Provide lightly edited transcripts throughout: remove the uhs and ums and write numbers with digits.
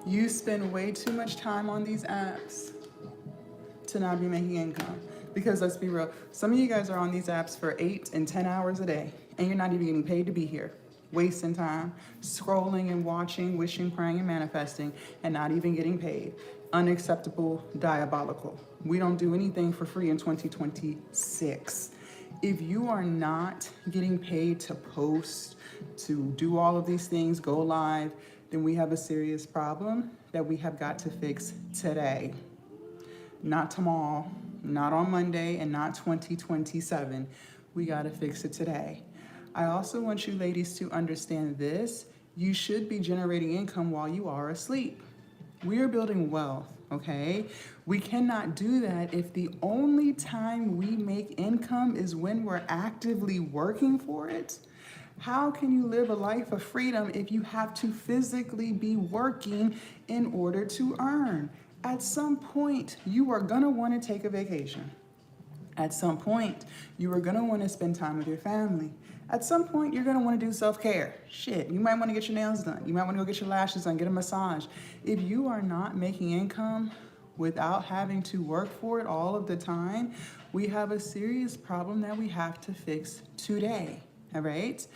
You spend way too much time on these apps to not be making income. Because let's be real, some of you guys are on these apps for 8 and 10 hours a day, and you're not even getting paid to be here. Wasting time, scrolling and watching, wishing, praying, and manifesting, and not even getting paid. Unacceptable, diabolical. We don't do anything for free in 2026. If you are not getting paid to post, to do all of these things, go live, then we have a serious problem that we have got to fix today. Not tomorrow, not on Monday, and not 2027. We got to fix it today. I also want you ladies to understand this. You should be generating income while you are asleep. We are building wealth, okay? We cannot do that if the only time we make income is when we're actively working for it. How can you live a life of freedom if you have to physically be working in order to earn? At some point, you are gonna wanna take a vacation. At some point, you are gonna wanna spend time with your family. At some point, you're gonna wanna do self-care. Shit, you might wanna get your nails done. You might wanna go get your lashes done, get a massage. If you are not making income without having to work for it all of the time, we have a serious problem that we have to fix today, all right?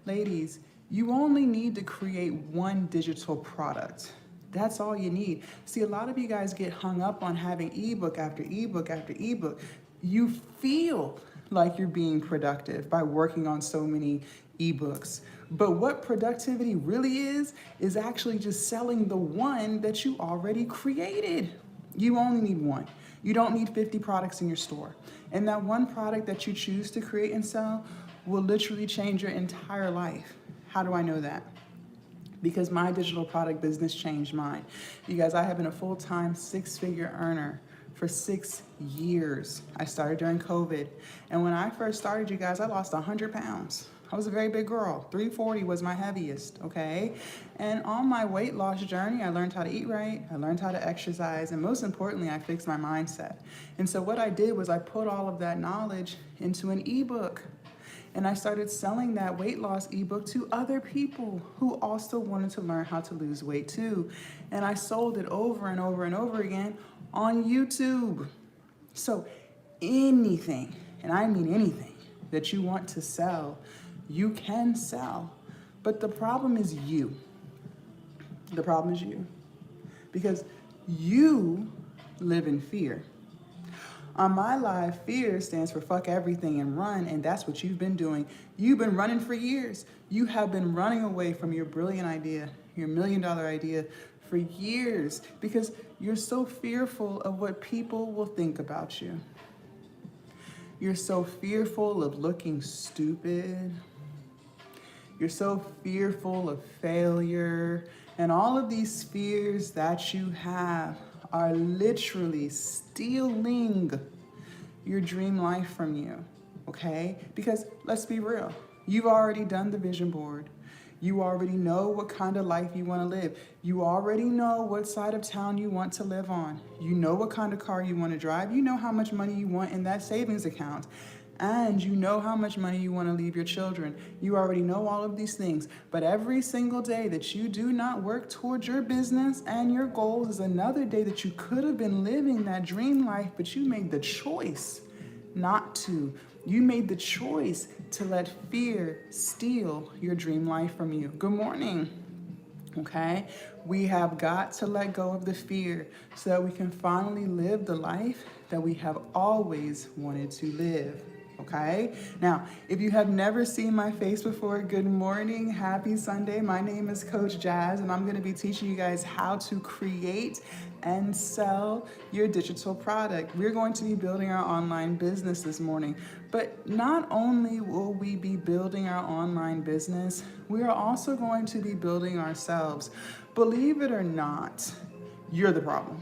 Ladies, you only need to create one digital product. That's all you need. See, a lot of you guys get hung up on having ebook after ebook after ebook. You feel like you're being productive by working on so many ebooks. But what productivity really is actually just selling the one that you already created. You only need one. You don't need 50 products in your store. And that one product that you choose to create and sell will literally change your entire life. How do I know that? Because my digital product business changed mine. You guys, I have been a full-time 6-figure earner for 6 years. I started during COVID. And when I first started, you guys, I lost 100 pounds. I was a very big girl. 340 was my heaviest, okay? And on my weight loss journey, I learned how to eat right, I learned how to exercise, and most importantly, I fixed my mindset. And so what I did was I put all of that knowledge into an ebook. And I started selling that weight loss ebook to other people who also wanted to learn how to lose weight too. And I sold it over and over and over again on YouTube. So anything, and I mean anything, that you want to sell, you can sell. But the problem is you. The problem is you. Because you live in fear. On my live, fear stands for fuck everything and run, and that's what you've been doing. You've been running for years. You have been running away from your brilliant idea, your $1 million idea for years because you're so fearful of what people will think about you. You're so fearful of looking stupid. You're so fearful of failure. And all of these fears that you have are literally stealing your dream life from you, okay? Because let's be real, you've already done the vision board. You already know what kind of life you want to live. You already know what side of town you want to live on. You know what kind of car you want to drive. You know how much money you want in that savings account. And you know how much money you want to leave your children. You already know all of these things. But every single day that you do not work towards your business and your goals is another day that you could have been living that dream life, but you made the choice not to. You made the choice to let fear steal your dream life from you. Good morning. Okay? We have got to let go of the fear so that we can finally live the life that we have always wanted to live. Okay? Now, if you have never seen my face before, good morning, happy Sunday. My name is Coach Jazz, and I'm going to be teaching you guys how to create and sell your digital product. We're going to be building our online business this morning, but not only will we be building our online business, we are also going to be building ourselves. Believe it or not, you're the problem.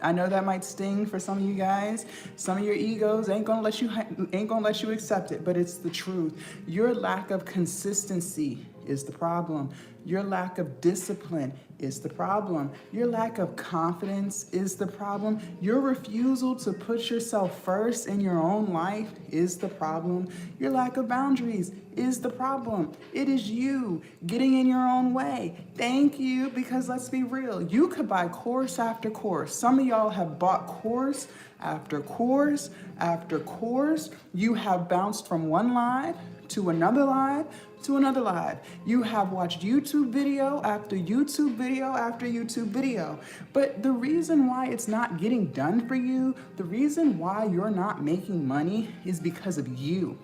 I know that might sting for some of you guys. Some of your egos ain't gonna let you accept it, but it's the truth. Your lack of consistency is the problem. Your lack of discipline is the problem. Your lack of confidence is the problem. Your refusal to put yourself first in your own life is the problem. Your lack of boundaries is the problem. It is you getting in your own way. Thank you, because let's be real. You could buy course after course. Some of y'all have bought course after course after course. You have bounced from one live to another live to another live. You have watched YouTube video after YouTube video after YouTube video. But the reason why it's not getting done for you, the reason why you're not making money is because of you.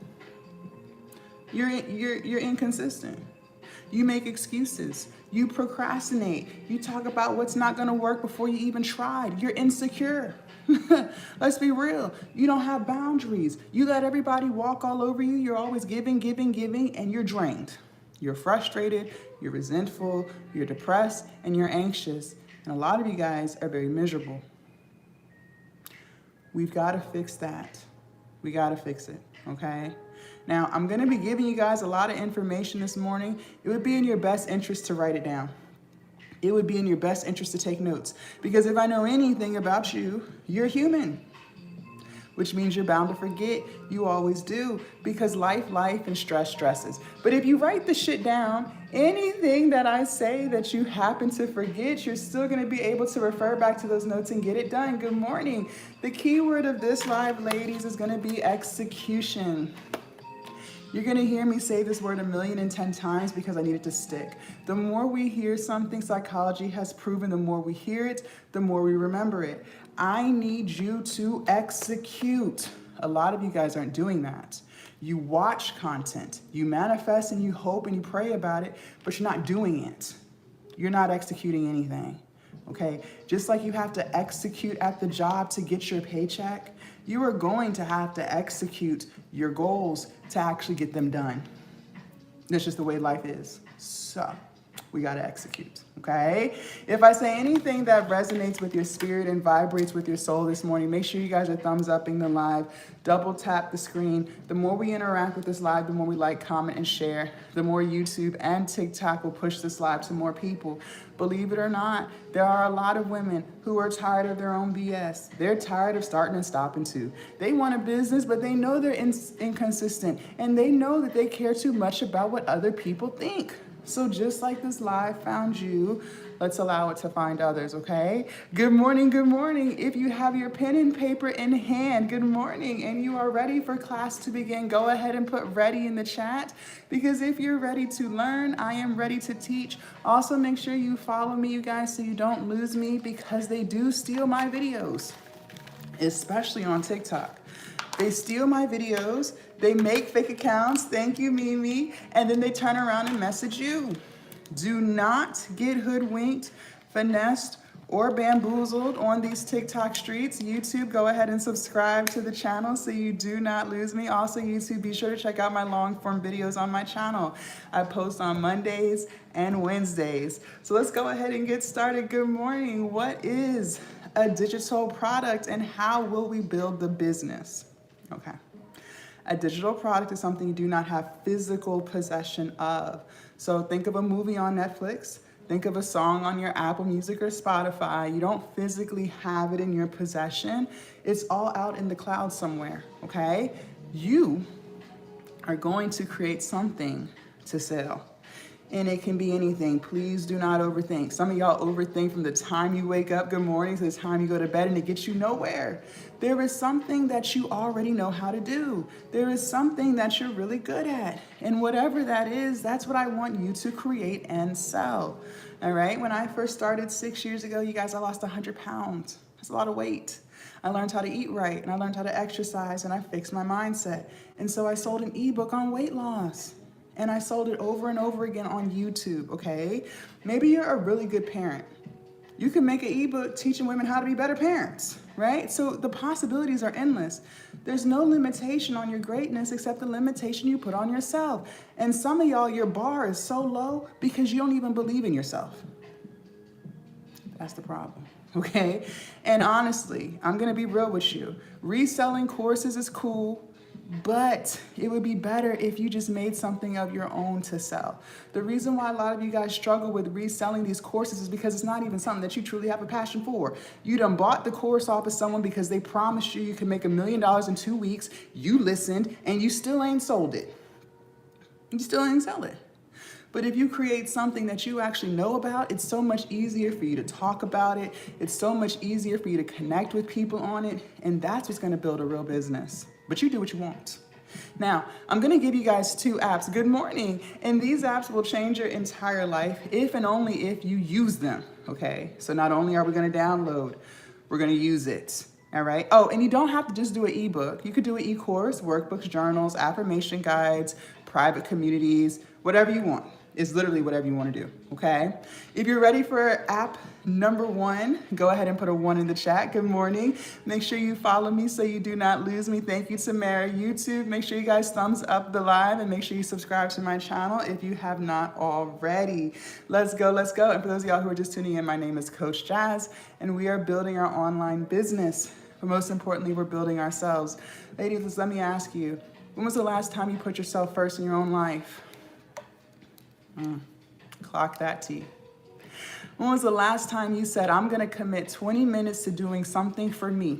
You're inconsistent. You make excuses. You procrastinate. You talk about what's not going to work before you even tried. You're insecure. Let's be real. You don't have boundaries. You let everybody walk all over you. You're always giving, and you're drained. You're frustrated, you're resentful, you're depressed, and you're anxious. And a lot of you guys are very miserable. We've got to fix that. We got to fix it, okay? Now, I'm going to be giving you guys a lot of information this morning. It would be in your best interest to write it down. It would be in your best interest to take notes. Because if I know anything about you, you're human. Which means you're bound to forget. You always do. Because life, and stress stresses. But if you write the shit down, anything that I say that you happen to forget, you're still going to be able to refer back to those notes and get it done. Good morning. The key word of this live, ladies, is going to be execution. You're going to hear me say this word 1,010 times because I need it to stick. The more we hear something, psychology has proven, the more we hear it, the more we remember it. I need you to execute. A lot of you guys aren't doing that. You watch content, you manifest and you hope and you pray about it, but you're not doing it. You're not executing anything. Okay? Just like you have to execute at the job to get your paycheck, you are going to have to execute your goals to actually get them done. That's just the way life is. So we got to execute, okay? If I say anything that resonates with your spirit and vibrates with your soul this morning, make sure you guys are thumbs upping the live. Double tap the screen. The more we interact with this live, the more we like, comment, and share. The more YouTube and TikTok will push this live to more people. Believe it or not, there are a lot of women who are tired of their own BS. They're tired of starting and stopping too. They want a business, but they know they're inconsistent. And they know that they care too much about what other people think. So just like this live found you, let's allow it to find others, okay? Good morning, good morning. If you have your pen and paper in hand, good morning, and you are ready for class to begin, go ahead and put ready in the chat, because if you're ready to learn, I am ready to teach. Also, make sure you follow me, you guys, so you don't lose me, because they do steal my videos, especially on TikTok. They steal my videos, they make fake accounts, thank you, Mimi, and then they turn around and message you. Do not get hoodwinked, finessed, or bamboozled on these TikTok streets. YouTube, go ahead and subscribe to the channel so you do not lose me. Also, YouTube, be sure to check out my long form videos on my channel. I post on Mondays and Wednesdays. So let's go ahead and get started. Good morning. What is a digital product and how will we build the business? Okay. A digital product is something you do not have physical possession of. So think of a movie on Netflix. Think of a song on your Apple Music or Spotify. You don't physically have it in your possession. It's all out in the cloud somewhere, okay? You are going to create something to sell. And it can be anything. Please do not overthink. Some of y'all overthink from the time you wake up, good morning, to the time you go to bed, and it gets you nowhere. There is something that you already know how to do. There is something that you're really good at. And whatever that is, that's what I want you to create and sell. All right? When I first started 6 years ago, you guys, I lost 100 pounds. That's a lot of weight. I learned how to eat right, and I learned how to exercise, and I fixed my mindset. And so I sold an ebook on weight loss. And I sold it over and over again on YouTube, okay? Maybe you're a really good parent. You can make an ebook teaching women how to be better parents, right? So the possibilities are endless. There's no limitation on your greatness except the limitation you put on yourself. And some of y'all, your bar is so low because you don't even believe in yourself. That's the problem, okay? And honestly, I'm gonna be real with you. Reselling courses is cool. But it would be better if you just made something of your own to sell. The reason why a lot of you guys struggle with reselling these courses is because it's not even something that you truly have a passion for. You done bought the course off of someone because they promised you can make $1 million in 2 weeks. You listened and you still ain't sold it. You still ain't sell it. But if you create something that you actually know about, it's so much easier for you to talk about it. It's so much easier for you to connect with people on it. And that's what's going to build a real business. But you do what you want. Now, I'm going to give you guys 2 apps. Good morning. And these apps will change your entire life if and only if you use them. Okay. So not only are we going to download, we're going to use it. All right. Oh, and you don't have to just do an ebook. You could do an e-course, workbooks, journals, affirmation guides, private communities, whatever you want. It's literally whatever you want to do, okay? If you're ready for app number 1, go ahead and put a 1 in the chat. Good morning. Make sure you follow me so you do not lose me. Thank you, Tamara. YouTube, make sure you guys thumbs up the live and make sure you subscribe to my channel if you have not already. Let's go, let's go. And for those of y'all who are just tuning in, my name is Coach Jazz, and we are building our online business. But most importantly, we're building ourselves. Ladies, let me ask you, when was the last time you put yourself first in your own life? Clock that T. When was the last time you said, I'm going to commit 20 minutes to doing something for me?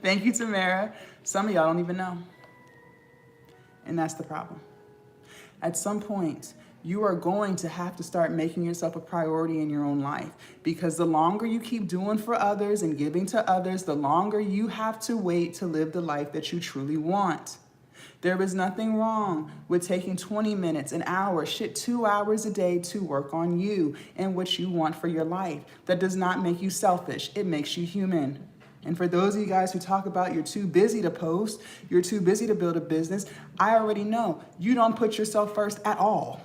Thank you, Tamara. Some of y'all don't even know. And that's the problem. At some point, you are going to have to start making yourself a priority in your own life, because the longer you keep doing for others and giving to others, the longer you have to wait to live the life that you truly want. There is nothing wrong with taking 20 minutes, an hour, 2 hours a day to work on you and what you want for your life. That does not make you selfish. It makes you human. And for those of you guys who talk about you're too busy to post, you're too busy to build a business, I already know you don't put yourself first at all.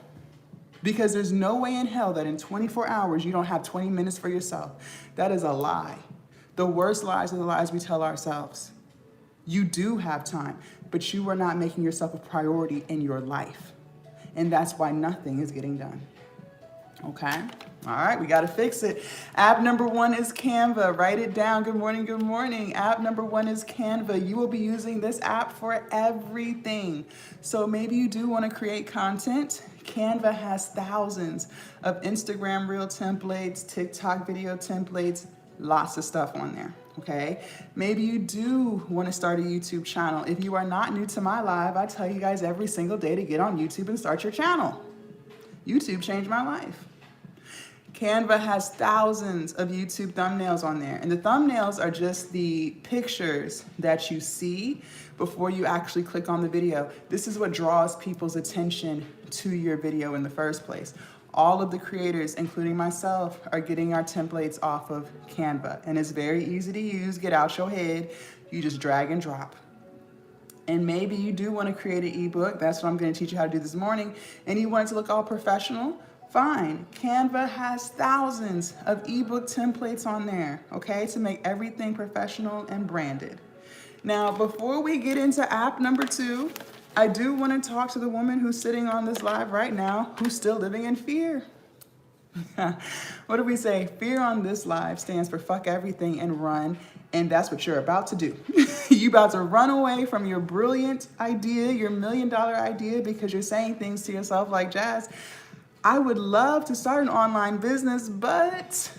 Because there's no way in hell that in 24 hours you don't have 20 minutes for yourself. That is a lie. The worst lies are the lies we tell ourselves. You do have time, but you are not making yourself a priority in your life. And that's why nothing is getting done. Okay? All right, we got to fix it. App number 1 is Canva. Write it down. Good morning, good morning. App number 1 is Canva. You will be using this app for everything. So maybe you do want to create content. Canva has thousands of Instagram reel templates, TikTok video templates, lots of stuff on there. Okay, maybe you do want to start a YouTube channel. If you are not new to my live, I tell you guys every single day to get on YouTube and start your channel. YouTube changed my life. Canva has thousands of YouTube thumbnails on there. And the thumbnails are just the pictures that you see before you actually click on the video. This is what draws people's attention to your video in the first place. All of the creators, including myself, are getting our templates off of Canva. And it's very easy to use. Get out your head. You just drag and drop. And maybe you do want to create an ebook. That's what I'm going to teach you how to do this morning. And you want it to look all professional? Fine. Canva has thousands of ebook templates on there, okay, to make everything professional and branded. Now, before we get into app number 2, I do want to talk to the woman who's sitting on this live right now who's still living in fear. What do we say? Fear on this live stands for fuck everything and run. And that's what you're about to do. You're about to run away from your brilliant idea, your $1 million idea, because you're saying things to yourself like, Jazz, I would love to start an online business, but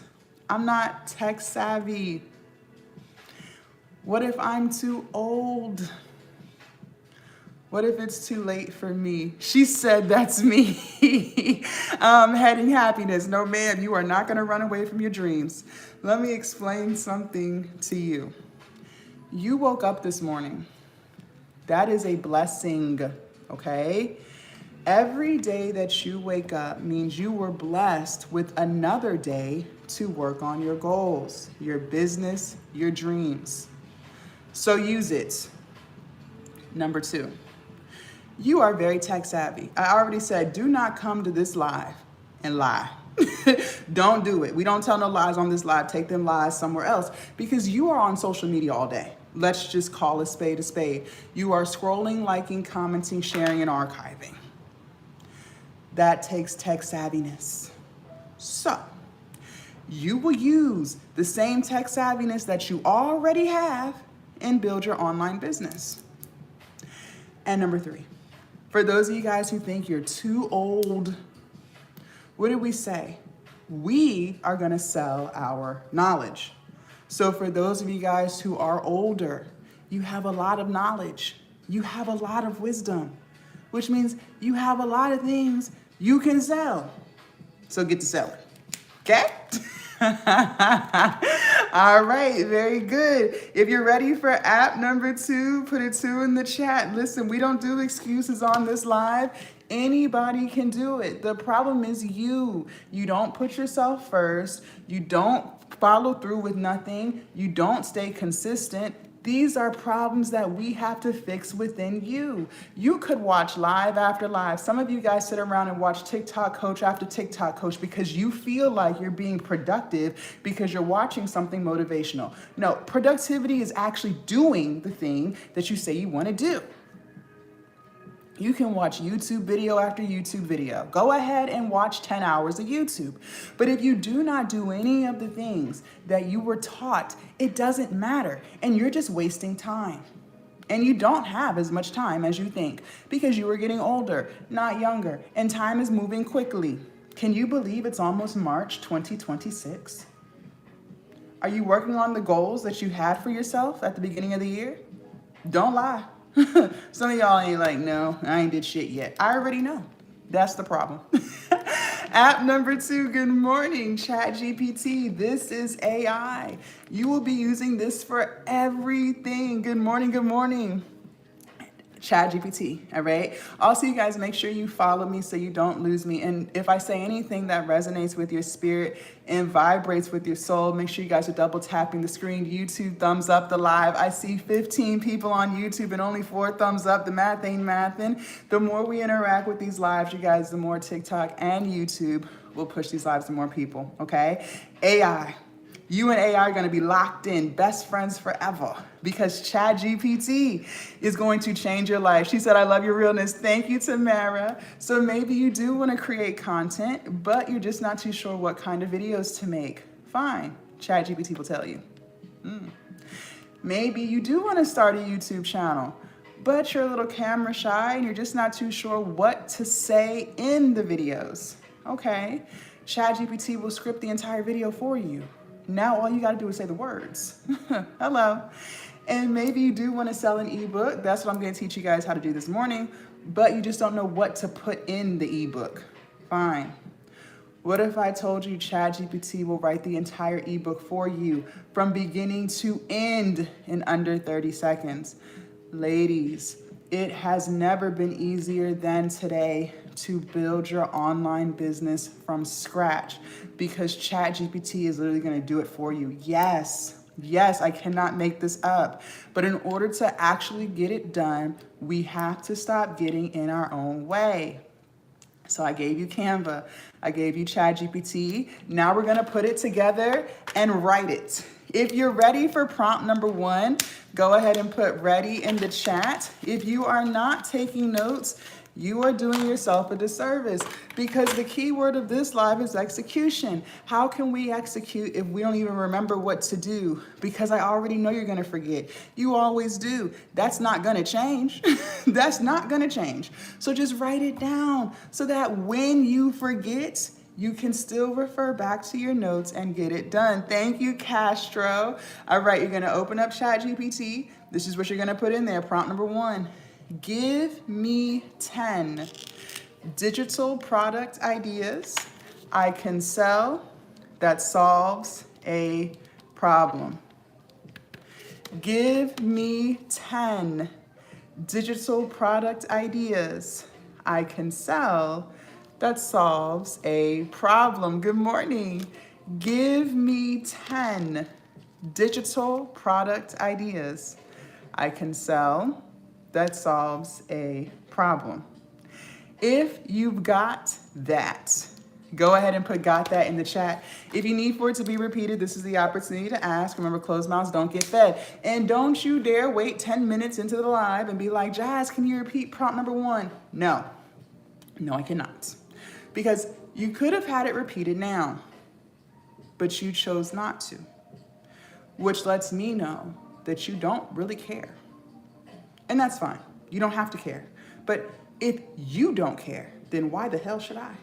I'm not tech savvy. What if I'm too old? What if it's too late for me? She said, that's me. Heading happiness. No, ma'am, you are not going to run away from your dreams. Let me explain something to you. You woke up this morning. That is a blessing, okay? Every day that you wake up means you were blessed with another day to work on your goals, your business, your dreams. So use it. Number 2. You are very tech savvy. I already said, do not come to this live and lie. Don't do it. We don't tell no lies on this live. Take them lies somewhere else, because you are on social media all day. Let's just call a spade a spade. You are scrolling, liking, commenting, sharing, and archiving. That takes tech savviness. So you will use the same tech savviness that you already have and build your online business. And number 3, for those of you guys who think you're too old, what did we say? We are gonna sell our knowledge. So for those of you guys who are older, you have a lot of knowledge. You have a lot of wisdom, which means you have a lot of things you can sell. So get to selling, okay? All right, very good. If you're ready for app number 2, put a 2 in the chat. Listen, we don't do excuses on this live. Anybody can do it. The problem is you. You don't put yourself first. You don't follow through with nothing. You don't stay consistent. These are problems that we have to fix within you. You could watch live after live. Some of you guys sit around and watch TikTok coach after TikTok coach because you feel like you're being productive because you're watching something motivational. No, productivity is actually doing the thing that you say you want to do. You can watch YouTube video after YouTube video. Go ahead and watch 10 hours of YouTube. But if you do not do any of the things that you were taught, it doesn't matter. And you're just wasting time. And you don't have as much time as you think because you are getting older, not younger. And time is moving quickly. Can you believe it's almost March 2026? Are you working on the goals that you had for yourself at the beginning of the year? Don't lie. Some of y'all ain't like, no, I ain't did shit yet. I already know. That's the problem. App number 2, good morning, ChatGPT. This is AI. You will be using this for everything. Good morning, good morning. ChatGPT, all right? Also, you guys, make sure you follow me so you don't lose me. And if I say anything that resonates with your spirit and vibrates with your soul, make sure you guys are double tapping the screen. YouTube, thumbs up the live. I see 15 people on YouTube and only 4 thumbs up. The math ain't mathin'. The more we interact with these lives, you guys, the more TikTok and YouTube will push these lives to more people, okay? AI. You and AI are going to be locked in, best friends forever, because ChatGPT is going to change your life. She said, I love your realness. Thank you, Tamara. So maybe you do want to create content, but you're just not too sure what kind of videos to make. Fine. ChatGPT will tell you. Maybe you do want to start a YouTube channel, but you're a little camera shy and you're just not too sure what to say in the videos. Okay. ChatGPT will script the entire video for you. Now all you got to do is say the words. Hello. And maybe you do want to sell an ebook. That's what I'm going to teach you guys how to do this morning, but you just don't know what to put in the ebook. Fine. What if I told you ChatGPT will write the entire ebook for you from beginning to end in under 30 seconds? Ladies, it has never been easier than today to build your online business from scratch because ChatGPT is literally going to do it for you. Yes, I cannot make this up. But in order to actually get it done, we have to stop getting in our own way. So I gave you Canva, I gave you ChatGPT. Now we're gonna put it together and write it. If you're ready for prompt number 1, go ahead and put ready in the chat. If you are not taking notes, you are doing yourself a disservice because the key word of this live is execution. How can we execute if we don't even remember what to do? Because I already know you're gonna forget. You always do. That's not gonna change. That's not gonna change. So just write it down so that when you forget, you can still refer back to your notes and get it done. Thank you, Castro. All right, you're gonna open up ChatGPT. This is what you're gonna put in there, prompt number 1. Give me 10 digital product ideas I can sell that solves a problem. Give me 10 digital product ideas I can sell that solves a problem. Good morning. Give me 10 digital product ideas I can sell that solves a problem. If you've got that, go ahead and put got that in the chat. If you need for it to be repeated, this is the opportunity to ask. Remember, closed mouths don't get fed. And don't you dare wait 10 minutes into the live and be like, Jazz, can you repeat prompt number 1? No, I cannot. Because you could have had it repeated now. but you chose not to, which lets me know that you don't really care. And that's fine. You don't have to care. But if you don't care, then why the hell should I?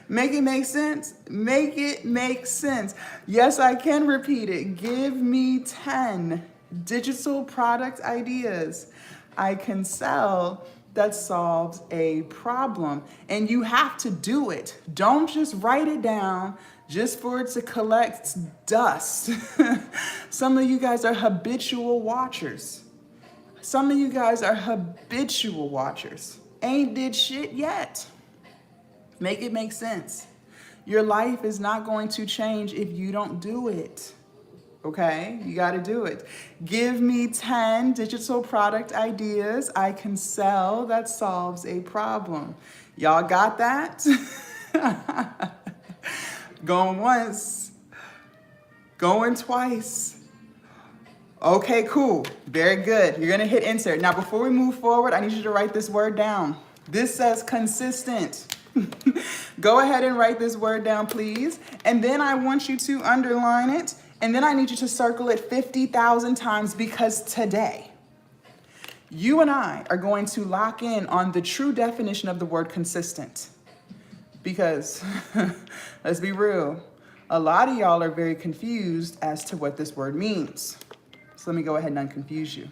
Make it make sense. Make it make sense. Yes, I can repeat it. Give me 10 digital product ideas I can sell that solves a problem. And you have to do it. Don't just write it down just for it to collect dust. Some of you guys are habitual watchers. Some of you guys are habitual watchers. Ain't did shit yet. Make it make sense. Your life is not going to change if you don't do it. Okay? You got to do it. Give me 10 digital product ideas I can sell that solves a problem. Y'all got that? Going once. Going twice. Okay, cool. Very good. You're going to hit insert. Now, before we move forward, I need you to write this word down. This says consistent. Go ahead and write this word down, please. And then I want you to underline it. And then I need you to circle it 50,000 times because today, you and I are going to lock in on the true definition of the word consistent. Because, let's be real, a lot of y'all are very confused as to what this word means. So let me go ahead and unconfuse you.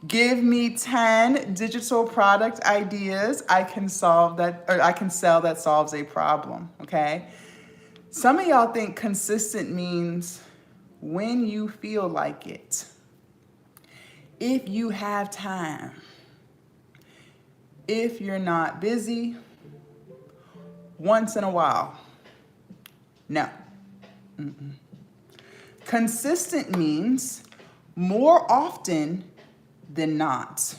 Give me 10 digital product ideas I can sell that solves a problem, okay? Some of y'all think consistent means when you feel like it, if you have time, if you're not busy, once in a while. No. Mm-mm. Consistent means more often than not.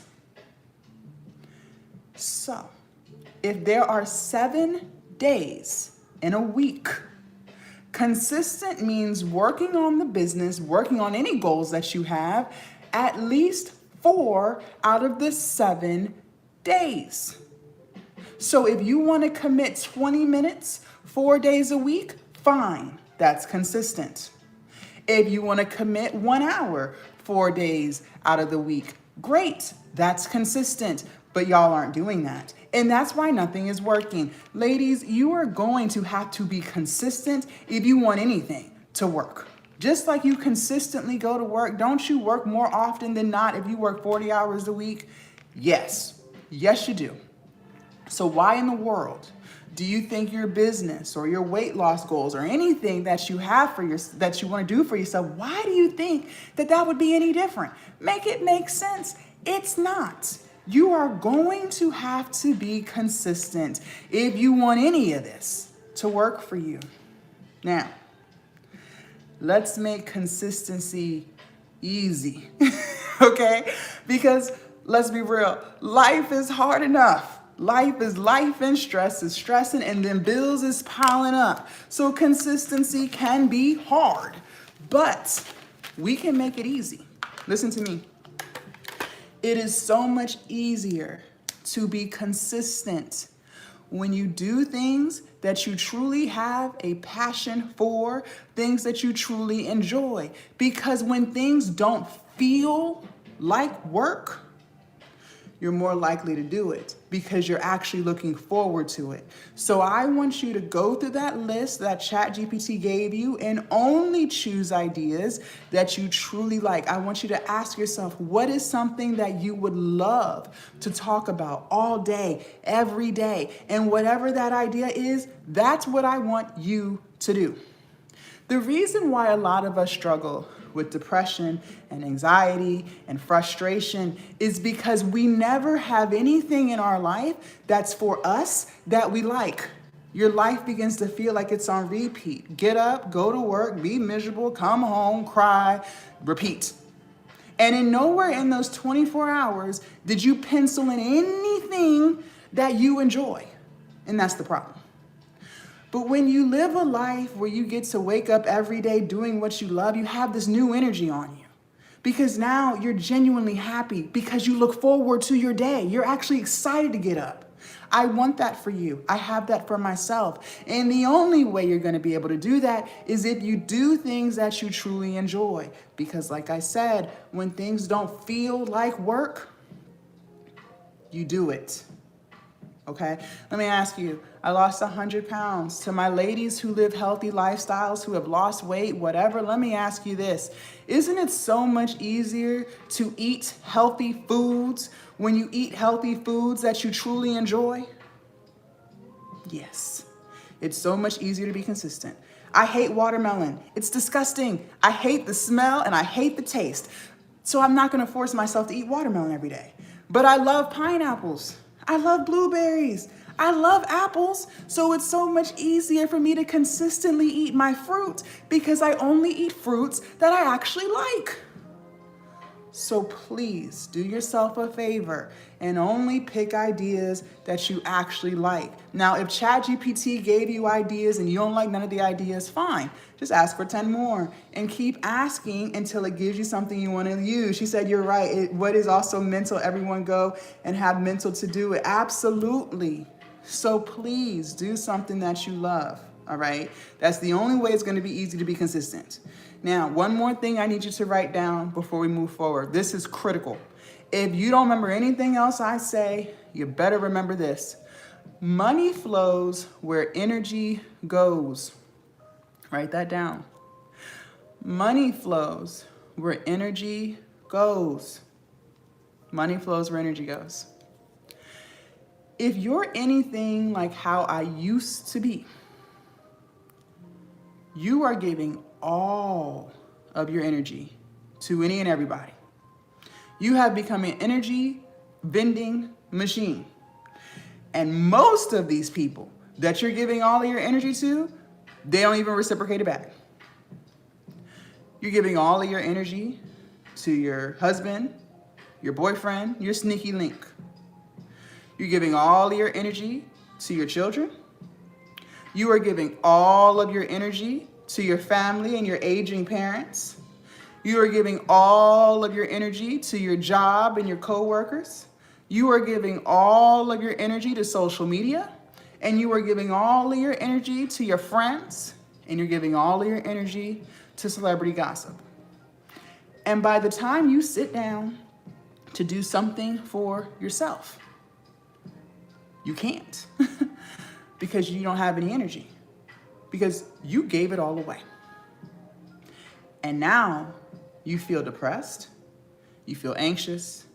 So, if there are 7 days in a week, consistent means working on the business, working on any goals that you have, at least 4 out of the 7 days. So if you want to commit 20 minutes, 4 days a week, fine, that's consistent. If you want to commit 1 hour, 4 days out of the week, great, that's consistent. But y'all aren't doing that. And that's why nothing is working. Ladies, you are going to have to be consistent if you want anything to work. Just like you consistently go to work, don't you work more often than not if you work 40 hours a week? Yes. Yes, you do. So why in the world do you think your business or your weight loss goals or anything that you have that you want to do for yourself, why do you think that would be any different? Make it make sense. It's not. You are going to have to be consistent if you want any of this to work for you. Now, let's make consistency easy, okay? Because let's be real, life is hard enough. Life is life and stress is stressing and then bills is piling up. So consistency can be hard, but we can make it easy. Listen to me. It is so much easier to be consistent when you do things that you truly have a passion for, things that you truly enjoy. Because when things don't feel like work, you're more likely to do it because you're actually looking forward to it. So I want you to go through that list that ChatGPT gave you and only choose ideas that you truly like. I want you to ask yourself, what is something that you would love to talk about all day, every day? And whatever that idea is, that's what I want you to do. The reason why a lot of us struggle with depression and anxiety and frustration is because we never have anything in our life that's for us that we like. Your life begins to feel like it's on repeat. Get up, go to work, be miserable, come home, cry, repeat. And in nowhere in those 24 hours did you pencil in anything that you enjoy. And that's the problem. But when you live a life where you get to wake up every day doing what you love, you have this new energy on you. Because now you're genuinely happy because you look forward to your day. You're actually excited to get up. I want that for you. I have that for myself. And the only way you're going to be able to do that is if you do things that you truly enjoy. Because like I said, when things don't feel like work, you do it. Okay? Let me ask you, I lost 100 pounds. To my ladies who live healthy lifestyles, who have lost weight, whatever, let me ask you this. Isn't it so much easier to eat healthy foods when you eat healthy foods that you truly enjoy? Yes. It's so much easier to be consistent. I hate watermelon. It's disgusting. I hate the smell and I hate the taste. So I'm not going to force myself to eat watermelon every day. But I love pineapples. I love blueberries. I love apples. So it's so much easier for me to consistently eat my fruit because I only eat fruits that I actually like. So please do yourself a favor and only pick ideas that you actually like. Now, if ChatGPT gave you ideas and you don't like none of the ideas, fine. Just ask for 10 more and keep asking until it gives you something you want to use. She said, you're right. What is also mental? Everyone go and have mental to do it. Absolutely. So please do something that you love. All right. That's the only way it's going to be easy to be consistent. Now, one more thing I need you to write down before we move forward. This is critical. If you don't remember anything else I say, you better remember this. Money flows where energy goes. Write that down. Money flows where energy goes. Money flows where energy goes. If you're anything like how I used to be, you are giving all of your energy to any and everybody. You have become an energy vending machine. And most of these people that you're giving all of your energy to, they don't even reciprocate it back. You're giving all of your energy to your husband, your boyfriend, your sneaky link. You're giving all of your energy to your children. You are giving all of your energy to your family and your aging parents. You are giving all of your energy to your job and your coworkers. You are giving all of your energy to social media. And you are giving all of your energy to your friends. And you're giving all of your energy to celebrity gossip. And by the time you sit down to do something for yourself, you can't because you don't have any energy because you gave it all away. And now you feel depressed, you feel anxious,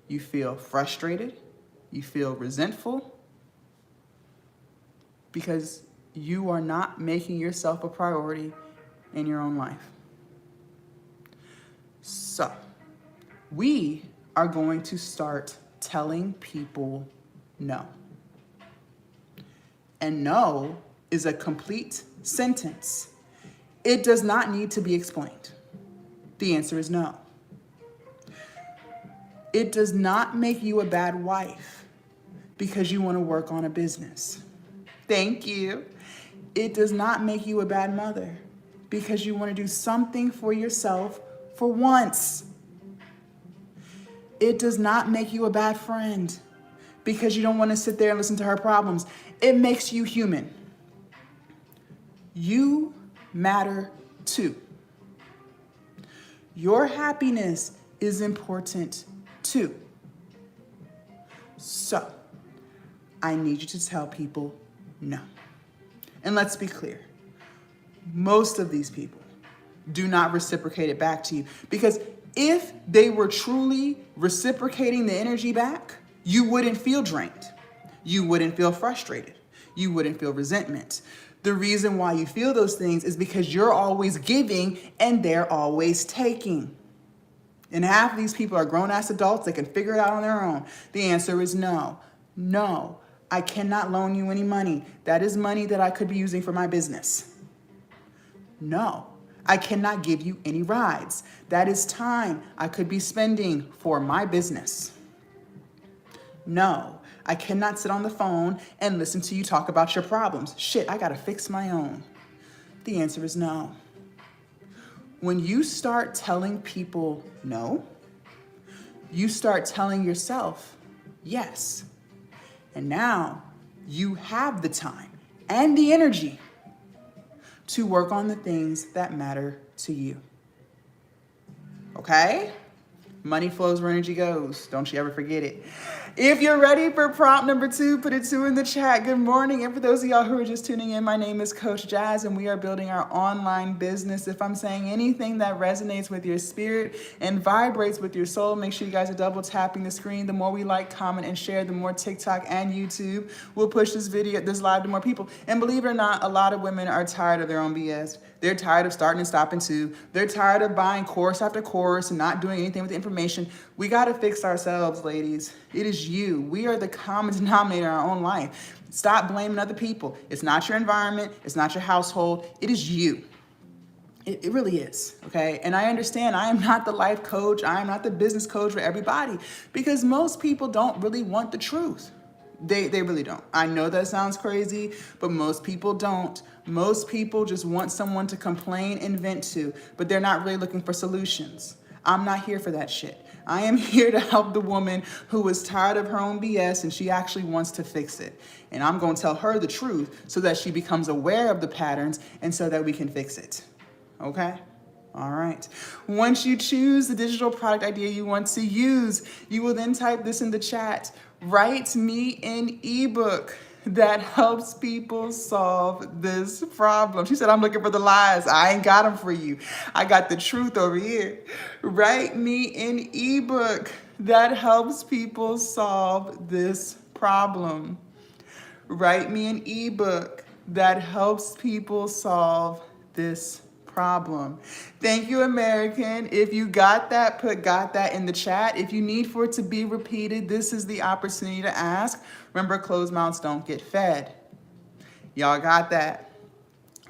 you feel frustrated, you feel resentful because you are not making yourself a priority in your own life. So we are going to start telling people no. And no is a complete sentence. It does not need to be explained. The answer is no. It does not make you a bad wife because you want to work on a business. Thank you. It does not make you a bad mother because you want to do something for yourself for once. It does not make you a bad friend because you don't want to sit there and listen to her problems. It makes you human. You matter too. Your happiness is important too. So, I need you to tell people no. And let's be clear. Most of these people do not reciprocate it back to you because if they were truly reciprocating the energy back, you wouldn't feel drained. You wouldn't feel frustrated. You wouldn't feel resentment. The reason why you feel those things is because you're always giving and they're always taking. And half of these people are grown-ass adults. They can figure it out on their own. The answer is no. No, I cannot loan you any money. That is money that I could be using for my business. No, I cannot give you any rides. That is time I could be spending for my business. No, I cannot sit on the phone and listen to you talk about your problems. Shit, I gotta fix my own. The answer is no. When you start telling people no, you start telling yourself yes. And now you have the time and the energy to work on the things that matter to you. Okay? Money flows where energy goes. Don't you ever forget it. If you're ready for prompt number 2, put a 2 in the chat. Good morning. And for those of y'all who are just tuning in, my name is Coach Jazz, and we are building our online business. If I'm saying anything that resonates with your spirit and vibrates with your soul, make sure you guys are double tapping the screen. The more we like, comment, and share, the more TikTok and YouTube will push this live to more people. And believe it or not, a lot of women are tired of their own BS. They're tired of starting and stopping too. They're tired of buying course after course and not doing anything with the information. We got to fix ourselves, ladies. It is you. We are the common denominator in our own life. Stop blaming other people. It's not your environment. It's not your household. It is you. It really is, okay? And I understand I am not the life coach. I am not the business coach for everybody because most people don't really want the truth. They really don't. I know that sounds crazy, but most people don't. Most people just want someone to complain and vent to, but they're not really looking for solutions. I'm not here for that shit. I am here to help the woman who is tired of her own BS and she actually wants to fix it. And I'm going to tell her the truth so that she becomes aware of the patterns and so that we can fix it. Okay? All right. Once you choose the digital product idea you want to use, you will then type this in the chat. Write me an ebook that helps people solve this problem. She said, I'm looking for the lies. I ain't got them for you. I got the truth over here. Write me an ebook that helps people solve this problem. Write me an ebook that helps people solve this problem. Thank you, American. If you got that, put got that in the chat. If you need for it to be repeated, this is the opportunity to ask. Remember, closed mouths don't get fed. Y'all got that?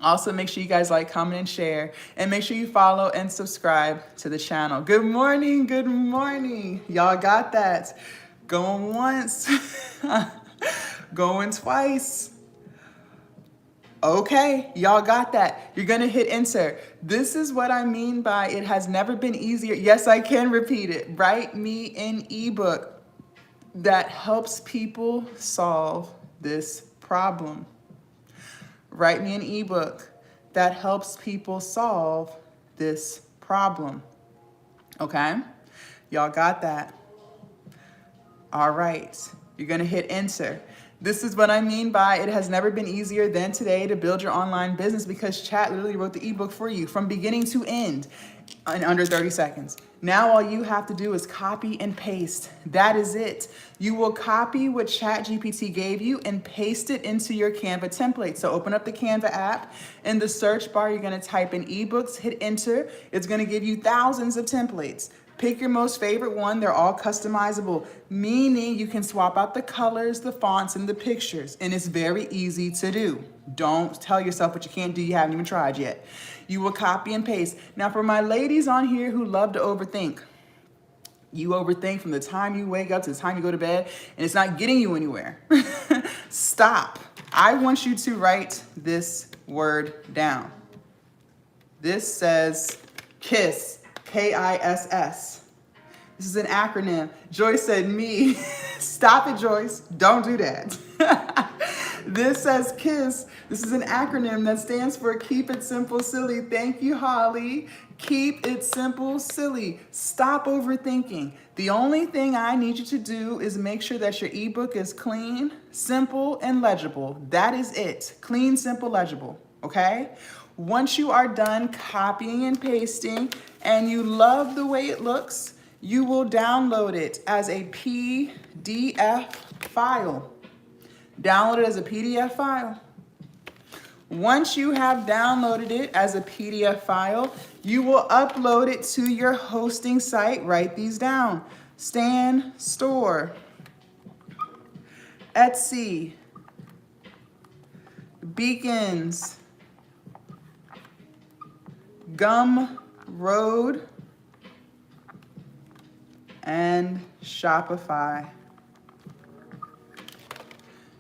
Also, make sure you guys like, comment, and share. And make sure you follow and subscribe to the channel. Good morning. Good morning. Y'all got that? Going once. Going twice. Okay, y'all got that. You're gonna hit enter. This is what I mean by it has never been easier. Yes, I can repeat it. Write me an ebook that helps people solve this problem. Write me an ebook that helps people solve this problem. Okay, y'all got that? All right, you're gonna hit enter. This is what I mean by it has never been easier than today to build your online business because chat literally wrote the ebook for you from beginning to end in under 30 seconds. Now all you have to do is copy and paste. That is it. You will copy what ChatGPT gave you and paste it into your Canva template. So open up the Canva app. In the search bar, you're going to type in ebooks, hit enter. It's going to give you thousands of templates. Pick your most favorite one. They're all customizable, meaning you can swap out the colors, the fonts, and the pictures. And it's very easy to do. Don't tell yourself what you can't do. You haven't even tried yet. You will copy and paste. Now, for my ladies on here who love to overthink, you overthink from the time you wake up to the time you go to bed, and it's not getting you anywhere. Stop. I want you to write this word down. This says KISS. K-I-S-S. This is an acronym. Joyce said me. Stop it, Joyce. Don't do that. This says KISS. This is an acronym that stands for Keep It Simple Silly. Thank you, Holly. Keep it simple, silly. Stop overthinking. The only thing I need you to do is make sure that your ebook is clean, simple, and legible. That is it. Clean, simple, legible. Okay? Once you are done copying and pasting and you love the way it looks, you will download it as a PDF file. Download it as a PDF file. Once you have downloaded it as a PDF file, you will upload it to your hosting site. Write these down. Stan Store, Etsy, Beacons, Gumroad, and Shopify.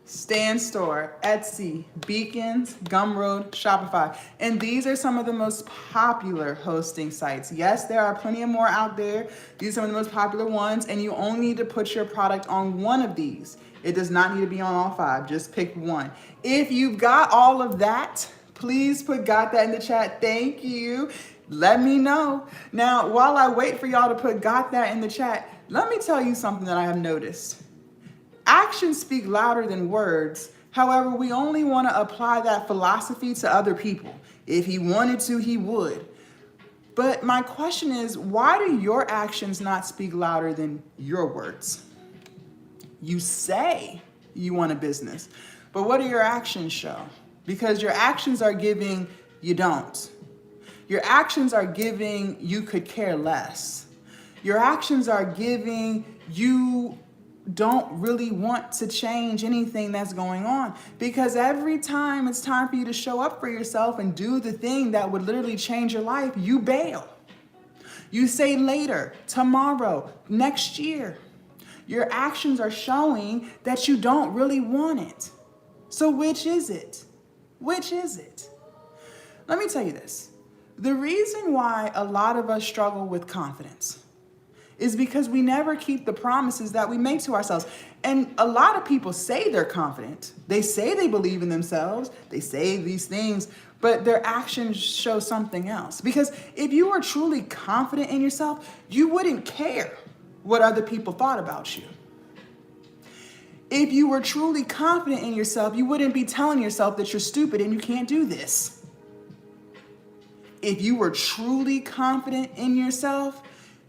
Stan Store, Etsy, Beacons, Gumroad, Shopify. And these are some of the most popular hosting sites. Yes, there are plenty of more out there. These are some of the most popular ones, and you only need to put your product on one of these. It does not need to be on all 5. Just pick one. If you've got all of that, please put got that in the chat. Thank you. Let me know. Now, while I wait for y'all to put got that in the chat, let me tell you something that I have noticed. Actions speak louder than words. However, we only want to apply that philosophy to other people. If he wanted to, he would. But my question is, why do your actions not speak louder than your words? You say you want a business, but what do your actions show? Because your actions are giving you don't. Your actions are giving you could care less. Your actions are giving you don't really want to change anything that's going on, because every time it's time for you to show up for yourself and do the thing that would literally change your life, you bail. You say later, tomorrow, next year. Your actions are showing that you don't really want it. So which is it? Which is it? Let me tell you this. The reason why a lot of us struggle with confidence is because we never keep the promises that we make to ourselves. And a lot of people say they're confident. They say they believe in themselves. They say these things, but their actions show something else. Because if you were truly confident in yourself, you wouldn't care what other people thought about you. If you were truly confident in yourself, you wouldn't be telling yourself that you're stupid and you can't do this. If you were truly confident in yourself,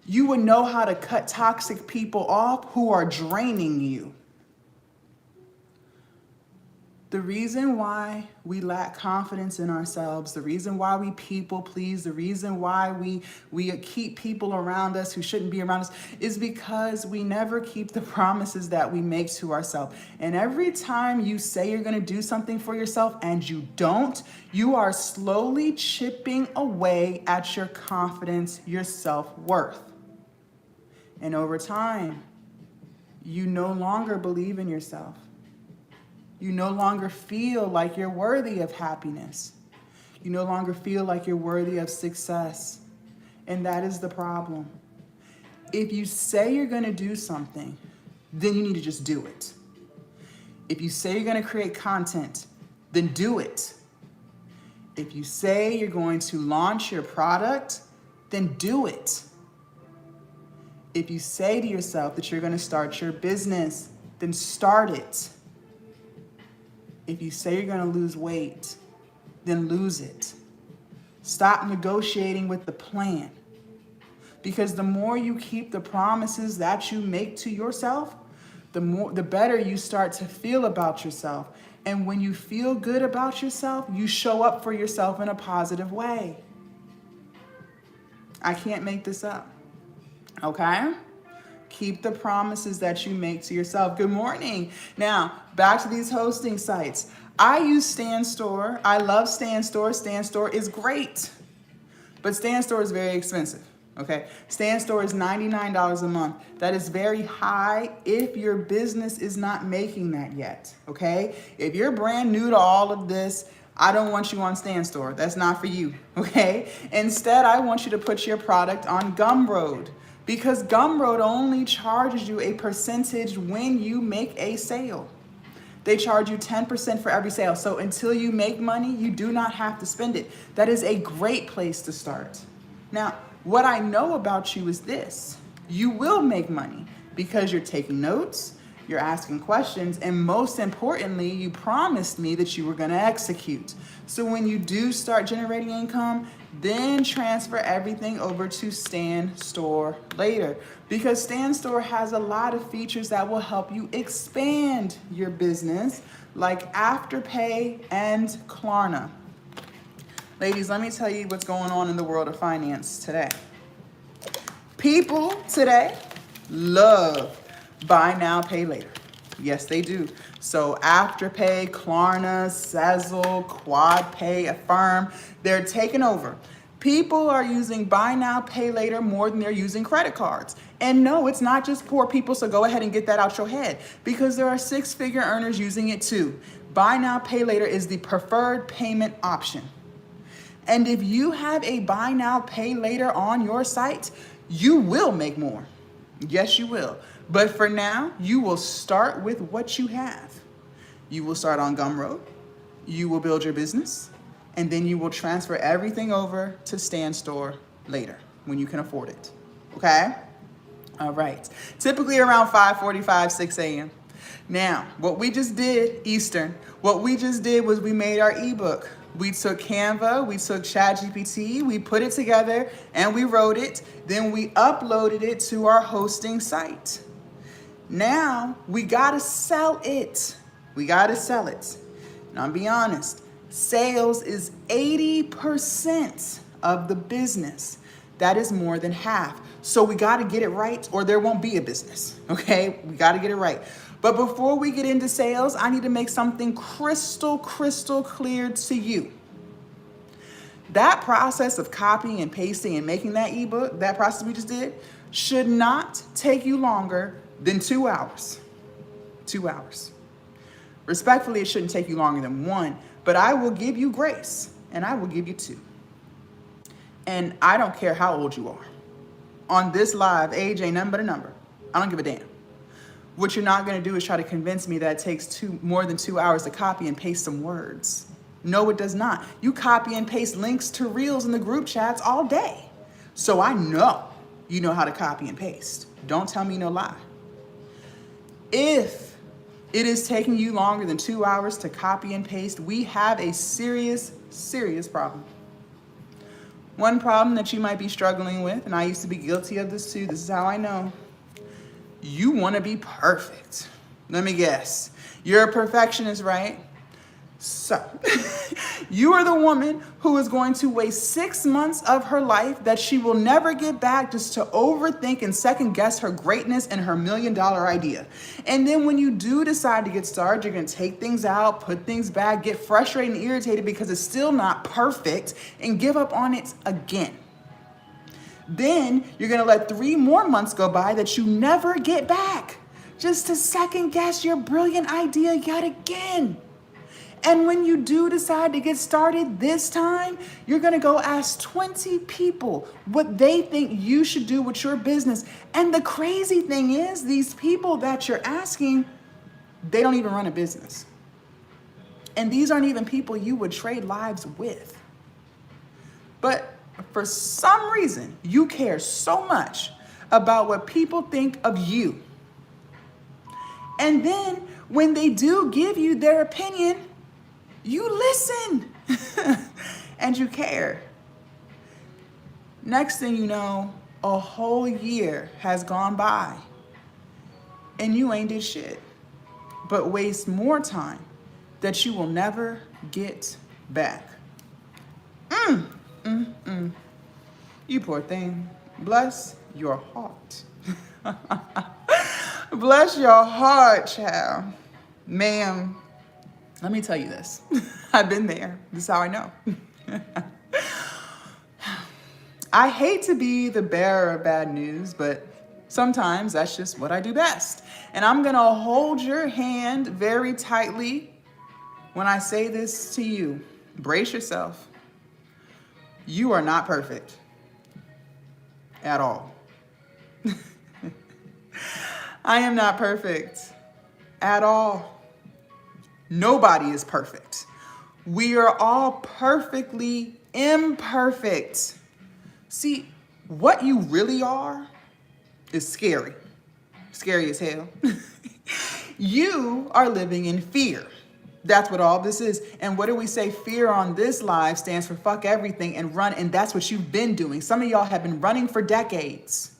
you would know how to cut toxic people off who are draining you. The reason why we lack confidence in ourselves, the reason why we people please, the reason why we keep people around us who shouldn't be around us is because we never keep the promises that we make to ourselves. And every time you say you're going to do something for yourself and you don't, you are slowly chipping away at your confidence, your self-worth. And over time, you no longer believe in yourself. You no longer feel like you're worthy of happiness. You no longer feel like you're worthy of success. And that is the problem. If you say you're going to do something, then you need to just do it. If you say you're going to create content, then do it. If you say you're going to launch your product, then do it. If you say to yourself that you're going to start your business, then start it. If you say you're going to lose weight, then lose it. Stop negotiating with the plan. Because the more you keep the promises that you make to yourself, the better you start to feel about yourself. And when you feel good about yourself, you show up for yourself in a positive way. I can't make this up. Okay? Keep the promises that you make to yourself. Good morning. Now, back to these hosting sites. I use StanStore. I love StanStore. StanStore is great. But StanStore is very expensive. Okay? StanStore is $99 a month. That is very high if your business is not making that yet. Okay? If you're brand new to all of this, I don't want you on StanStore. That's not for you. Okay? Instead, I want you to put your product on Gumroad. Because Gumroad only charges you a percentage when you make a sale. They charge you 10% for every sale. So until you make money, you do not have to spend it. That is a great place to start. Now, what I know about you is this. You will make money because you're taking notes, you're asking questions, and most importantly, you promised me that you were going to execute. So when you do start generating income, then transfer everything over to StanStore later, because StanStore has a lot of features that will help you expand your business, like Afterpay and Klarna. Ladies, let me tell you what's going on in the world of finance today. People today love buy now, pay later. Yes, they do. So Afterpay, Klarna, Sezzle, QuadPay, Affirm, they're taking over. People are using buy now, pay later more than they're using credit cards. And no, it's not just poor people, so go ahead and get that out your head, because there are six-figure earners using it too. Buy now, pay later is the preferred payment option. And if you have a buy now, pay later on your site, you will make more. Yes, you will. But for now, you will start with what you have. You will start on Gumroad. You will build your business. And then you will transfer everything over to Stand Store later when you can afford it. Okay? All right. Typically around 5:45, 6 a.m. Now, what we just did, Eastern, what we just did was we made our ebook. We took Canva, we took ChatGPT, we put it together and we wrote it. Then we uploaded it to our hosting site. Now we gotta sell it. We gotta sell it. Now, I'll be honest, sales is 80% of the business. That is more than half. So we gotta get it right or there won't be a business, okay? We gotta get it right. But before we get into sales, I need to make something crystal clear to you. That process of copying and pasting and making that ebook, that process we just did, should not take you longer than 2 hours. 2 hours. Respectfully, it shouldn't take you longer than 1, but I will give you grace and I will give you 2. And I don't care how old you are. On this live, age ain't nothing but a number. I don't give a damn. What you're not gonna do is try to convince me that it takes more than 2 hours to copy and paste some words. No, it does not. You copy and paste links to reels in the group chats all day. So I know you know how to copy and paste. Don't tell me no lie. If it is taking you longer than 2 hours to copy and paste, we have a serious problem. One problem that you might be struggling with, and I used to be guilty of this too, this is how I know. You want to be perfect. Let me guess. You're a perfectionist, right? So, you are the woman who is going to waste 6 months of her life that she will never get back just to overthink and second guess her greatness and her $1 million idea. And then when you do decide to get started, you're going to take things out, put things back, get frustrated and irritated because it's still not perfect and give up on it again. Then you're going to let 3 more months go by that you never get back just to second guess your brilliant idea yet again. And when you do decide to get started this time, you're gonna go ask 20 people what they think you should do with your business. And the crazy thing is, these people that you're asking, they don't even run a business. And these aren't even people you would trade lives with. But for some reason, you care so much about what people think of you. And then when they do give you their opinion, you listen and you care. Next thing you know, a whole year has gone by and you ain't did shit but waste more time that you will never get back. You poor thing. Bless your heart. Bless your heart, child. Ma'am, let me tell you this. I've been there. This is how I know. I hate to be the bearer of bad news, but sometimes that's just what I do best. And I'm gonna hold your hand very tightly when I say this to you. Brace yourself. You are not perfect at all. I am not perfect at all. Nobody is perfect. We are all perfectly imperfect. See, what you really are is scary. Scary as hell. You are living in fear. That's what all this is. And what do we say? Fear on this live stands for fuck everything and run. And that's what you've been doing. Some of y'all have been running for decades.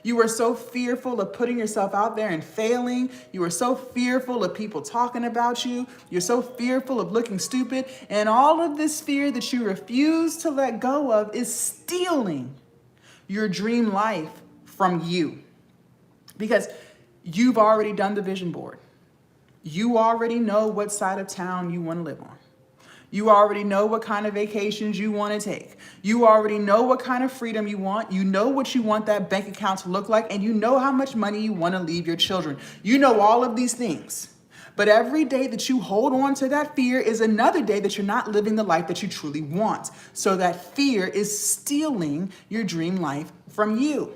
You were so fearful of putting yourself out there and failing. You were so fearful of people talking about you. You're so fearful of looking stupid. And all of this fear that you refuse to let go of is stealing your dream life from you. Because you've already done the vision board. You already know what side of town you want to live on. You already know what kind of vacations you want to take. You already know what kind of freedom you want. You know what you want that bank account to look like, and you know how much money you want to leave your children. You know all of these things. But every day that you hold on to that fear is another day that you're not living the life that you truly want. So that fear is stealing your dream life from you.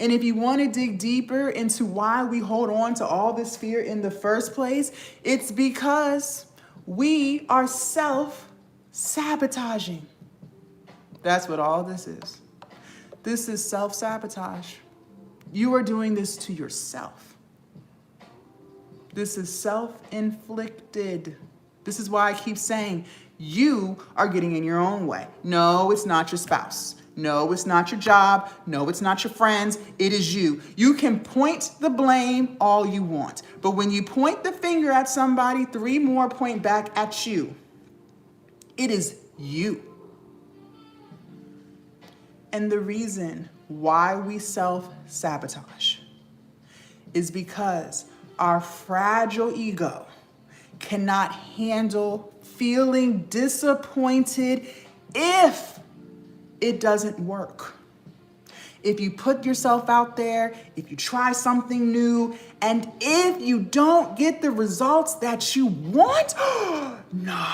And if you want to dig deeper into why we hold on to all this fear in the first place, it's because we are self-sabotaging. That's what all this is. This is self-sabotage. You are doing this to yourself. This is self-inflicted. This is why I keep saying you are getting in your own way. No, it's not your spouse. No, it's not your job. No, it's not your friends. It is you. You can point the blame all you want. But when you point the finger at somebody, 3 more point back at you. It is you. And the reason why we self-sabotage is because our fragile ego cannot handle feeling disappointed if it doesn't work. If you put yourself out there, if you try something new, and if you don't get the results that you want, no.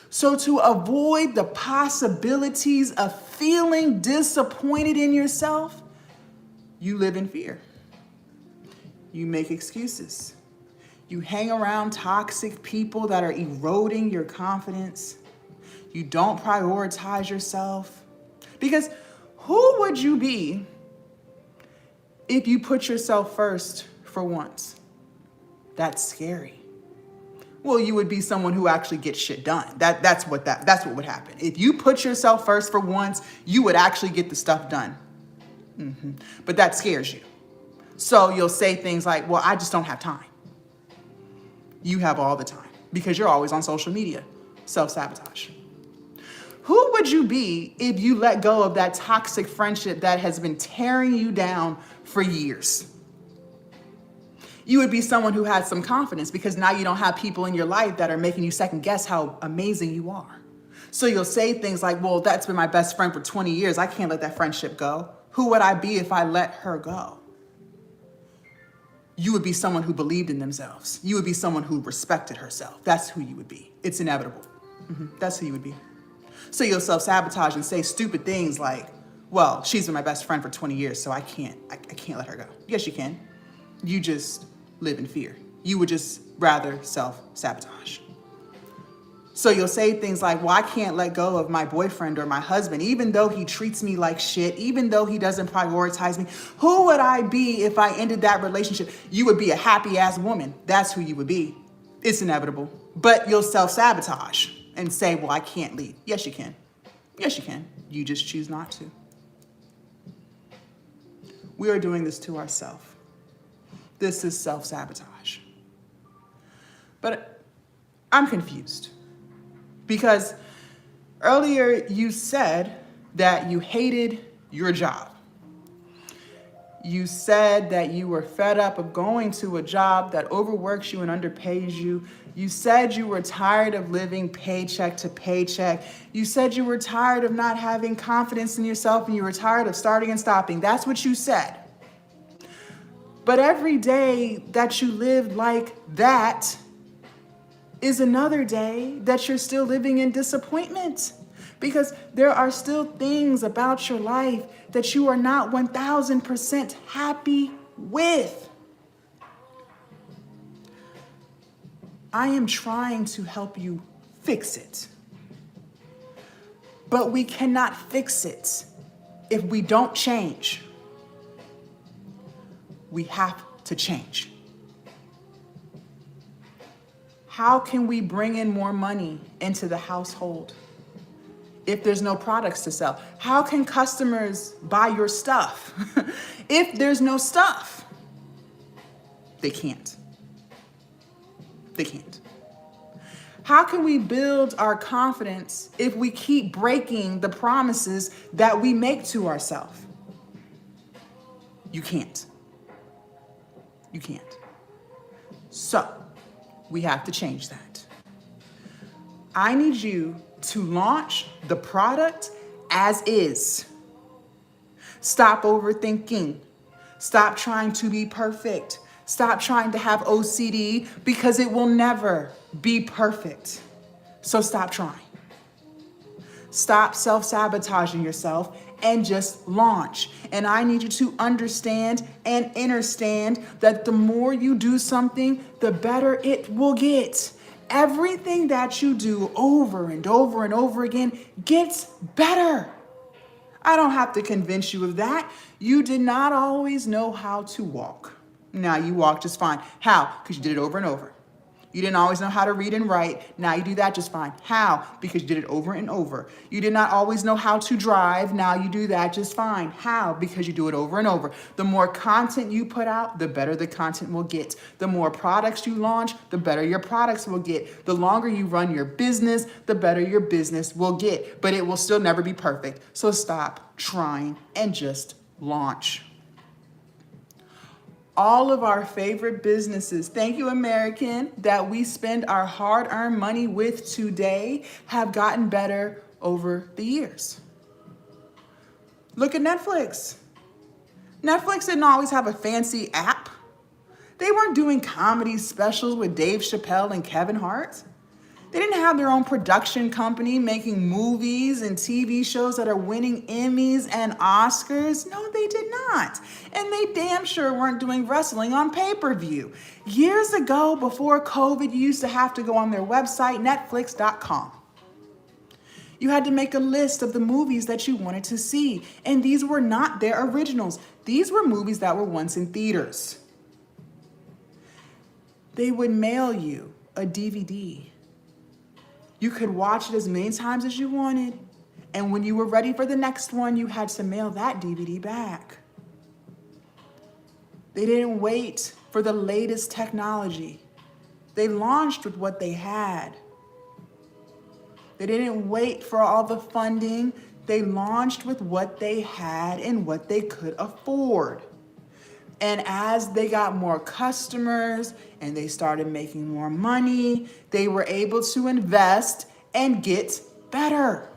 So to avoid the possibilities of feeling disappointed in yourself, you live in fear. You make excuses. You hang around toxic people that are eroding your confidence. You don't prioritize yourself. Because who would you be if you put yourself first for once? That's scary. Well, you would be someone who actually gets shit done. That's what would happen. If you put yourself first for once, you would actually get the stuff done. But that scares you. So you'll say things like, well, I just don't have time. You have all the time because you're always on social media. Self-sabotage. Who would you be if you let go of that toxic friendship that has been tearing you down for years? You would be someone who has some confidence because now you don't have people in your life that are making you second guess how amazing you are. So you'll say things like, well, that's been my best friend for 20 years. I can't let that friendship go. Who would I be if I let her go? You would be someone who believed in themselves. You would be someone who respected herself. That's who you would be. It's inevitable. That's who you would be. So you'll self-sabotage and say stupid things like, well, she's been my best friend for 20 years, so I can't let her go. Yes, you can. You just live in fear. You would just rather self-sabotage. So you'll say things like, well, I can't let go of my boyfriend or my husband, even though he treats me like shit, even though he doesn't prioritize me. Who would I be if I ended that relationship? You would be a happy ass woman. That's who you would be. It's inevitable. But you'll self-sabotage and say, well, I can't leave. Yes, you can. Yes, you can. You just choose not to. We are doing this to ourselves. This is self-sabotage. But I'm confused. Because earlier you said that you hated your job. You said that you were fed up of going to a job that overworks you and underpays you. You said you were tired of living paycheck to paycheck. You said you were tired of not having confidence in yourself and you were tired of starting and stopping. That's what you said. But every day that you lived like that is another day that you're still living in disappointment because there are still things about your life that you are not 1000% happy with. I am trying to help you fix it, but we cannot fix it if we don't change. We have to change. How can we bring in more money into the household if there's no products to sell? How can customers buy your stuff if there's no stuff? They can't. They can't. How can we build our confidence if we keep breaking the promises that we make to ourselves? You can't. You can't. So, we have to change that. I need you to launch the product as is. Stop overthinking. Stop trying to be perfect. Stop trying to have OCD because it will never be perfect. So stop trying. Stop self-sabotaging yourself and just launch. And I need you to understand and understand that the more you do something, the better it will get. Everything that you do over and over and over again gets better. I don't have to convince you of that. You did not always know how to walk. Now you walk just fine. How? Because you did it over and over. You didn't always know how to read and write. Now you do that just fine. How? Because you did it over and over. You did not always know how to drive. Now you do that just fine. How? Because you do it over and over. The more content you put out, the better the content will get. The more products you launch, the better your products will get. The longer you run your business, the better your business will get. But it will still never be perfect. So stop trying and just launch. All of our favorite businesses, thank you American, that we spend our hard-earned money with today have gotten better over the years. Look at Netflix. Netflix didn't always have a fancy app. They weren't doing comedy specials with Dave Chappelle and Kevin Hart. They didn't have their own production company making movies and TV shows that are winning Emmys and Oscars. No, they did not. And they damn sure weren't doing wrestling on pay-per-view. Years ago, before COVID, you used to have to go on their website, netflix.com. You had to make a list of the movies that you wanted to see. And these were not their originals. These were movies that were once in theaters. They would mail you a DVD. You could watch it as many times as you wanted. And when you were ready for the next one, you had to mail that DVD back. They didn't wait for the latest technology. They launched with what they had. They didn't wait for all the funding. They launched with what they had and what they could afford. And as they got more customers and they started making more money, they were able to invest and get better.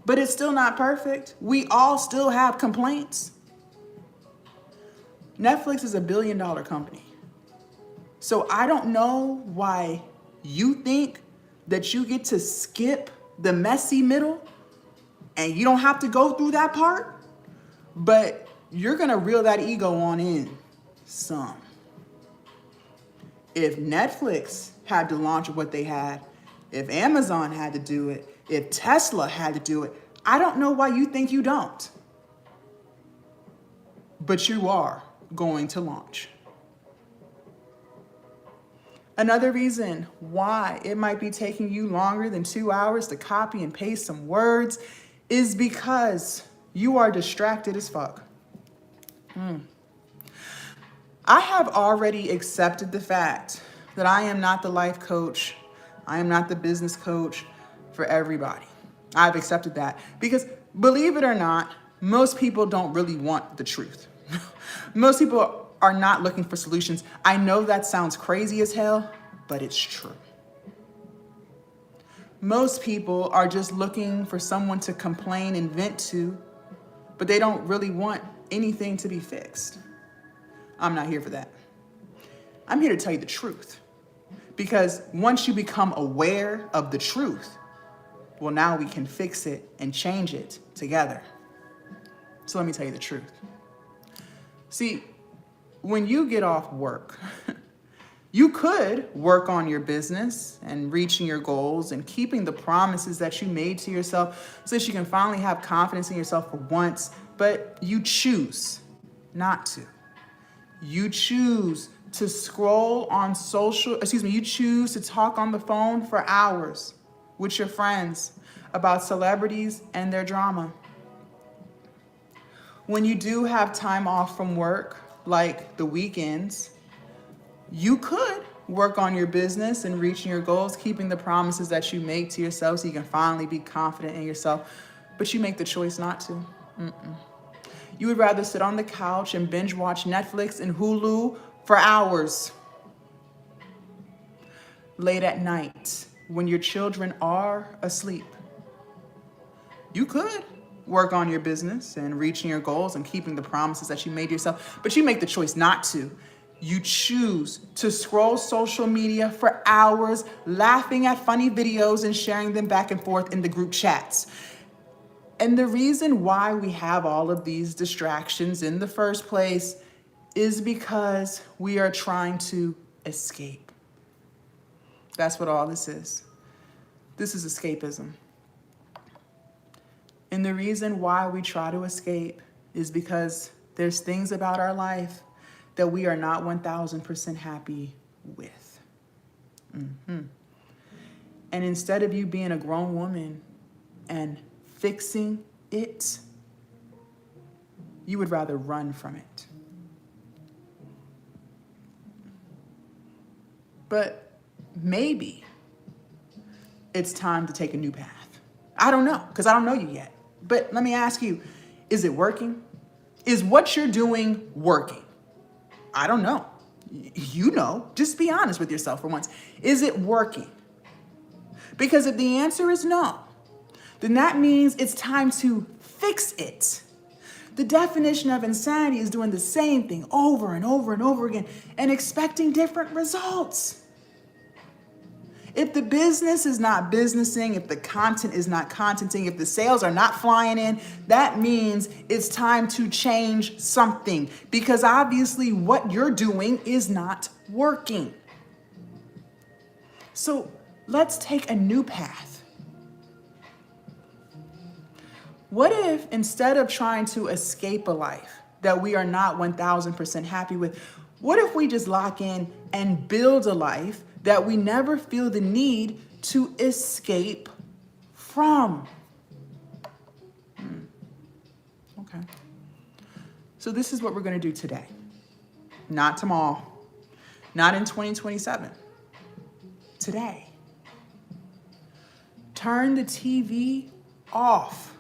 But it's still not perfect. We all still have complaints. Netflix is $1 billion company. So I don't know why you think that you get to skip the messy middle and you don't have to go through that part, but you're gonna reel that ego on in some. If Netflix had to launch what they had, if Amazon had to do it, if Tesla had to do it, I don't know why you think you don't. But you are going to launch. Another reason why it might be taking you longer than 2 hours to copy and paste some words is because you are distracted as fuck. I have already accepted the fact that I am not the life coach. I am not the business coach for everybody. I've accepted that because, believe it or not, most people don't really want the truth. Most people are not looking for solutions. I know that sounds crazy as hell, but it's true. Most people are just looking for someone to complain and vent to, but they don't really want anything to be fixed. I'm not here for that. I'm here to tell you the truth. Because once you become aware of the truth, well, now we can fix it and change it together. So let me tell you the truth. See, when you get off work, you could work on your business and reaching your goals and keeping the promises that you made to yourself so that you can finally have confidence in yourself for once, but you choose not to. You choose to scroll on you choose to talk on the phone for hours with your friends about celebrities and their drama. When you do have time off from work, like the weekends, you could work on your business and reaching your goals, keeping the promises that you make to yourself so you can finally be confident in yourself, but you make the choice not to. You would rather sit on the couch and binge watch Netflix and Hulu for hours. Late at night, when your children are asleep. You could work on your business and reaching your goals and keeping the promises that you made yourself, but you make the choice not to. You choose to scroll social media for hours, laughing at funny videos and sharing them back and forth in the group chats. And the reason why we have all of these distractions in the first place is because we are trying to escape. That's what all this is. This is escapism. And the reason why we try to escape is because there's things about our life that we are not 1000% happy with. And instead of you being a grown woman and fixing it, you would rather run from it. But maybe it's time to take a new path. I don't know, because I don't know you yet. But let me ask you, is it working? Is what you're doing working? I don't know. You know, just be honest with yourself for once. Is it working? Because if the answer is no, then that means it's time to fix it. The definition of insanity is doing the same thing over and over and over again and expecting different results. If the business is not businessing, if the content is not contenting, if the sales are not flying in, that means it's time to change something, because obviously what you're doing is not working. So let's take a new path. What if instead of trying to escape a life that we are not 1000% happy with, what if we just lock in and build a life that we never feel the need to escape from? Okay. So this is what we're going to do today. Not tomorrow. Not in 2027. Today. Turn the TV off.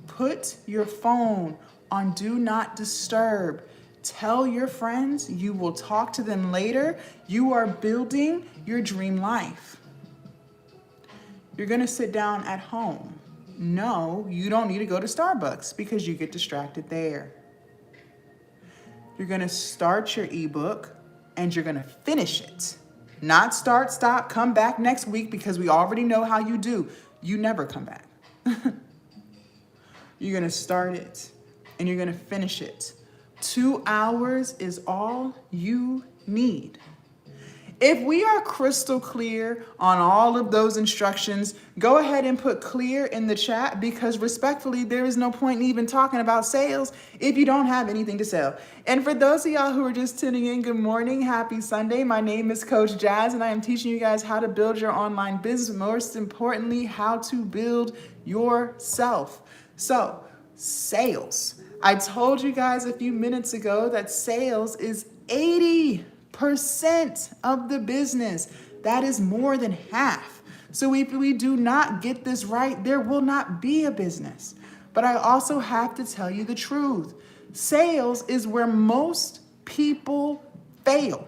Put your phone on do not disturb. Tell your friends you will talk to them later. You are building your dream life. You're going to sit down at home. No, you don't need to go to Starbucks because you get distracted there. You're going to start your ebook and you're going to finish it. Not start, stop, come back next week because we already know how you do. You never come back. You're going to start it and you're going to finish it. 2 hours is all you need. If we are crystal clear on all of those instructions, go ahead and put clear in the chat, because respectfully, there is no point in even talking about sales if you don't have anything to sell. And for those of y'all who are just tuning in, good morning, happy Sunday. My name is Coach Jazz, and I am teaching you guys how to build your online business, most importantly, how to build yourself. So, sales. I told you guys a few minutes ago that sales is 80% of the business. That is more than half. So if we do not get this right, there will not be a business. But I also have to tell you the truth. Sales is where most people fail.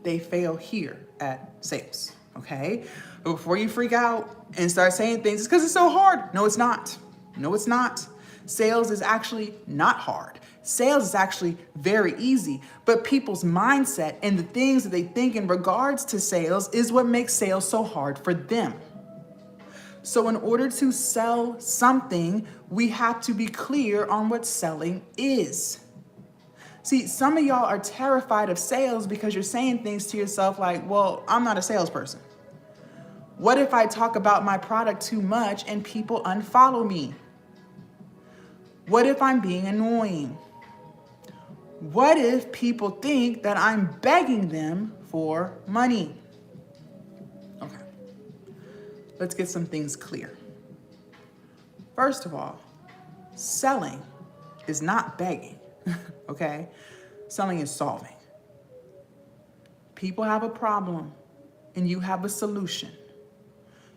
They fail here at sales, okay? But before you freak out and start saying things, it's because it's so hard. No, it's not. No, it's not. Sales is actually not hard. Sales is actually very easy, but people's mindset and the things that they think in regards to sales is what makes sales so hard for them. So in order to sell something, we have to be clear on what selling is. See, some of y'all are terrified of sales because you're saying things to yourself like, well, I'm not a salesperson. What if I talk about my product too much and people unfollow me? What if I'm being annoying? What if people think that I'm begging them for money? Okay, let's get some things clear. First of all, selling is not begging, okay? Selling is solving. People have a problem and you have a solution.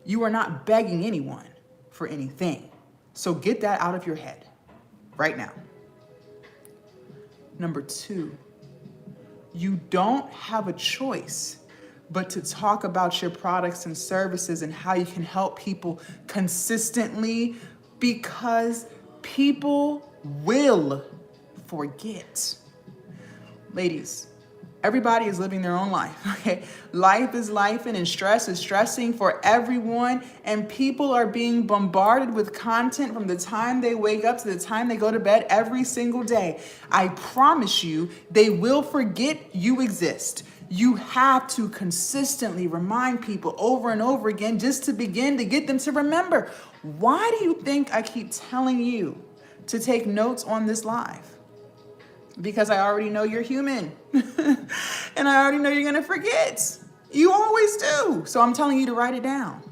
You are not begging anyone for anything. So get that out of your head right now. Number 2, you don't have a choice but to talk about your products and services and how you can help people consistently, because people will forget. Ladies, Everybody is living their own life, okay? Life is life and stress is stressing for everyone. And people are being bombarded with content from the time they wake up to the time they go to bed every single day. I promise you, they will forget you exist. You have to consistently remind people over and over again just to begin to get them to remember. Why do you think I keep telling you to take notes on this live? Because I already know you're human. And I already know you're gonna forget. You always do. So I'm telling you to write it down.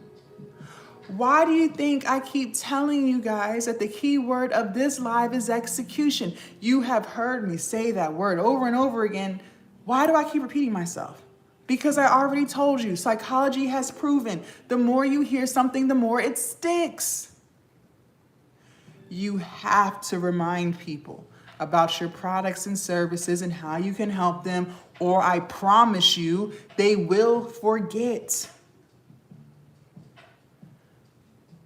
Why do you think I keep telling you guys that the key word of this live is execution? You have heard me say that word over and over again. Why do I keep repeating myself? Because I already told you, psychology has proven the more you hear something, the more it sticks. You have to remind people about your products and services and how you can help them, or I promise you, they will forget.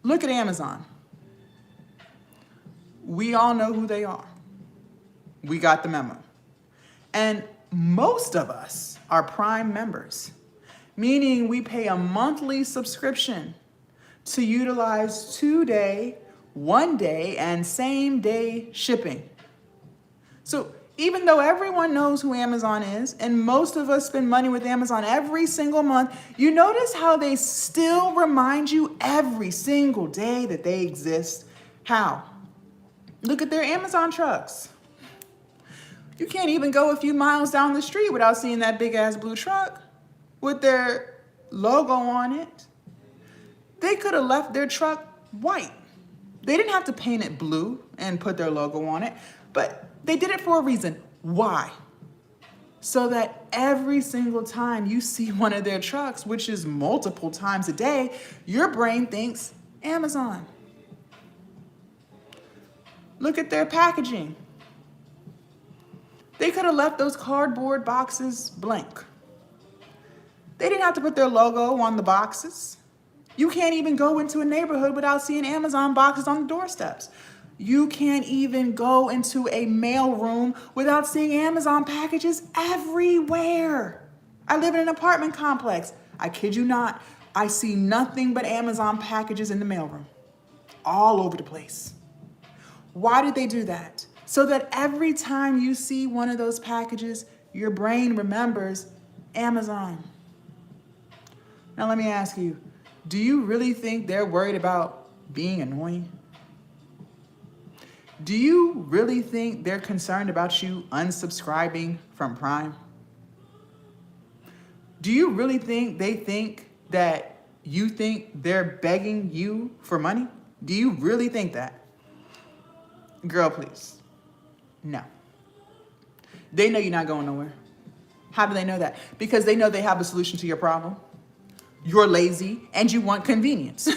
Look at Amazon. We all know who they are. We got the memo. And most of us are Prime members, meaning we pay a monthly subscription to utilize 2-day, 1-day, and same-day shipping. So even though everyone knows who Amazon is, and most of us spend money with Amazon every single month, you notice how they still remind you every single day that they exist. How? Look at their Amazon trucks. You can't even go a few miles down the street without seeing that big ass blue truck with their logo on it. They could have left their truck white. They didn't have to paint it blue and put their logo on it, but they did it for a reason. Why? So that every single time you see one of their trucks, which is multiple times a day, your brain thinks Amazon. Look at their packaging. They could have left those cardboard boxes blank. They didn't have to put their logo on the boxes. You can't even go into a neighborhood without seeing Amazon boxes on the doorsteps. You can't even go into a mail room without seeing Amazon packages everywhere. I live in an apartment complex. I kid you not. I see nothing but Amazon packages in the mailroom, all over the place. Why did they do that? So that every time you see one of those packages, your brain remembers Amazon. Now let me ask you, do you really think they're worried about being annoying? Do you really think they're concerned about you unsubscribing from Prime? Do you really think they think that you think they're begging you for money? Do you really think that? Girl, please. No. They know you're not going nowhere. How do they know that? Because they know they have a solution to your problem. You're lazy and you want convenience.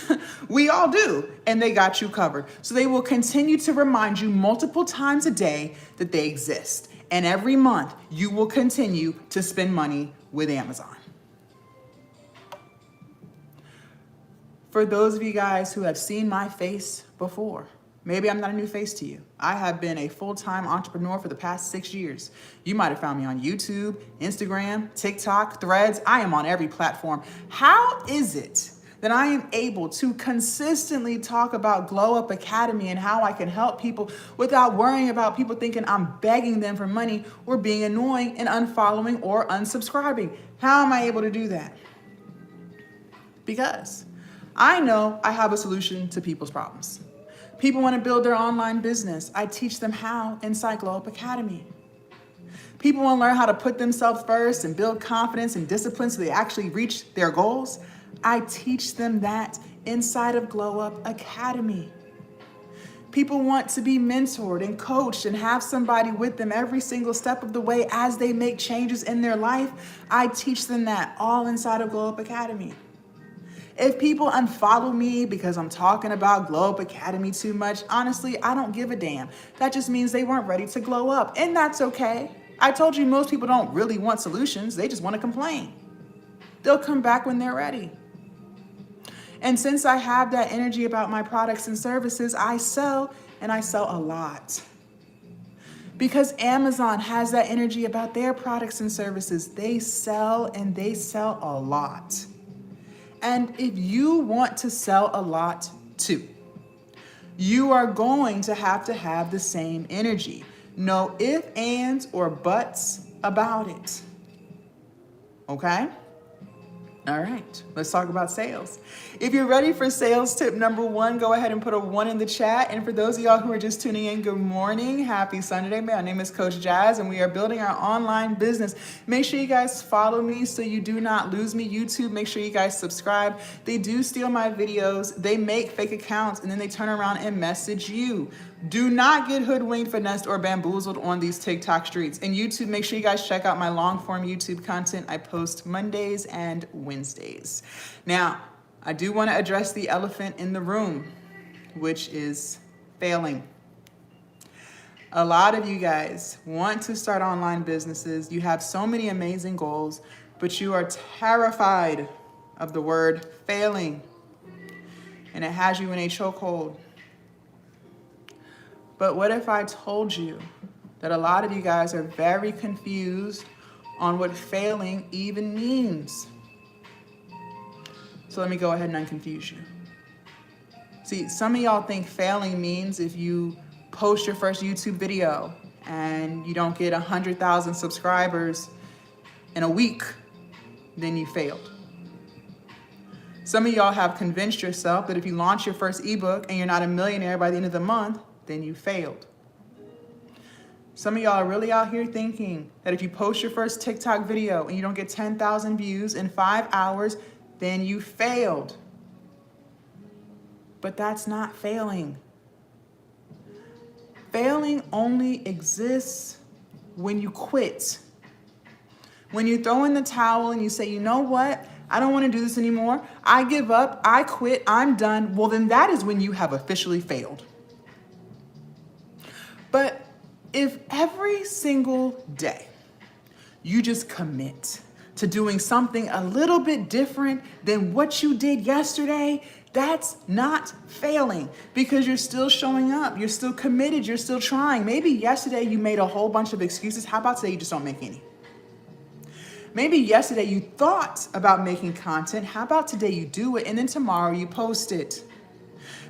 We all do, and they got you covered. So they will continue to remind you multiple times a day that they exist. And every month you will continue to spend money with Amazon. For those of you guys who have seen my face before, maybe I'm not a new face to you. I have been a full-time entrepreneur for the past 6 years. You might have found me on YouTube, Instagram, TikTok, Threads. I am on every platform. How is it that I am able to consistently talk about Glow Up Academy and how I can help people without worrying about people thinking I'm begging them for money or being annoying and unfollowing or unsubscribing? How am I able to do that? Because I know I have a solution to people's problems. People want to build their online business. I teach them how inside Glow Up Academy. People want to learn how to put themselves first and build confidence and discipline so they actually reach their goals. I teach them that inside of Glow Up Academy. People want to be mentored and coached and have somebody with them every single step of the way as they make changes in their life. I teach them that all inside of Glow Up Academy. If people unfollow me because I'm talking about Glow Up Academy too much, honestly, I don't give a damn. That just means they weren't ready to glow up, and that's okay. I told you most people don't really want solutions. They just want to complain. They'll come back when they're ready. And since I have that energy about my products and services, I sell, and I sell a lot. Because Amazon has that energy about their products and services. They sell, and they sell a lot. And if you want to sell a lot too, you are going to have the same energy. No ifs, ands, or buts about it. Okay? All right, let's talk about sales. If you're ready for sales tip number 1, go ahead and put a 1 in the chat. And for those of y'all who are just tuning in, good morning. Happy Sunday. My name is Coach Jazz, and we are building our online business. Make sure you guys follow me so you do not lose me. YouTube, make sure you guys subscribe. They do steal my videos. They make fake accounts, and then they turn around and message you. Do not get hoodwinked, finessed, or bamboozled on these TikTok streets. And YouTube, make sure you guys check out my long form YouTube content. I post Mondays and Wednesdays. Now, I do want to address the elephant in the room, which is failing. A lot of you guys want to start online businesses. You have so many amazing goals, but you are terrified of the word failing, and it has you in a chokehold. But what if I told you that a lot of you guys are very confused on what failing even means? So let me go ahead and unconfuse you. See, some of y'all think failing means if you post your first YouTube video and you don't get 100,000 subscribers in a week, then you failed. Some of y'all have convinced yourself that if you launch your first ebook and you're not a millionaire by the end of the month, then you failed. Some of y'all are really out here thinking that if you post your first TikTok video and you don't get 10,000 views in 5 hours, then you failed. But that's not failing. Failing only exists when you quit. When you throw in the towel and you say, you know what? I don't want to do this anymore. I give up. I quit. I'm done. Well, then that is when you have officially failed. But if every single day you just commit to doing something a little bit different than what you did yesterday, that's not failing, because you're still showing up. You're still committed. You're still trying. Maybe yesterday you made a whole bunch of excuses. How about today you just don't make any? Maybe yesterday you thought about making content. How about today you do it and then tomorrow you post it?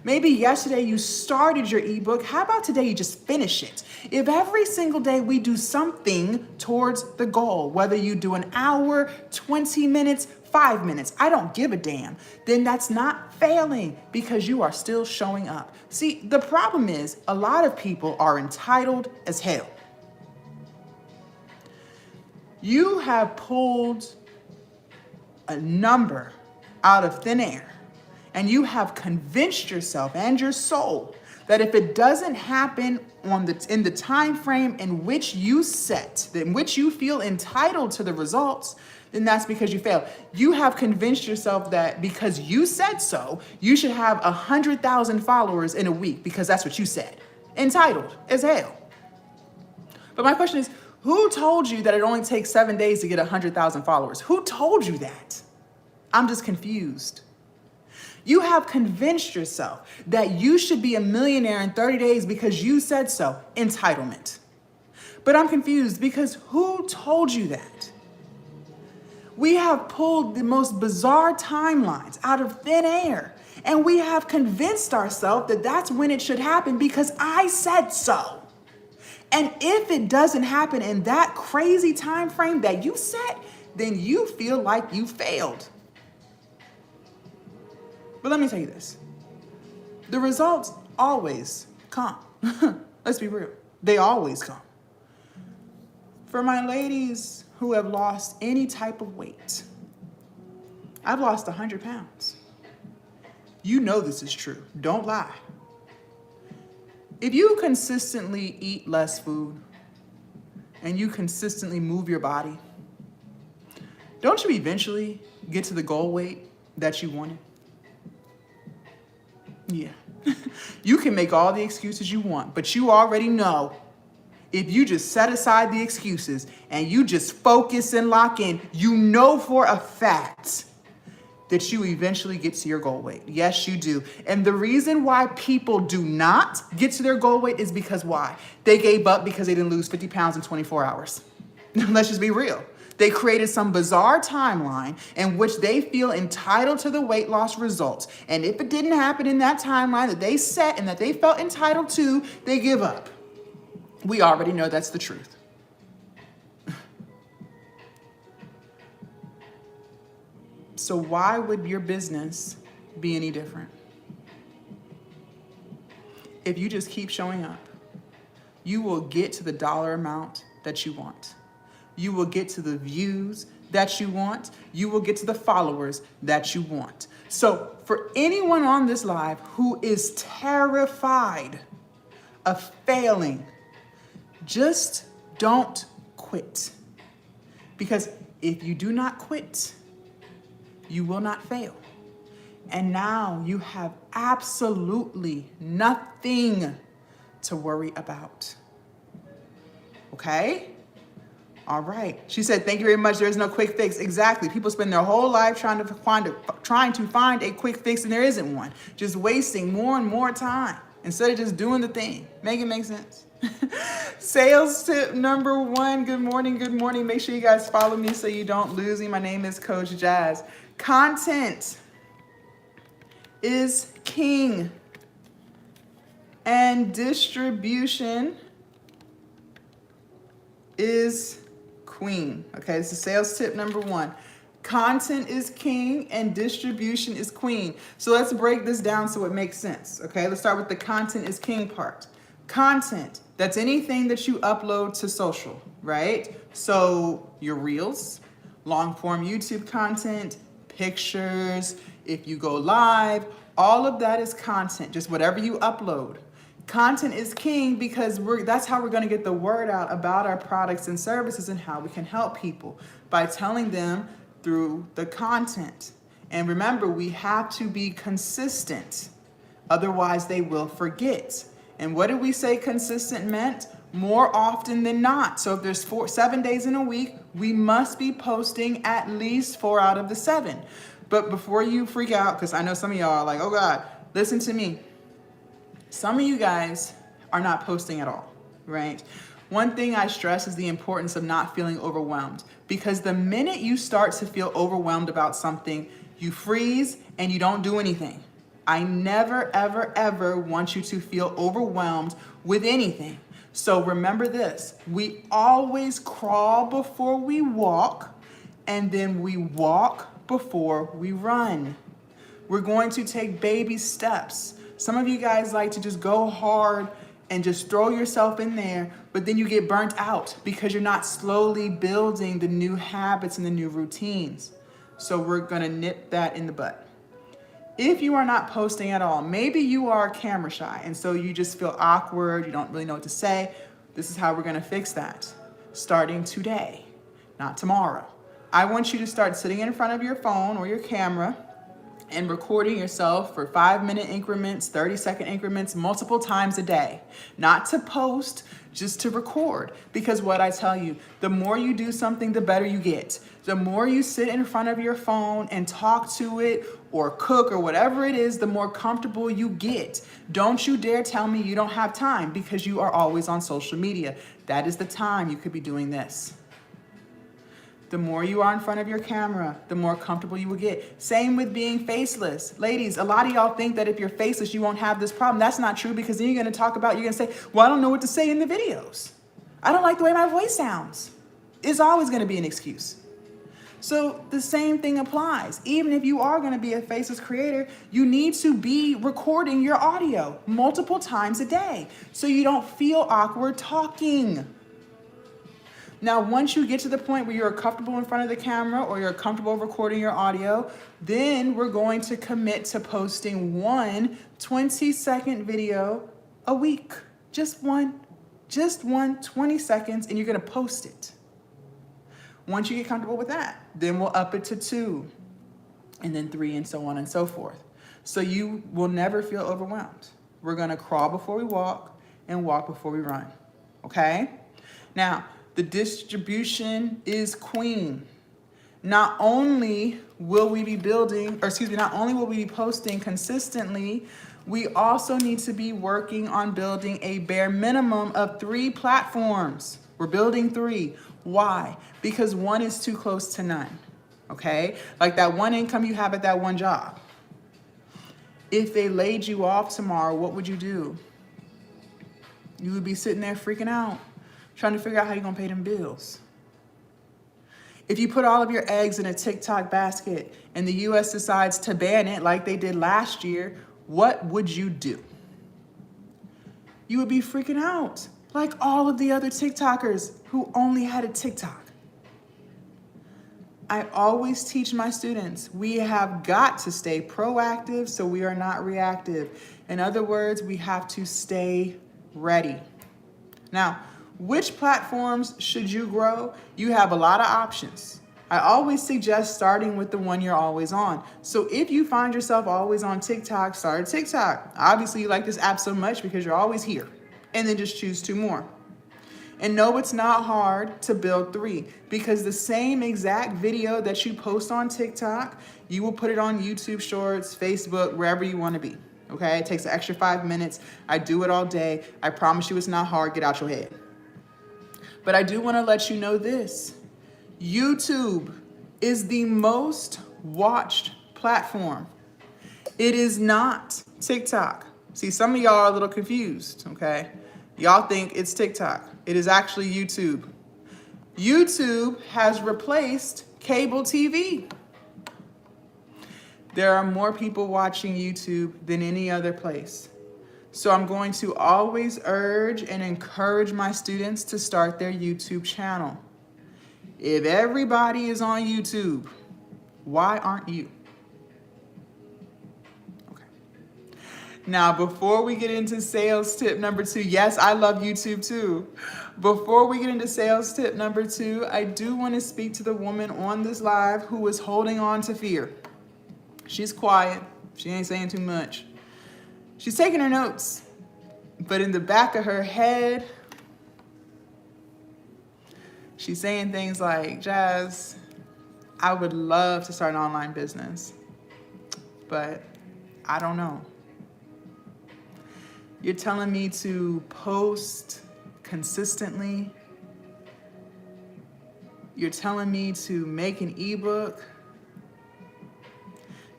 Maybe yesterday you started your ebook. How about today you just finish it? If every single day we do something towards the goal, whether you do an hour, 20 minutes, 5 minutes, I don't give a damn, then that's not failing, because you are still showing up. See, the problem is a lot of people are entitled as hell. You have pulled a number out of thin air, and you have convinced yourself and your soul that if it doesn't happen in the time frame in which you set, in which you feel entitled to the results, then that's because you failed. You have convinced yourself that because you said so, you should have 100,000 followers in a week because that's what you said. Entitled as hell. But my question is, who told you that it only takes 7 days to get 100,000 followers? Who told you that? I'm just confused. You have convinced yourself that you should be a millionaire in 30 days because you said so. Entitlement. But I'm confused because who told you that? We have pulled the most bizarre timelines out of thin air, and we have convinced ourselves that that's when it should happen because I said so. And if it doesn't happen in that crazy time frame that you set, then you feel like you failed. But let me tell you this. The results always come. Let's be real. They always come. For my ladies who have lost any type of weight, I've lost 100 pounds. You know this is true. Don't lie. If you consistently eat less food and you consistently move your body, don't you eventually get to the goal weight that you wanted? Yeah. You can make all the excuses you want, but you already know if you just set aside the excuses and you just focus and lock in, you know for a fact that you eventually get to your goal weight. Yes, you do. And the reason why people do not get to their goal weight is because why? They gave up because they didn't lose 50 pounds in 24 hours. Let's just be real. They created some bizarre timeline in which they feel entitled to the weight loss results. And if it didn't happen in that timeline that they set and that they felt entitled to, they give up. We already know that's the truth. So why would your business be any different? If you just keep showing up, you will get to the dollar amount that you want. You will get to the views that you want. You will get to the followers that you want. So for anyone on this live who is terrified of failing, just don't quit. Because if you do not quit, you will not fail. And now you have absolutely nothing to worry about. Okay? All right. She said, thank you very much. There's no quick fix. Exactly. People spend their whole life trying to find a quick fix, and there isn't one. Just wasting more and more time instead of just doing the thing. Make it make sense. Sales tip number 1. Good morning. Good morning. Make sure you guys follow me so you don't lose me. My name is Coach Jazz. Content is king, and distribution is queen. Okay, this is sales tip number 1. Content is king and distribution is queen. So let's break this down so it makes sense. Okay, let's start with the content is king part. Content, that's anything that you upload to social, right? So your reels, long form YouTube content, pictures, if you go live, all of that is content, just whatever you upload. Content is king because that's how we're going to get the word out about our products and services and how we can help people, by telling them through the content. And remember, we have to be consistent. Otherwise, they will forget. And what did we say consistent meant? More often than not. So if there's 7 days in a week, we must be posting at least 4 out of the 7. But before you freak out, because I know some of y'all are like, oh God, listen to me. Some of you guys are not posting at all, right? One thing I stress is the importance of not feeling overwhelmed, because the minute you start to feel overwhelmed about something, you freeze and you don't do anything. I never, ever, ever want you to feel overwhelmed with anything. So remember this, we always crawl before we walk, and then we walk before we run. We're going to take baby steps. Some of you guys like to just go hard and just throw yourself in there, but then you get burnt out because you're not slowly building the new habits and the new routines. So we're gonna nip that in the bud. If you are not posting at all, maybe you are camera shy and so you just feel awkward, you don't really know what to say, this is how we're gonna fix that. Starting today, not tomorrow. I want you to start sitting in front of your phone or your camera and recording yourself for 5-minute increments, 30-second increments, multiple times a day. Not to post, just to record. Because what I tell you, the more you do something, the better you get. The more you sit in front of your phone and talk to it or cook or whatever it is, the more comfortable you get. Don't you dare tell me you don't have time, because you are always on social media. That is the time you could be doing this. The more you are in front of your camera, the more comfortable you will get. Same with being faceless. Ladies, a lot of y'all think that if you're faceless, you won't have this problem. That's not true, because then you're gonna say, well, I don't know what to say in the videos. I don't like the way my voice sounds. It's always gonna be an excuse. So the same thing applies. Even if you are gonna be a faceless creator, you need to be recording your audio multiple times a day so you don't feel awkward talking. Now, once you get to the point where you're comfortable in front of the camera or you're comfortable recording your audio, then we're going to commit to posting one 20-second video a week. Just one 20 seconds, and you're gonna post it. Once you get comfortable with that, then we'll up it to 2, and then 3, and so on and so forth. So you will never feel overwhelmed. We're gonna crawl before we walk and walk before we run, okay? Now, the distribution is queen. Not only will we be not only will we be posting consistently, we also need to be working on building a bare minimum of 3 platforms. We're building 3. Why? Because one is too close to none, okay? Like that one income you have at that one job. If they laid you off tomorrow, what would you do? You would be sitting there freaking out, trying to figure out how you're gonna pay them bills. If you put all of your eggs in a TikTok basket and the US decides to ban it like they did last year, what would you do? You would be freaking out, like all of the other TikTokers who only had a TikTok. I always teach my students, we have got to stay proactive so we are not reactive. In other words, we have to stay ready. Now, which platforms should you grow? You have a lot of options. I always suggest starting with the one you're always on. So if you find yourself always on TikTok, start a TikTok. Obviously, you like this app so much because you're always here. And then just choose 2 more. And no, it's not hard to build 3 because the same exact video that you post on TikTok, you will put it on YouTube Shorts, Facebook, wherever you want to be. Okay? It takes an extra 5 minutes. I do it all day. I promise you it's not hard. Get out your head. But I do want to let you know this. YouTube is the most watched platform. It is not TikTok. See, some of y'all are a little confused, okay? Y'all think it's TikTok. It is actually YouTube. YouTube has replaced cable TV. There are more people watching YouTube than any other place. So I'm going to always urge and encourage my students to start their YouTube channel. If everybody is on YouTube, why aren't you? Okay. Now, before we get into sales tip number 2, yes, I love YouTube too. Before we get into sales tip number 2, I do want to speak to the woman on this live who is holding on to fear. She's quiet. She ain't saying too much. She's taking her notes, but in the back of her head, she's saying things like, Jazz, I would love to start an online business, but I don't know. You're telling me to post consistently. You're telling me to make an ebook.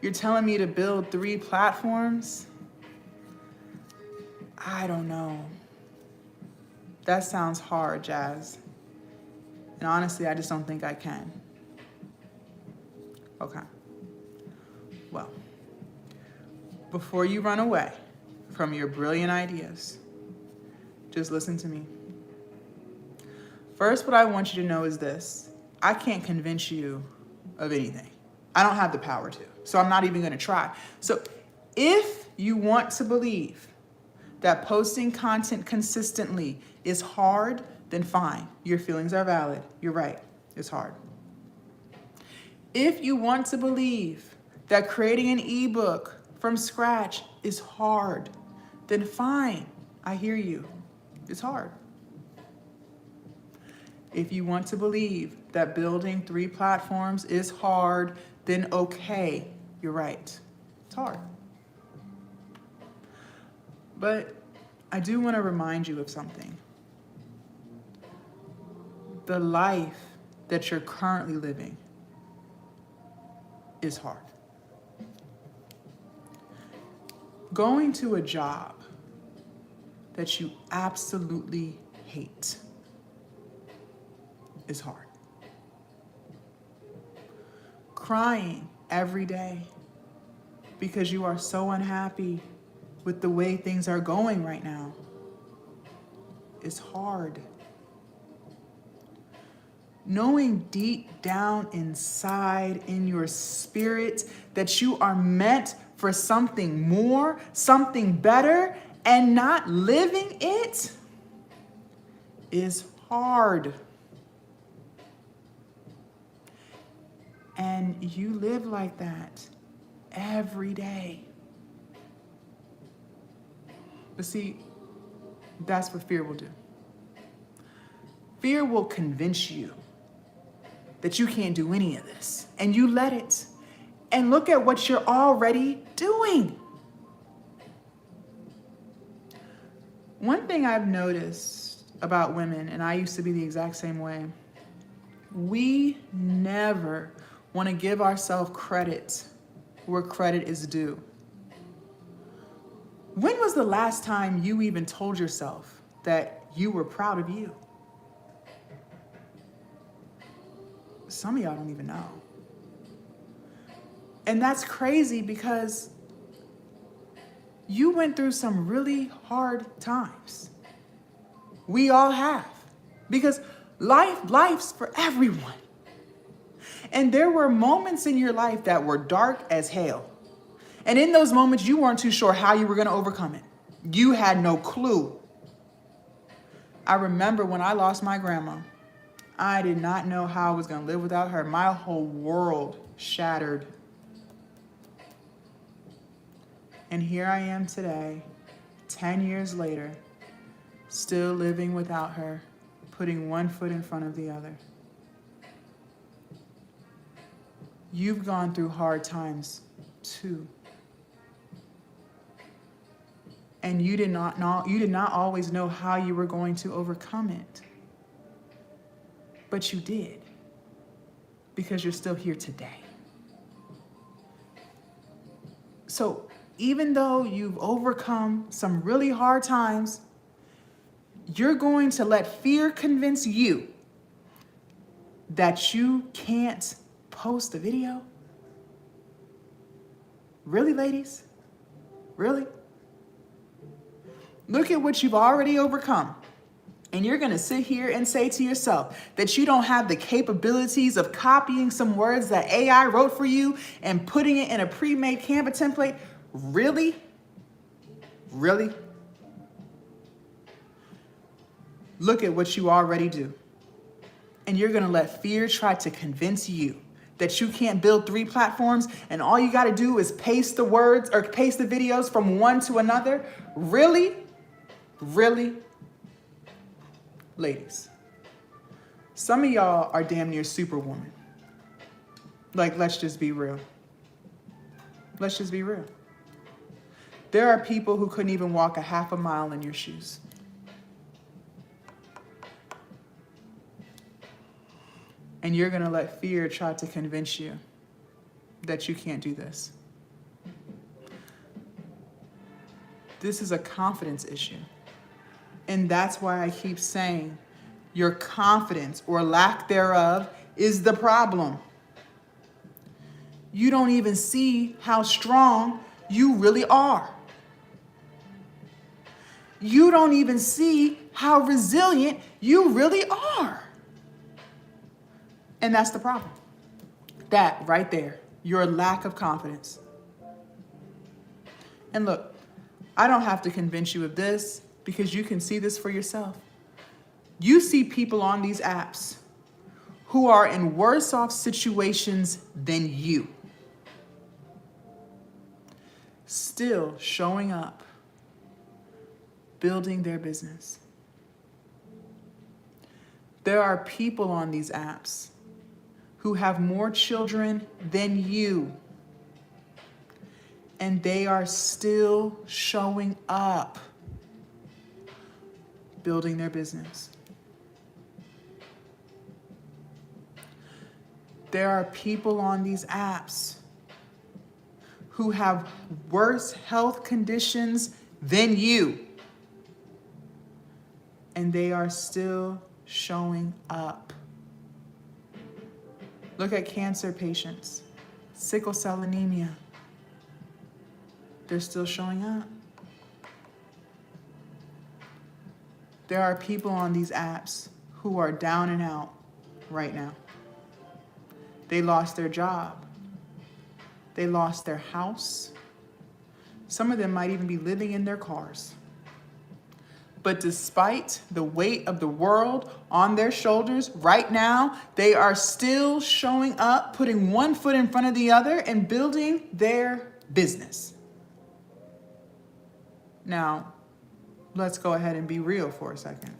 You're telling me to build 3 platforms. I don't know. That sounds hard, Jazz. And honestly, I just don't think I can. Okay. Well, before you run away from your brilliant ideas, just listen to me. First, what I want you to know is this. I can't convince you of anything. I don't have the power to, so I'm not even going to try. So if you want to believe that posting content consistently is hard, then fine. Your feelings are valid. You're right. It's hard. If you want to believe that creating an ebook from scratch is hard, then fine. I hear you. It's hard. If you want to believe that building 3 platforms is hard, then okay. You're right. It's hard. But I do want to remind you of something. The life that you're currently living is hard. Going to a job that you absolutely hate is hard. Crying every day because you are so unhappy with the way things are going right now is hard. Knowing deep down inside in your spirit that you are meant for something more, something better, and not living it is hard. And you live like that every day. But see, that's what fear will do. Fear will convince you that you can't do any of this. And you let it. And look at what you're already doing. One thing I've noticed about women, and I used to be the exact same way, we never want to give ourselves credit where credit is due. When was the last time you even told yourself that you were proud of you? Some of y'all don't even know. And that's crazy because you went through some really hard times. We all have. Because life's for everyone. And there were moments in your life that were dark as hell. And in those moments, you weren't too sure how you were going to overcome it. You had no clue. I remember when I lost my grandma, I did not know how I was going to live without her. My whole world shattered. And here I am today, 10 years later, still living without her, putting one foot in front of the other. You've gone through hard times too. And you did not always know how you were going to overcome it. But you did, because you're still here today. So even though you've overcome some really hard times, you're going to let fear convince you that you can't post a video? Really, ladies? Really? Look at what you've already overcome. And you're going to sit here and say to yourself that you don't have the capabilities of copying some words that AI wrote for you and putting it in a pre-made Canva template? Really? Really? Look at what you already do. And you're going to let fear try to convince you that you can't build 3 platforms and all you got to do is paste the words or paste the videos from one to another? Really? Really? Ladies, some of y'all are damn near superwoman. Like, let's just be real. Let's just be real. There are people who couldn't even walk a half a mile in your shoes. And you're going to let fear try to convince you that you can't do this. This is a confidence issue. And that's why I keep saying your confidence or lack thereof is the problem. You don't even see how strong you really are. You don't even see how resilient you really are. And that's the problem. That right there, your lack of confidence. And look, I don't have to convince you of this because you can see this for yourself. You see people on these apps who are in worse off situations than you, still showing up, building their business. There are people on these apps who have more children than you, and they are still showing up, building their business. There are people on these apps who have worse health conditions than you, and they are still showing up. Look at cancer patients, sickle cell anemia. They're still showing up. There are people on these apps who are down and out right now. They lost their job. They lost their house. Some of them might even be living in their cars. But despite the weight of the world on their shoulders right now, they are still showing up, putting one foot in front of the other and building their business. Now, let's go ahead and be real for a second.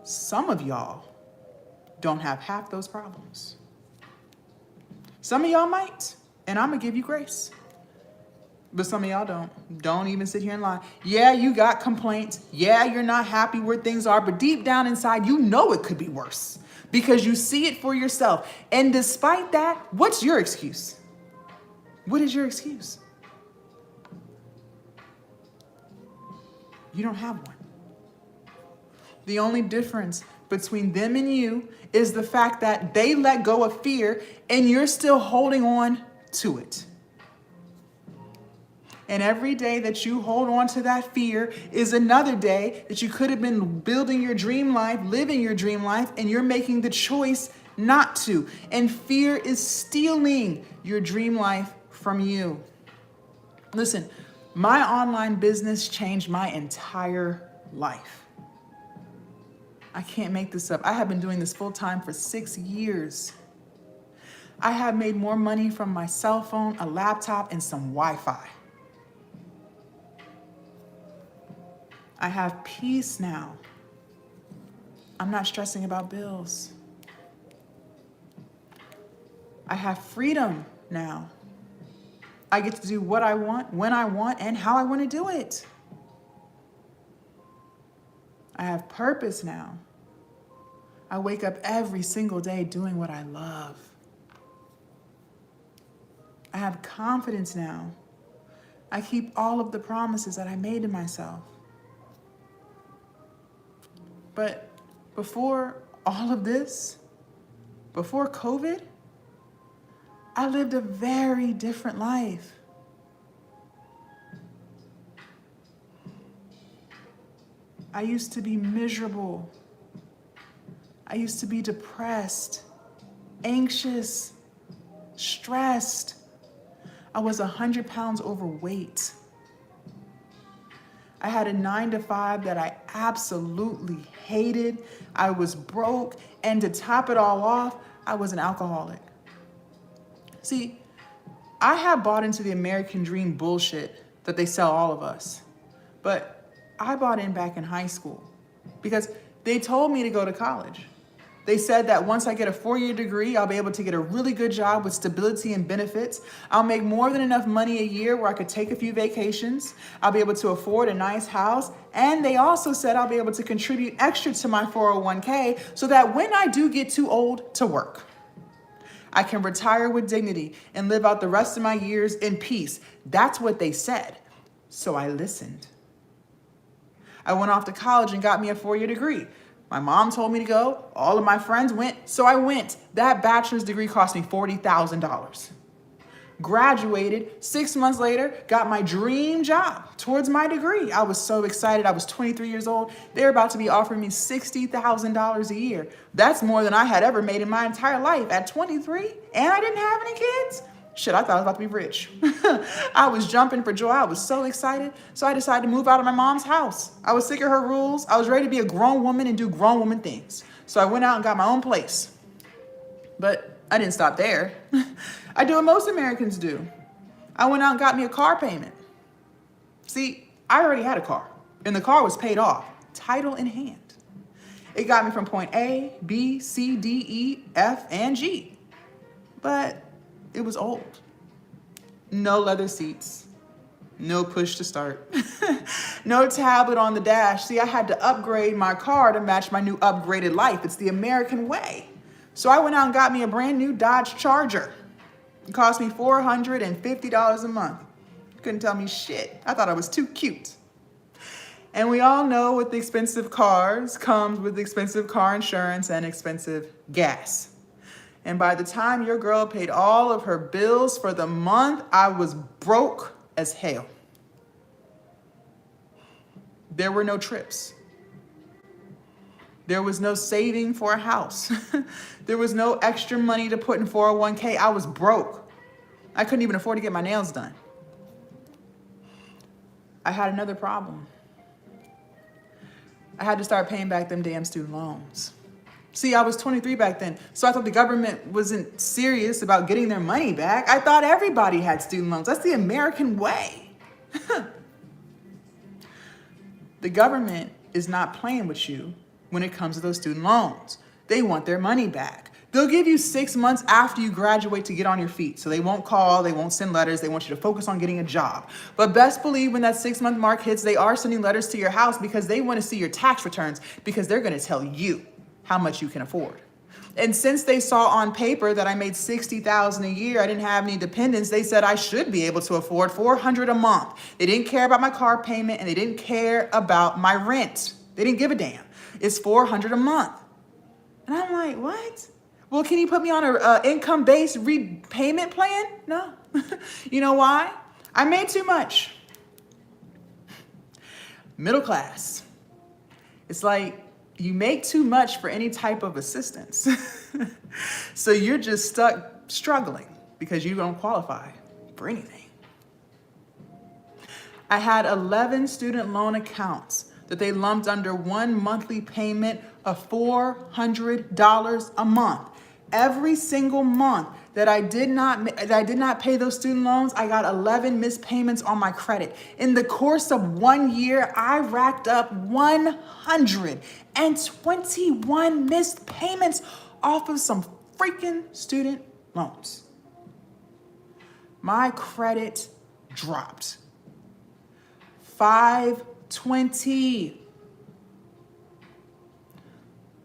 Some of y'all don't have half those problems. Some of y'all might, and I'm gonna give you grace. But some of y'all don't. Don't even sit here and lie. Yeah, you got complaints. Yeah, you're not happy where things are, but deep down inside, you know it could be worse because you see it for yourself. And despite that, what's your excuse? What is your excuse? You don't have one. The only difference between them and you is the fact that they let go of fear and you're still holding on to it. And every day that you hold on to that fear is another day that you could have been building your dream life, living your dream life, and you're making the choice not to. And fear is stealing your dream life from you. Listen, my online business changed my entire life. I can't make this up. I have been doing this full time for 6 years. I have made more money from my cell phone, a laptop, and some Wi-Fi. I have peace now. I'm not stressing about bills. I have freedom now. I get to do what I want, when I want, and how I want to do it. I have purpose now. I wake up every single day doing what I love. I have confidence now. I keep all of the promises that I made to myself. But before all of this, before COVID, I lived a very different life. I used to be miserable. I used to be depressed, anxious, stressed. I was 100 pounds overweight. I had a 9-to-5 that I absolutely hated. I was broke, and to top it all off, I was an alcoholic. See, I have bought into the American dream bullshit that they sell all of us. But I bought in back in high school because they told me to go to college. They said that once I get a 4-year degree, I'll be able to get a really good job with stability and benefits. I'll make more than enough money a year where I could take a few vacations. I'll be able to afford a nice house. And they also said I'll be able to contribute extra to my 401k so that when I do get too old to work, I can retire with dignity and live out the rest of my years in peace. That's what they said. So I listened. I went off to college and got me a 4-year degree. My mom told me to go. All of my friends went, so I went. That bachelor's degree cost me $40,000. Graduated 6 months later, got my dream job towards my degree. I was so excited. I was 23 years old. They were about to be offering me $60,000 a year. That's more than I had ever made in my entire life at 23, and I didn't have any kids. Shit, I thought I was about to be rich. I was jumping for joy. I was so excited. So I decided to move out of my mom's house. I was sick of her rules. I was ready to be a grown woman and do grown woman things. So I went out and got my own place. But I didn't stop there. I do what most Americans do. I went out and got me a car payment. See, I already had a car, and the car was paid off, title in hand. It got me from point A, B, C, D, E, F, and G. But it was old. No leather seats, no push to start, no tablet on the dash. See, I had to upgrade my car to match my new upgraded life. It's the American way. So I went out and got me a brand new Dodge Charger. It cost me $450 a month. Couldn't tell me shit. I thought I was too cute. And we all know with the expensive cars comes with expensive car insurance and expensive gas. And by the time your girl paid all of her bills for the month, I was broke as hell. There were no trips. There was no saving for a house. There was no extra money to put in 401k. I was broke. I couldn't even afford to get my nails done. I had another problem. I had to start paying back them damn student loans. See, I was 23 back then, so I thought the government wasn't serious about getting their money back. I thought everybody had student loans. That's the American way. The government is not playing with you when it comes to those student loans. They want their money back. They'll give you 6 months after you graduate to get on your feet. So they won't call, they won't send letters. They want you to focus on getting a job. But best believe when that 6-month mark hits, they are sending letters to your house because they want to see your tax returns, because they're going to tell you how much you can afford. And since they saw on paper that I made $60,000 a year, I didn't have any dependents, they said I should be able to afford $400 a month. They didn't care about my car payment and they didn't care about my rent. They didn't give a damn. It's $400 a month. And I'm like, what? Well, can you put me on a income-based repayment plan? No. You know why? I made too much. Middle class. It's like you make too much for any type of assistance. So you're just stuck struggling because you don't qualify for anything. I had 11 student loan accounts that they lumped under one monthly payment of $400 a month. Every single month that I did not pay those student loans, I got 11 missed payments on my credit. In the course of 1 year, I racked up 121 missed payments off of some freaking student loans. My credit dropped. 520.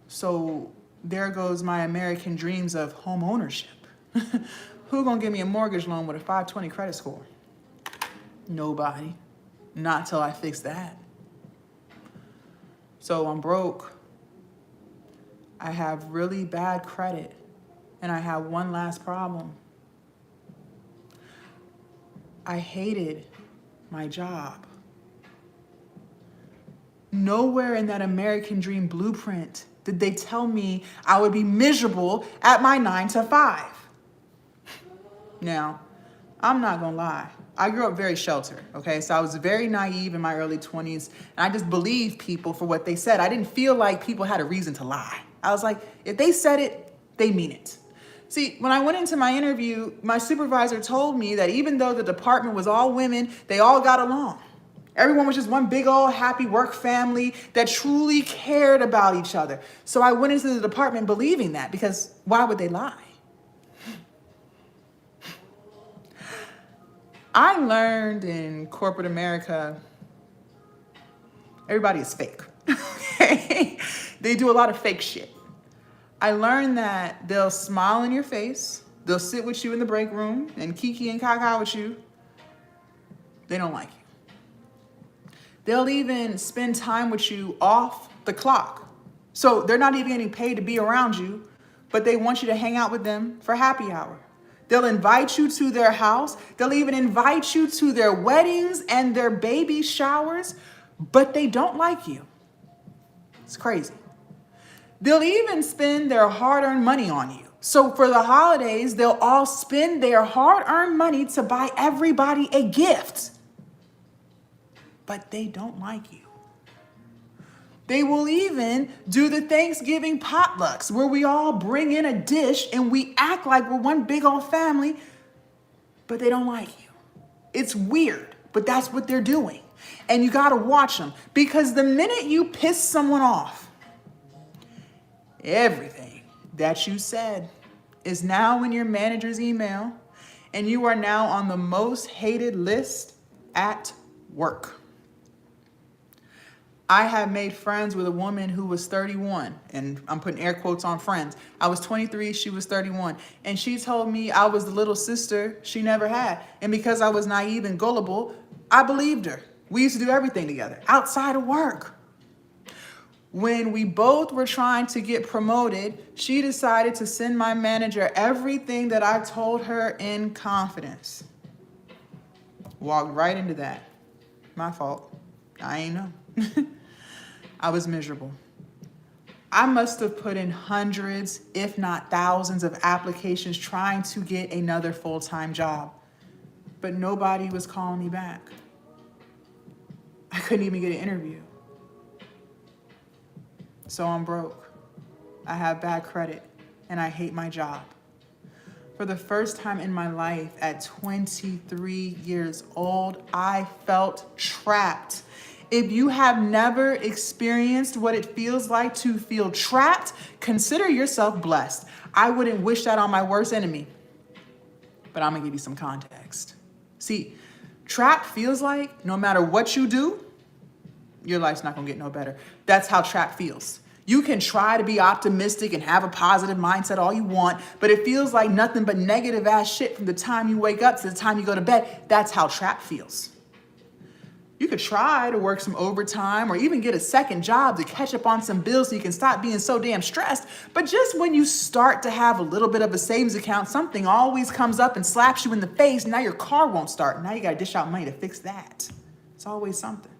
So there goes my American dreams of home ownership. Who gonna give me a mortgage loan with a 520 credit score? Nobody. Not till I fix that. So I'm broke. I have really bad credit. And I have one last problem. I hated my job. Nowhere in that American dream blueprint did they tell me I would be miserable at my 9 to 5. Now, I'm not gonna lie. I grew up very sheltered, okay? So I was very naive in my early 20s, and I just believed people for what they said. I didn't feel like people had a reason to lie. I was like, if they said it, they mean it. See, when I went into my interview, my supervisor told me that even though the department was all women, they all got along. Everyone was just one big old happy work family that truly cared about each other. So I went into the department believing that, because why would they lie? I learned in corporate America, everybody is fake. Okay? They do a lot of fake shit. I learned that they'll smile in your face, they'll sit with you in the break room and kiki and kaka with you. They don't like you. They'll even spend time with you off the clock. So they're not even getting paid to be around you, but they want you to hang out with them for happy hour. They'll invite you to their house. They'll even invite you to their weddings and their baby showers, but they don't like you. It's crazy. They'll even spend their hard-earned money on you. So for the holidays, they'll all spend their hard-earned money to buy everybody a gift. But they don't like you. They will even do the Thanksgiving potlucks where we all bring in a dish and we act like we're one big old family, but they don't like you. It's weird, but that's what they're doing. And you gotta watch them, because the minute you piss someone off, everything that you said is now in your manager's email, and you are now on the most hated list at work. I had made friends with a woman who was 31, and I'm putting air quotes on friends. I was 23, she was 31, and she told me I was the little sister she never had. And because I was naive and gullible, I believed her. We used to do everything together outside of work. When we both were trying to get promoted, she decided to send my manager everything that I told her in confidence. Walked right into that. My fault. I ain't know. I was miserable. I must have put in hundreds, if not thousands, of applications trying to get another full-time job, but nobody was calling me back. I couldn't even get an interview. So I'm broke. I have bad credit, and I hate my job. For the first time in my life, at 23 years old, I felt trapped. If you have never experienced what it feels like to feel trapped, consider yourself blessed. I wouldn't wish that on my worst enemy, but I'm gonna give you some context. See, trapped feels like no matter what you do, your life's not gonna get no better. That's how trapped feels. You can try to be optimistic and have a positive mindset all you want, but it feels like nothing but negative ass shit from the time you wake up to the time you go to bed. That's how trapped feels. You could try to work some overtime or even get a second job to catch up on some bills so you can stop being so damn stressed. But just when you start to have a little bit of a savings account, something always comes up and slaps you in the face. Now your car won't start. Now you got to dish out money to fix that. It's always something.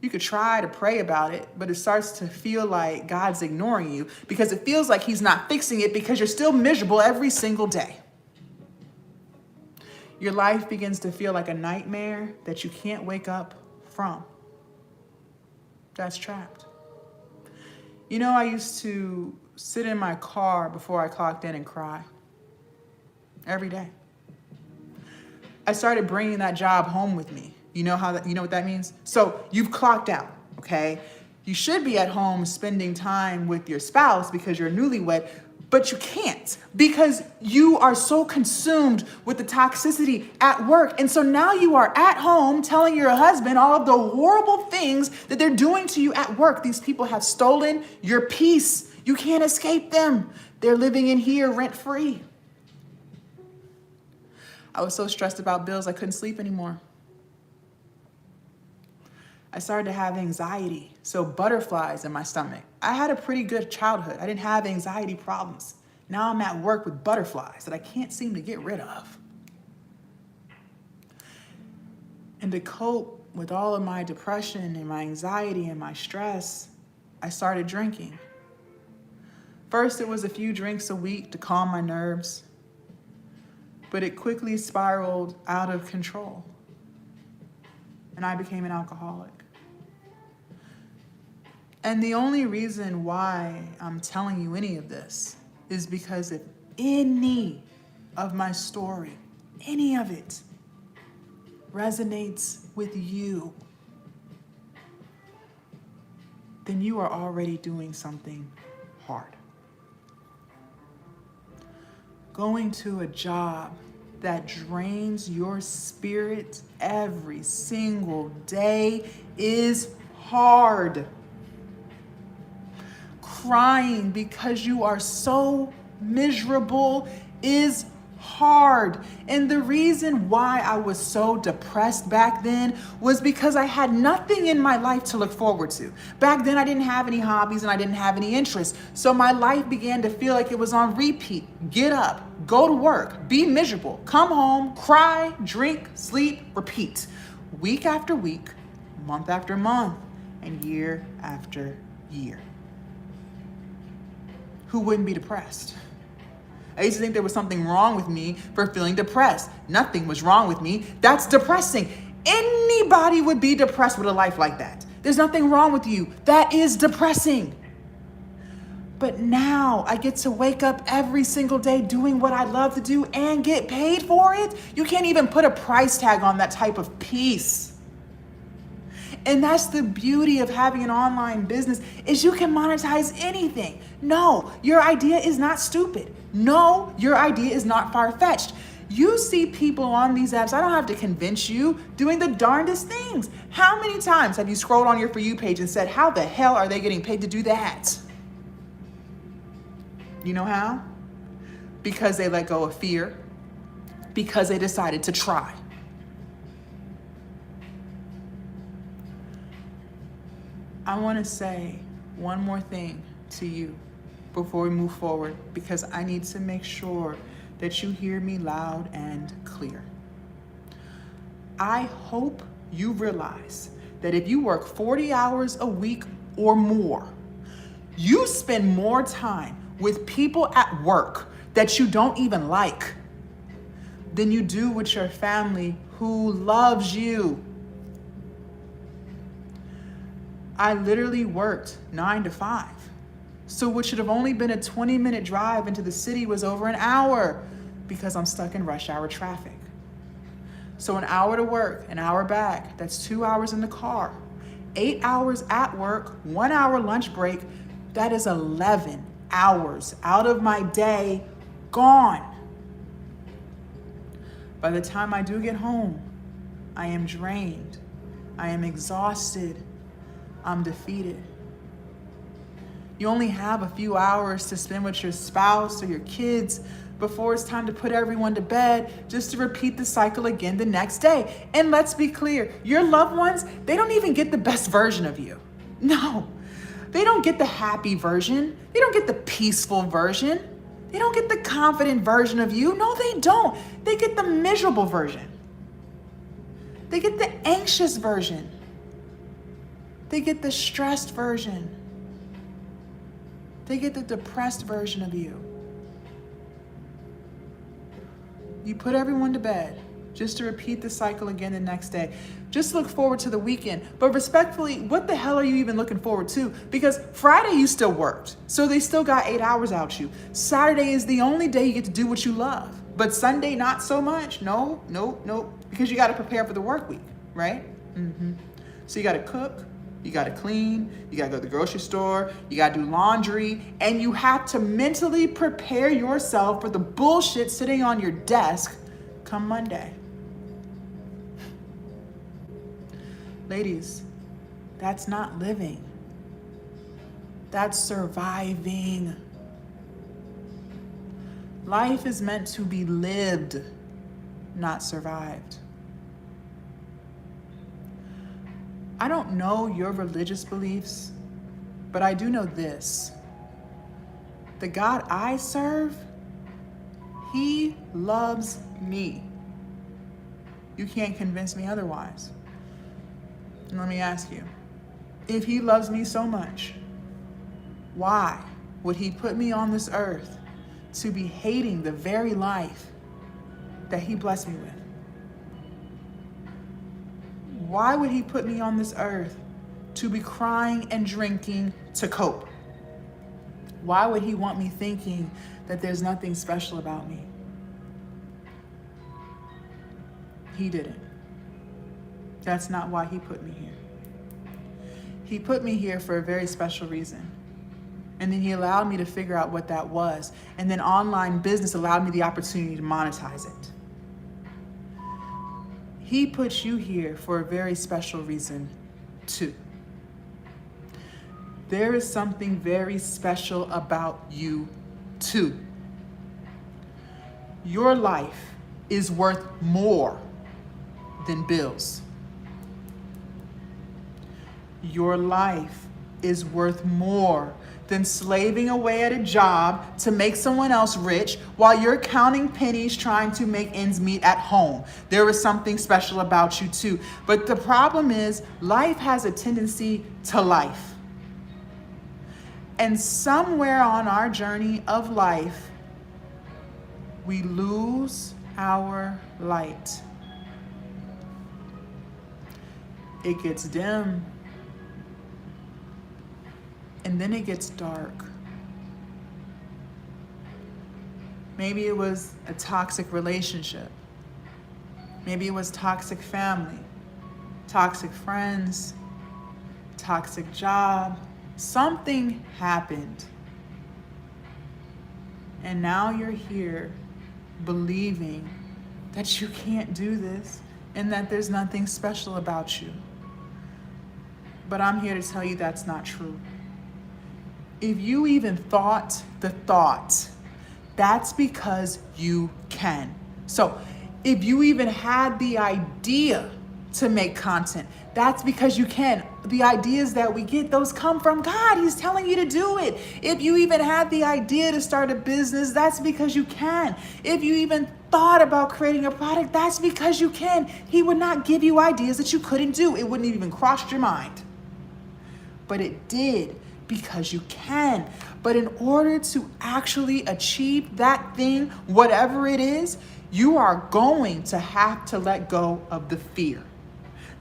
You could try to pray about it, but it starts to feel like God's ignoring you because it feels like he's not fixing it because you're still miserable every single day. Your life begins to feel like a nightmare that you can't wake up from. That's trapped. You know, I used to sit in my car before I clocked in and cry every day. I started bringing that job home with me. You know what that means? So you've clocked out, okay? You should be at home spending time with your spouse because you're newlywed, but you can't because you are so consumed with the toxicity at work. And so now you are at home telling your husband all of the horrible things that they're doing to you at work. These people have stolen your peace. You can't escape them. They're living in here rent-free. I was so stressed about bills, I couldn't sleep anymore. I started to have anxiety, so butterflies in my stomach. I had a pretty good childhood. I didn't have anxiety problems. Now I'm at work with butterflies that I can't seem to get rid of. And to cope with all of my depression and my anxiety and my stress, I started drinking. First, it was a few drinks a week to calm my nerves, but it quickly spiraled out of control, and I became an alcoholic. And the only reason why I'm telling you any of this is because if any of my story, any of it, resonates with you, then you are already doing something hard. Going to a job that drains your spirit every single day is hard. Crying because you are so miserable is hard. And the reason why I was so depressed back then was because I had nothing in my life to look forward to. Back then I didn't have any hobbies and I didn't have any interests. So my life began to feel like it was on repeat. Get up, go to work, be miserable, come home, cry, drink, sleep, repeat. Week after week, month after month, and year after year. Who wouldn't be depressed? I used to think there was something wrong with me for feeling depressed. Nothing was wrong with me. That's depressing. Anybody would be depressed with a life like that. There's nothing wrong with you. That is depressing. But now I get to wake up every single day doing what I love to do and get paid for it. You can't even put a price tag on that type of peace. And that's the beauty of having an online business is you can monetize anything. No, your idea is not stupid. No, your idea is not far-fetched. You see people on these apps, I don't have to convince you, doing the darndest things. How many times have you scrolled on your For You page and said, how the hell are they getting paid to do that? You know how? Because they let go of fear, because they decided to try. I want to say one more thing to you before we move forward, because I need to make sure that you hear me loud and clear. I hope you realize that if you work 40 hours a week or more, you spend more time with people at work that you don't even like than you do with your family who loves you. I literally worked 9 to 5. So what should have only been a 20-minute drive into the city was over an hour because I'm stuck in rush hour traffic. So an hour to work, an hour back, that's 2 hours in the car. 8 hours at work, 1 hour lunch break, that is 11 hours out of my day gone. By the time I do get home, I am drained. I am exhausted. I'm defeated. You only have a few hours to spend with your spouse or your kids before it's time to put everyone to bed, just to repeat the cycle again the next day. And let's be clear, your loved ones, they don't even get the best version of you. No, they don't get the happy version. They don't get the peaceful version. They don't get the confident version of you. No, they don't. They get the miserable version. They get the anxious version. They get the stressed version. They get the depressed version of you. You put everyone to bed just to repeat the cycle again the next day. Just look forward to the weekend. But respectfully, what the hell are you even looking forward to? Because Friday you still worked, so they still got 8 hours out you. Saturday is the only day you get to do what you love. But Sunday, not so much. No. Because you got to prepare for the work week, right? So you got to cook, you got to clean, you got to go to the grocery store, you got to do laundry, and you have to mentally prepare yourself for the bullshit sitting on your desk come Monday. Ladies, that's not living. That's surviving. Life is meant to be lived, not survived. I don't know your religious beliefs, but I do know this. The God I serve, He loves me. You can't convince me otherwise. And let me ask you, if He loves me so much, why would He put me on this earth to be hating the very life that He blessed me with? Why would He put me on this earth to be crying and drinking to cope? Why would He want me thinking that there's nothing special about me? He didn't. That's not why He put me here. He put me here for a very special reason. And then He allowed me to figure out what that was. And then online business allowed me the opportunity to monetize it. He put you here for a very special reason too. There is something very special about you too. Your life is worth more than bills. Your life is worth more than slaving away at a job to make someone else rich while you're counting pennies trying to make ends meet at home. There is something special about you too. But the problem is, life has a tendency to life. And somewhere on our journey of life, we lose our light. It gets dim. And then it gets dark. Maybe it was a toxic relationship. Maybe it was toxic family, toxic friends, toxic job. Something happened. And now you're here believing that you can't do this and that there's nothing special about you. But I'm here to tell you that's not true. If you even thought the thought, that's because you can. So if you even had the idea to make content, that's because you can. The ideas that we get, those come from God. He's telling you to do it. If you even had the idea to start a business, that's because you can. If you even thought about creating a product, that's because you can. He would not give you ideas that you couldn't do. It wouldn't even cross your mind. But it did. Because you can. But in order to actually achieve that thing, whatever it is, you are going to have to let go of the fear.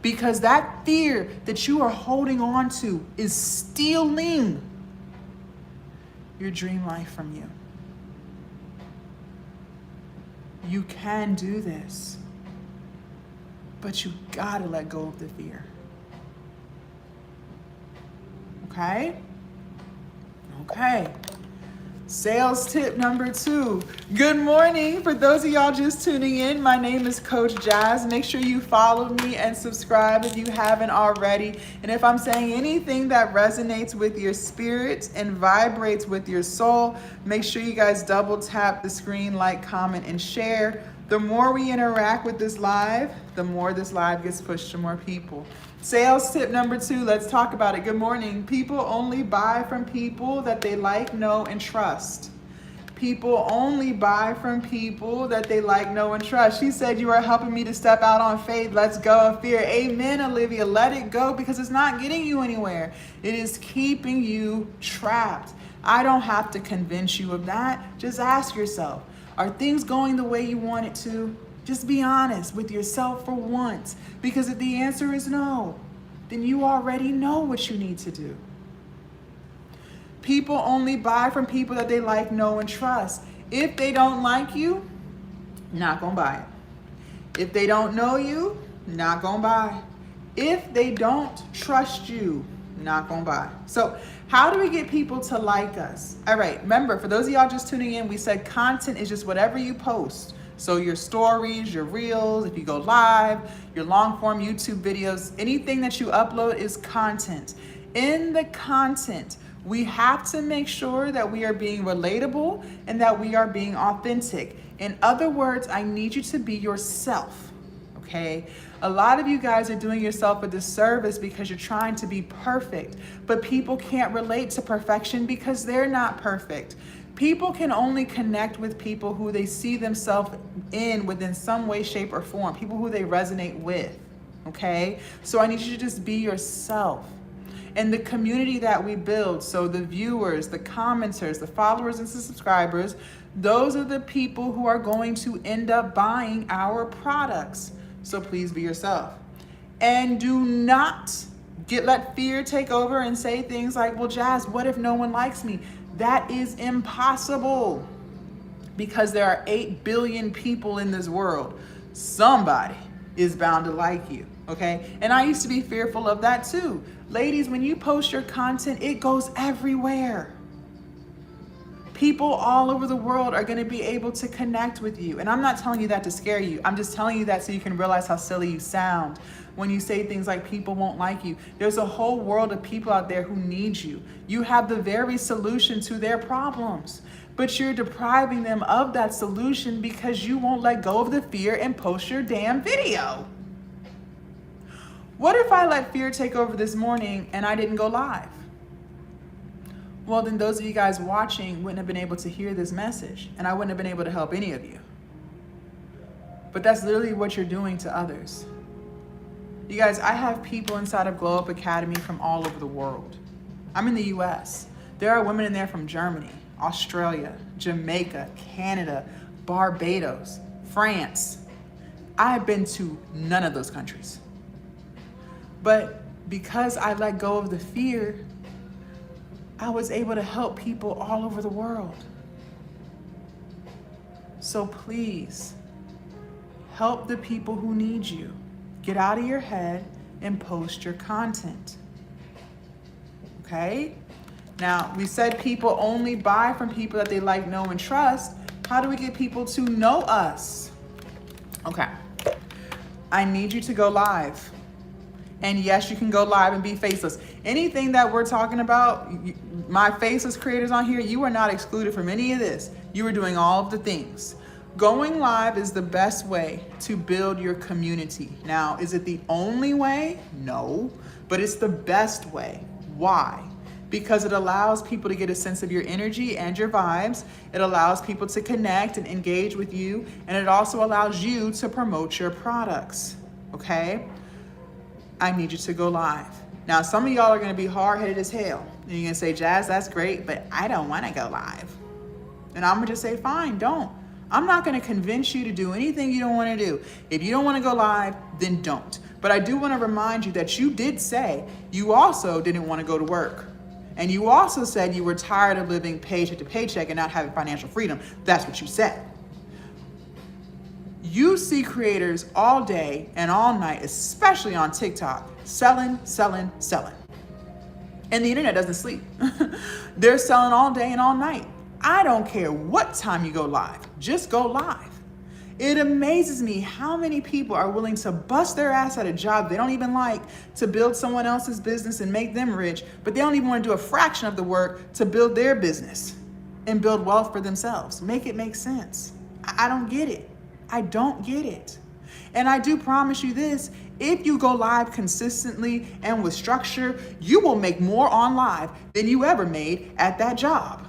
Because that fear that you are holding on to is stealing your dream life from you. You can do this. but you gotta let go of the fear. Okay? Okay. Sales tip number 2. Good morning. For those of y'all just tuning in, my name is Coach Jazz. Make sure you follow me and subscribe if you haven't already. And if I'm saying anything that resonates with your spirit and vibrates with your soul, make sure you guys double tap the screen, like, comment, and share. The more we interact with this live, the more this live gets pushed to more people. Sales tip number 2, let's talk about it. Good morning. People only buy from people that they like, know, and trust. People only buy from people that they like, know, and trust. She said, you are helping me to step out on faith. Let's go of fear. Amen, Olivia. Let it go because it's not getting you anywhere. It is keeping you trapped. I don't have to convince you of that. Just ask yourself, are things going the way you want it to? Just be honest with yourself for once, because if the answer is no, then you already know what you need to do. People only buy from people that they like, know, and trust. If they don't like you, not gonna buy it. If they don't know you, not gonna buy. If they don't trust you, not gonna buy. So how do we get people to like us? All right, remember, for those of y'all just tuning in, we said content is just whatever you post. So your stories, your reels, if you go live, your long form YouTube videos, anything that you upload is content. In the content, we have to make sure that we are being relatable and that we are being authentic. In other words, I need you to be yourself, okay? A lot of you guys are doing yourself a disservice because you're trying to be perfect, but people can't relate to perfection because they're not perfect. People can only connect with people who they see themselves in within some way, shape, or form, people who they resonate with, okay? So I need you to just be yourself. And the community that we build, so the viewers, the commenters, the followers and the subscribers, those are the people who are going to end up buying our products. So please be yourself. And do not let fear take over and say things like, well, Jazz, what if no one likes me? That is impossible because there are 8 billion people in this world. Somebody is bound to like you, okay? And I used to be fearful of that too. Ladies, when you post your content, it goes everywhere. People all over the world are gonna be able to connect with you. And I'm not telling you that to scare you. I'm just telling you that so you can realize how silly you sound when you say things like people won't like you. There's a whole world of people out there who need you. You have the very solution to their problems, but you're depriving them of that solution because you won't let go of the fear and post your damn video. What if I let fear take over this morning and I didn't go live? Well, then those of you guys watching wouldn't have been able to hear this message, and I wouldn't have been able to help any of you. But that's literally what you're doing to others. You guys, I have people inside of Glow Up Academy from all over the world. I'm in the US. There are women in there from Germany, Australia, Jamaica, Canada, Barbados, France. I have been to none of those countries. But because I let go of the fear, I was able to help people all over the world. So please, help the people who need you. Get out of your head and post your content. Okay? Now, we said people only buy from people that they like, know, and trust. How do we get people to know us? Okay. I need you to go live. And yes, you can go live and be faceless. Anything that we're talking about, my faceless creators on here, you are not excluded from any of this. You are doing all of the things. Going live is the best way to build your community. Now, is it the only way? No, but it's the best way. Why? Because it allows people to get a sense of your energy and your vibes. It allows people to connect and engage with you. And it also allows you to promote your products, okay? I need you to go live. Now, some of y'all are gonna be hard-headed as hell. And you're gonna say, Jazz, that's great, but I don't wanna go live. And I'm gonna just say, fine, don't. I'm not gonna convince you to do anything you don't wanna do. If you don't wanna go live, then don't. But I do wanna remind you that you did say you also didn't wanna go to work. And you also said you were tired of living paycheck to paycheck and not having financial freedom. That's what you said. You see creators all day and all night, especially on TikTok, selling. And the internet doesn't sleep. They're selling all day and all night. I don't care what time you go live, just go live. It amazes me how many people are willing to bust their ass at a job they don't even like to build someone else's business and make them rich, but they don't even want to do a fraction of the work to build their business and build wealth for themselves. Make it make sense. I don't get it. I don't get it. And I do promise you this, if you go live consistently and with structure, you will make more on live than you ever made at that job.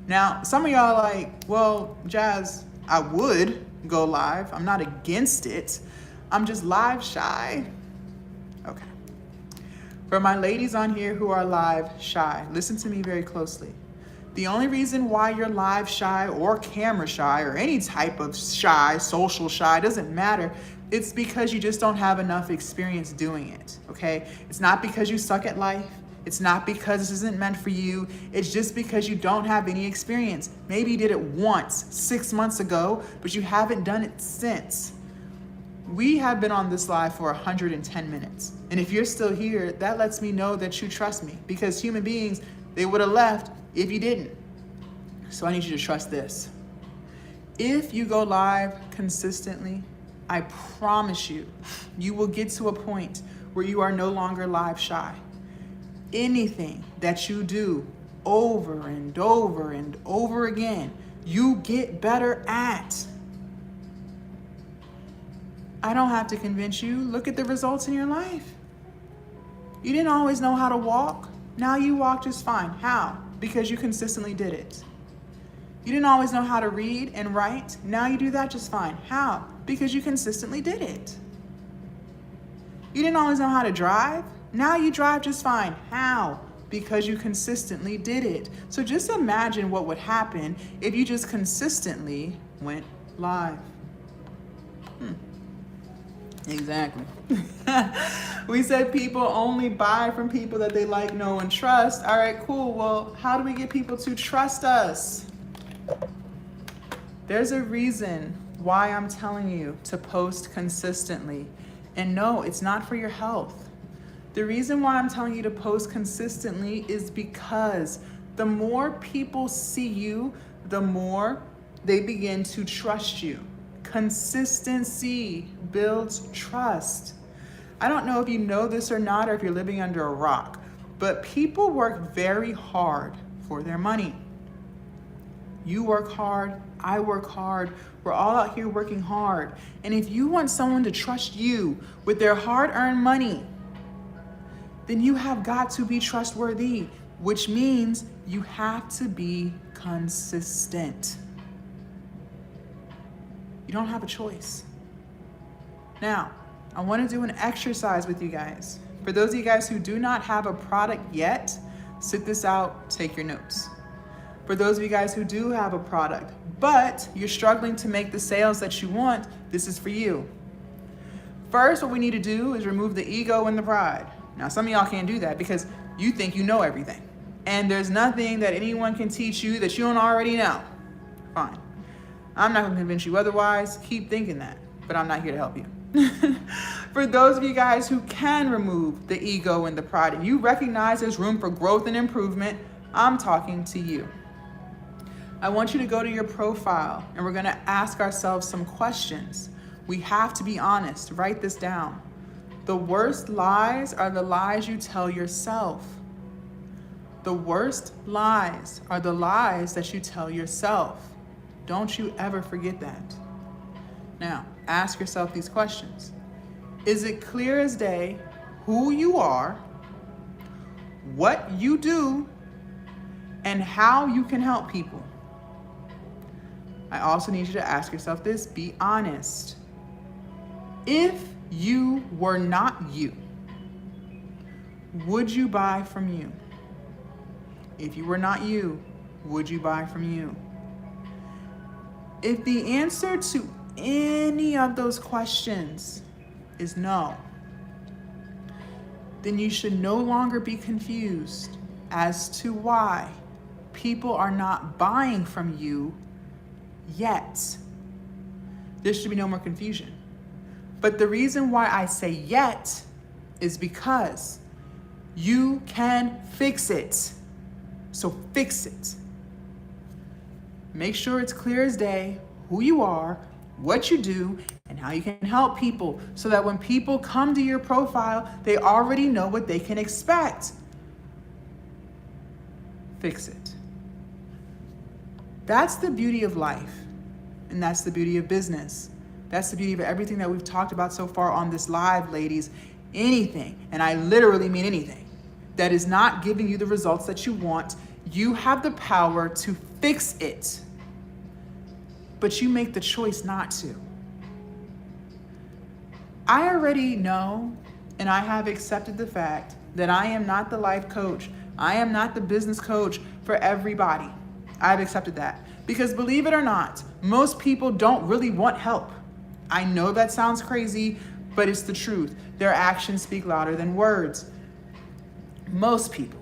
Now, some of y'all are like, well, Jazz, I would go live. I'm not against it. I'm just live shy. Okay. For my ladies on here who are live shy, listen to me very closely. The only reason why you're live shy or camera shy or any type of shy, social shy, doesn't matter. It's because you just don't have enough experience doing it, okay? It's not because you suck at life. It's not because this isn't meant for you. It's just because you don't have any experience. Maybe you did it once 6 months ago, but you haven't done it since. We have been on this live for 110 minutes. And if you're still here, that lets me know that you trust me, because human beings, they would have left if you didn't. So I need you to trust this. If you go live consistently, I promise you, you will get to a point where you are no longer live shy. Anything that you do over and over and over again, you get better at. I don't have to convince you. Look at the results in your life. You didn't always know how to walk. Now you walk just fine. How? Because you consistently did it. You didn't always know how to read and write. Now you do that just fine. How? Because you consistently did it. You didn't always know how to drive. Now you drive just fine. How? Because you consistently did it. So just imagine what would happen if you just consistently went live. Exactly. We said people only buy from people that they like, know, and trust. All right, cool. Well, how do we get people to trust us? There's a reason why I'm telling you to post consistently. And no, it's not for your health. The reason why I'm telling you to post consistently is because the more people see you, the more they begin to trust you. Consistency builds trust. I don't know if you know this or not, or if you're living under a rock, but people work very hard for their money. You work hard, I work hard, we're all out here working hard. And if you want someone to trust you with their hard-earned money, then you have got to be trustworthy, which means you have to be consistent. You don't have a choice. Now, I want to do an exercise with you guys. For those of you guys who do not have a product yet, sit this out, take your notes. For those of you guys who do have a product, but you're struggling to make the sales that you want, this is for you. First, what we need to do is remove the ego and the pride. Now, some of y'all can't do that because you think you know everything. And there's nothing that anyone can teach you that you don't already know. Fine. I'm not gonna convince you otherwise. Keep thinking that, but I'm not here to help you. For those of you guys who can remove the ego and the pride, and you recognize there's room for growth and improvement, I'm talking to you. I want you to go to your profile, and we're gonna ask ourselves some questions. We have to be honest. Write this down. The worst lies are the lies you tell yourself. The worst lies are the lies that you tell yourself. Don't you ever forget that. Now, ask yourself these questions. Is it clear as day who you are, what you do, and how you can help people? I also need you to ask yourself this. Be honest. If you were not you, would you buy from you? If you were not you, would you buy from you? If the answer to any of those questions is no, then you should no longer be confused as to why people are not buying from you yet. There should be no more confusion. But the reason why I say yet is because you can fix it. So fix it. Make sure it's clear as day who you are, what you do, and how you can help people so that when people come to your profile, they already know what they can expect. Fix it. That's the beauty of life, and that's the beauty of business. That's the beauty of everything that we've talked about so far on this live, ladies. Anything, and I literally mean anything, that is not giving you the results that you want, you have the power to fix it. But you make the choice not to. I already know, and I have accepted the fact that I am not the life coach. I am not the business coach for everybody. I've accepted that. Because believe it or not, most people don't really want help. I know that sounds crazy, but it's the truth. Their actions speak louder than words. Most people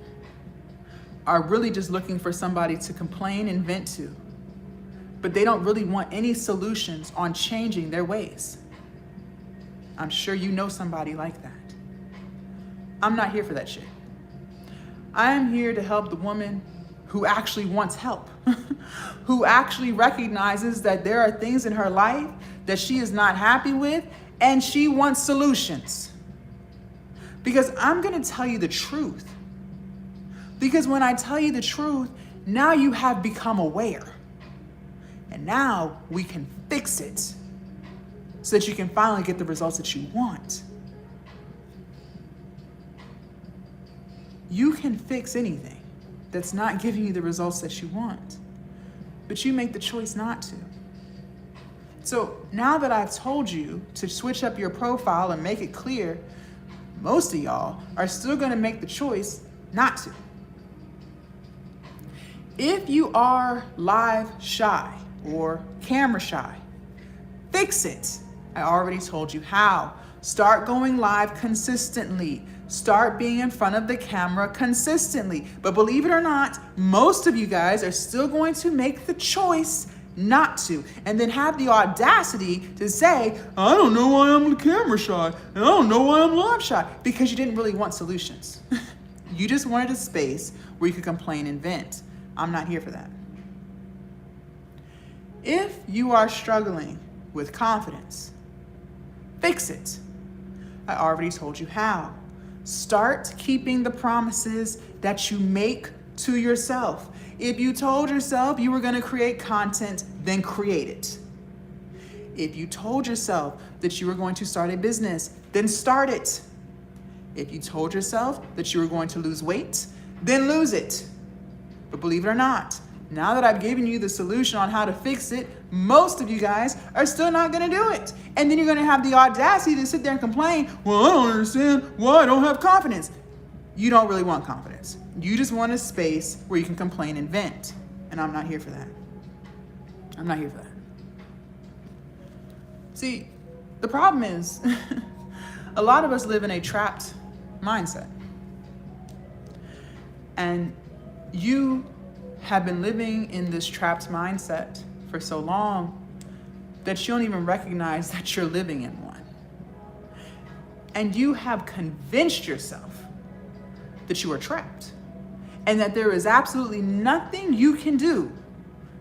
are really just looking for somebody to complain and vent to, but they don't really want any solutions on changing their ways. I'm sure you know somebody like that. I'm not here for that shit. I am here to help the woman who actually wants help, who actually recognizes that there are things in her life that she is not happy with and she wants solutions. Because I'm gonna tell you the truth. Because when I tell you the truth, now you have become aware. And now we can fix it so that you can finally get the results that you want. You can fix anything that's not giving you the results that you want, but you make the choice not to. So now that I've told you to switch up your profile and make it clear, most of y'all are still gonna make the choice not to. If you are live shy or camera shy, fix it. I already told you how. Start going live consistently. Start being in front of the camera consistently. But believe it or not, most of you guys are still going to make the choice not to, and then have the audacity to say, I don't know why I'm camera shy, and I don't know why I'm live shy, because you didn't really want solutions. You just wanted a space where you could complain and vent. I'm not here for that. If you are struggling with confidence, fix it. I already told you how. Start keeping the promises that you make to yourself. If you told yourself you were going to create content, then create it. If you told yourself that you were going to start a business, then start it. If you told yourself that you were going to lose weight, then lose it. But believe it or not, now that I've given you the solution on how to fix it, most of you guys are still not going to do it. And then you're going to have the audacity to sit there and complain, well, I don't understand why I don't have confidence. You don't really want confidence. You just want a space where you can complain and vent. And I'm not here for that. I'm not here for that. See, the problem is a lot of us live in a trapped mindset. And you have been living in this trapped mindset for so long that you don't even recognize that you're living in one. And you have convinced yourself that you are trapped and that there is absolutely nothing you can do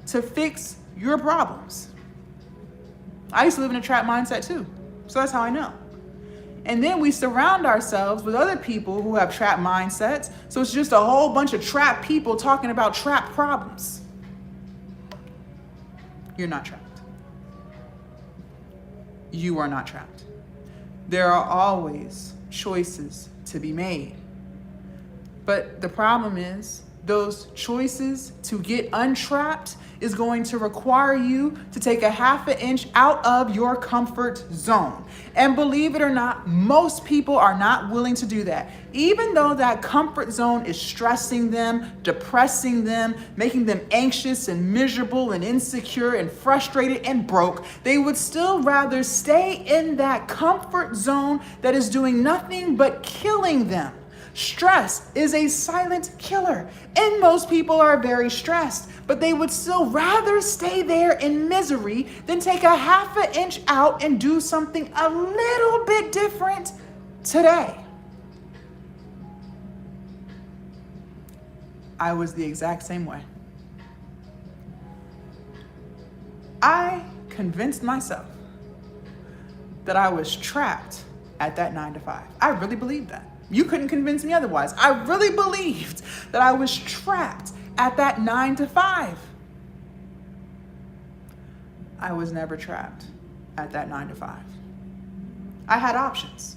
to fix your problems. I used to live in a trapped mindset too, so that's how I know. And then we surround ourselves with other people who have trapped mindsets, so it's just a whole bunch of trapped people talking about trapped problems. You're not trapped. You are not trapped. There are always choices to be made. But the problem is, those choices to get untrapped is going to require you to take a half an inch out of your comfort zone. And believe it or not, most people are not willing to do that. Even though that comfort zone is stressing them, depressing them, making them anxious and miserable and insecure and frustrated and broke, they would still rather stay in that comfort zone that is doing nothing but killing them. Stress is a silent killer, and most people are very stressed, but they would still rather stay there in misery than take a half an inch out and do something a little bit different today. I was the exact same way. I convinced myself that I was trapped at that 9 to 5. I really believed that. You couldn't convince me otherwise. I really believed that I was trapped at that 9 to 5. I was never trapped at that 9 to 5. I had options.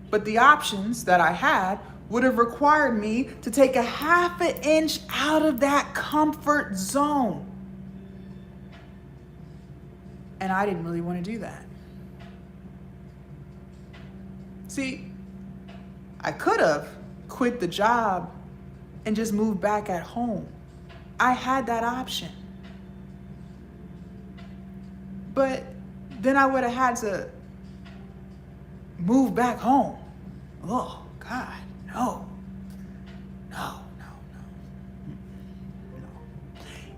But the options that I had would have required me to take a half an inch out of that comfort zone. And I didn't really want to do that. See, I could have quit the job and just moved back at home. I had that option. But then I would have had to move back home. Oh, God, no. No.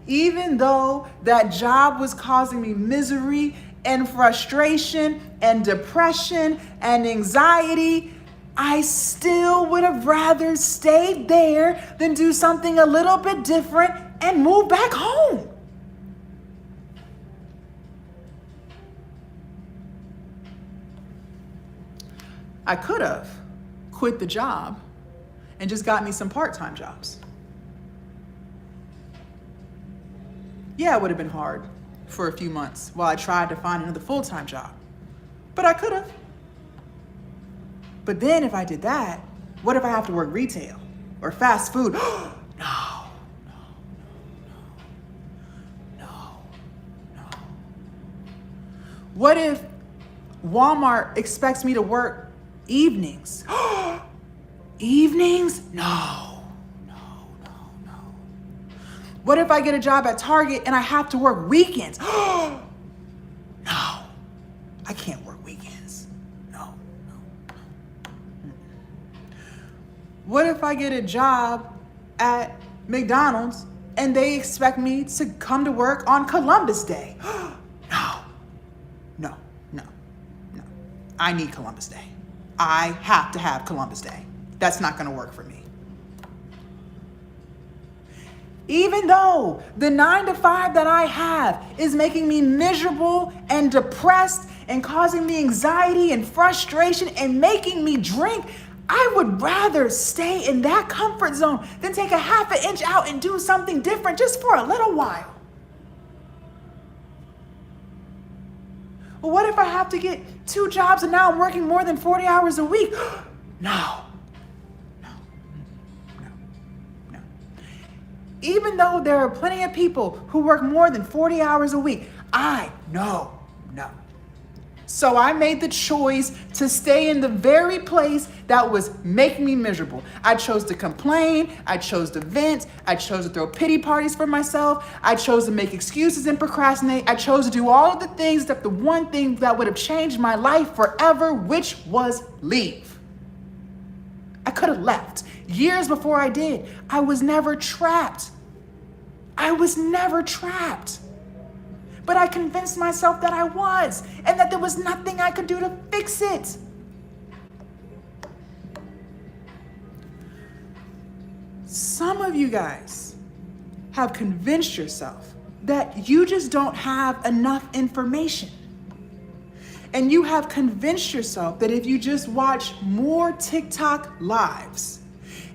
Even though that job was causing me misery and frustration and depression and anxiety, I still would have rather stayed there than do something a little bit different and move back home. I could have quit the job and just got me some part-time jobs. Yeah, it would have been hard for a few months while I tried to find another full-time job, but I could have. But then if I did that, what if I have to work retail or fast food? No. What if Walmart expects me to work evenings? Evenings? No. What if I get a job at Target and I have to work weekends? No. I can't work weekends. No. What if I get a job at McDonald's and they expect me to come to work on Columbus Day? No. I need Columbus Day. I have to have Columbus Day. That's not going to work for me. Even though the 9 to 5 that I have is making me miserable and depressed and causing me anxiety and frustration and making me drink, I would rather stay in that comfort zone than take a half an inch out and do something different just for a little while. Well, what if I have to get 2 jobs and now I'm working more than 40 hours a week? No. Even though there are plenty of people who work more than 40 hours a week, I know. So I made the choice to stay in the very place that was making me miserable. I chose to complain. I chose to vent. I chose to throw pity parties for myself. I chose to make excuses and procrastinate. I chose to do all of the things except the one thing that would have changed my life forever, which was leave. I could have left years before I did. I was never trapped. But I convinced myself that I was, and that there was nothing I could do to fix it. Some of you guys have convinced yourself that you just don't have enough information. And you have convinced yourself that if you just watch more TikTok lives,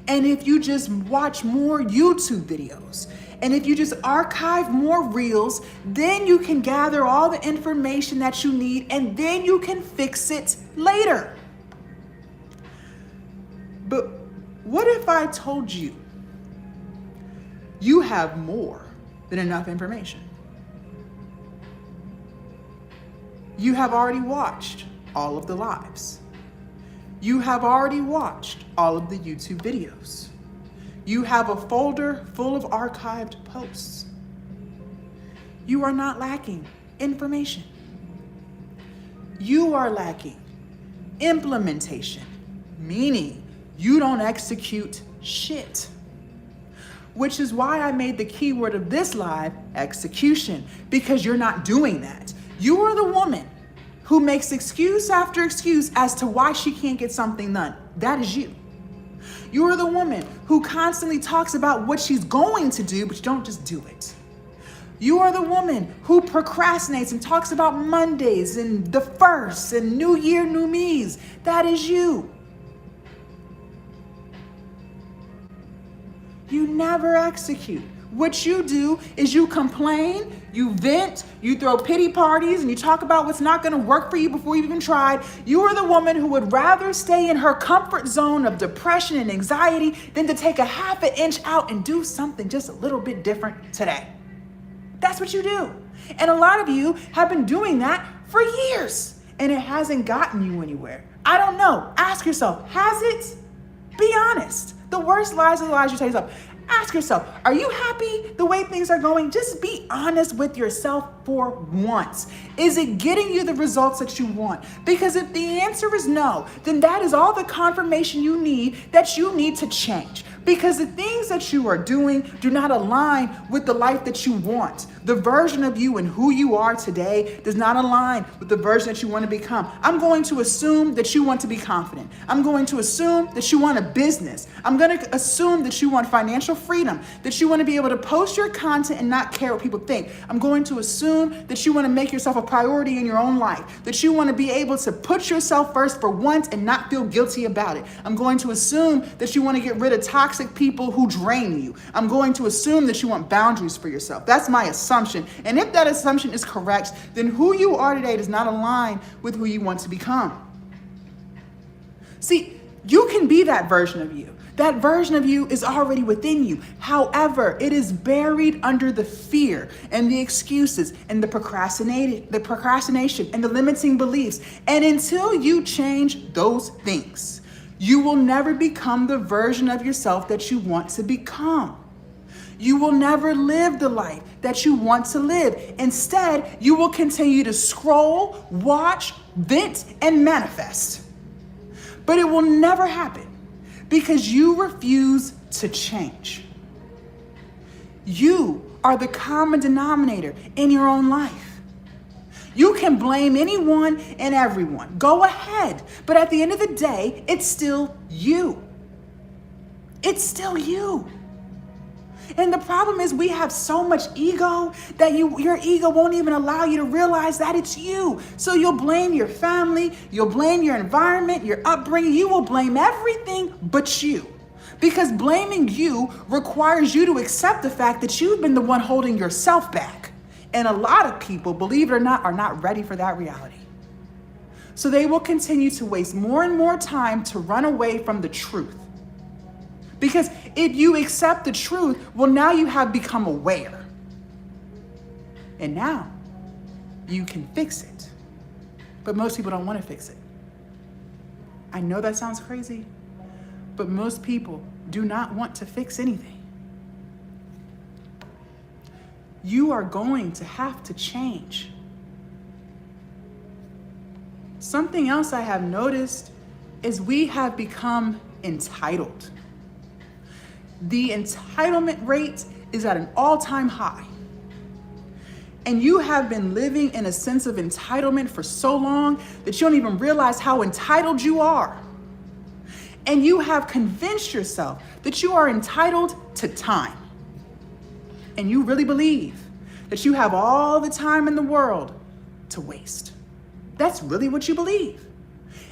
and if you just watch more YouTube videos, and if you just archive more reels, then you can gather all the information that you need, and then you can fix it later. But what if I told you you have more than enough information? You have already watched all of the lives. You have already watched all of the YouTube videos. You have a folder full of archived posts. You are not lacking information. You are lacking implementation, meaning you don't execute shit. Which is why I made the keyword of this live execution, because you're not doing that. You are the woman who makes excuse after excuse as to why she can't get something done. That is you. You are the woman who constantly talks about what she's going to do, but you don't just do it. You are the woman who procrastinates and talks about Mondays and the first and New Year, New Me's. That is you. You never execute. What you do is you complain, you vent, you throw pity parties, and you talk about what's not going to work for you before you've even tried. You are the woman who would rather stay in her comfort zone of depression and anxiety than to take a half an inch out and do something just a little bit different today. That's what you do. And a lot of you have been doing that for years, and it hasn't gotten you anywhere. I don't know. Ask yourself, has it? Be honest. The worst lies are the lies you tell yourself. Ask yourself, are you happy the way things are going? Just be honest with yourself for once. Is it getting you the results that you want? Because if the answer is no, then that is all the confirmation you need that you need to change. Because the things that you are doing do not align with the life that you want. The version of you and who you are today does not align with the version that you want to become. I'm going to assume that you want to be confident. I'm going to assume that you want a business. I'm going to assume that you want financial freedom, that you want to be able to post your content and not care what people think. I'm going to assume that you want to make yourself a priority in your own life, that you want to be able to put yourself first for once and not feel guilty about it. I'm going to assume that you want to get rid of toxic people who drain you. I'm going to assume that you want boundaries for yourself. That's my assumption. And if that assumption is correct, then who you are today does not align with who you want to become. See, you can be that version of you. That version of you is already within you. However, it is buried under the fear and the excuses and the procrastination and the limiting beliefs. And until you change those things, you will never become the version of yourself that you want to become. You will never live the life that you want to live. Instead, you will continue to scroll, watch, vent, and manifest. But it will never happen because you refuse to change. You are the common denominator in your own life. You can blame anyone and everyone. Go ahead. But at the end of the day, it's still you. It's still you. And the problem is we have so much ego that your ego won't even allow you to realize that it's you. So you'll blame your family, you'll blame your environment, your upbringing, you will blame everything but you. Because blaming you requires you to accept the fact that you've been the one holding yourself back. And a lot of people, believe it or not, are not ready for that reality. So they will continue to waste more and more time to run away from the truth. Because if you accept the truth, well, now you have become aware. And now you can fix it. But most people don't want to fix it. I know that sounds crazy, but most people do not want to fix anything. You are going to have to change. Something else I have noticed is we have become entitled. The entitlement rate is at an all-time high. And you have been living in a sense of entitlement for so long that you don't even realize how entitled you are. And you have convinced yourself that you are entitled to time. And you really believe that you have all the time in the world to waste. That's really what you believe.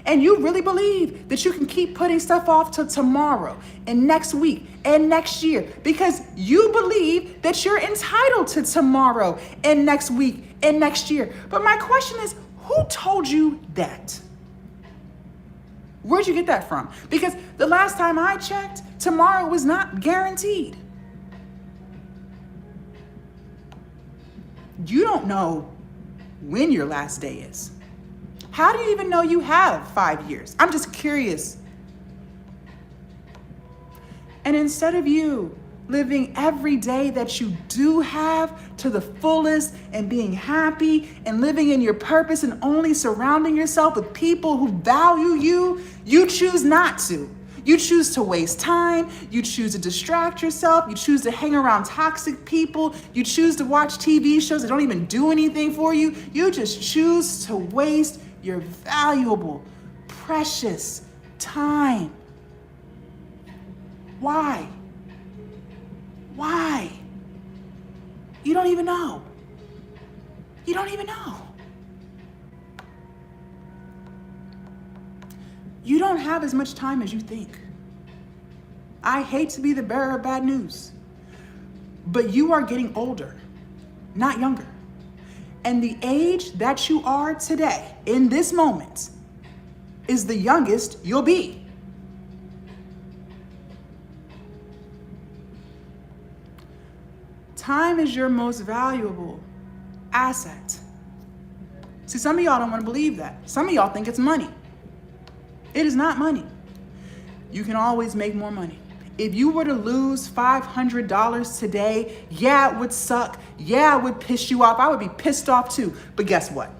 And you really believe that you can keep putting stuff off till tomorrow and next week and next year because you believe that you're entitled to tomorrow and next week and next year. But my question is, who told you that? Where'd you get that from? Because the last time I checked, tomorrow was not guaranteed. You don't know when your last day is. How do you even know you have 5 years? I'm just curious. And instead of you living every day that you do have to the fullest and being happy and living in your purpose and only surrounding yourself with people who value you, you choose not to. You choose to waste time. You choose to distract yourself. You choose to hang around toxic people. You choose to watch TV shows that don't even do anything for you. You just choose to waste your valuable, precious time. Why? Why? You don't even know. You don't even know. You don't have as much time as you think. I hate to be the bearer of bad news, but you are getting older, not younger. And the age that you are today, in this moment, is the youngest you'll be. Time is your most valuable asset. See, some of y'all don't want to believe that. Some of y'all think it's money. It is not money. You can always make more money. If you were to lose $500 today, yeah, it would suck. Yeah, it would piss you off. I would be pissed off too. But guess what?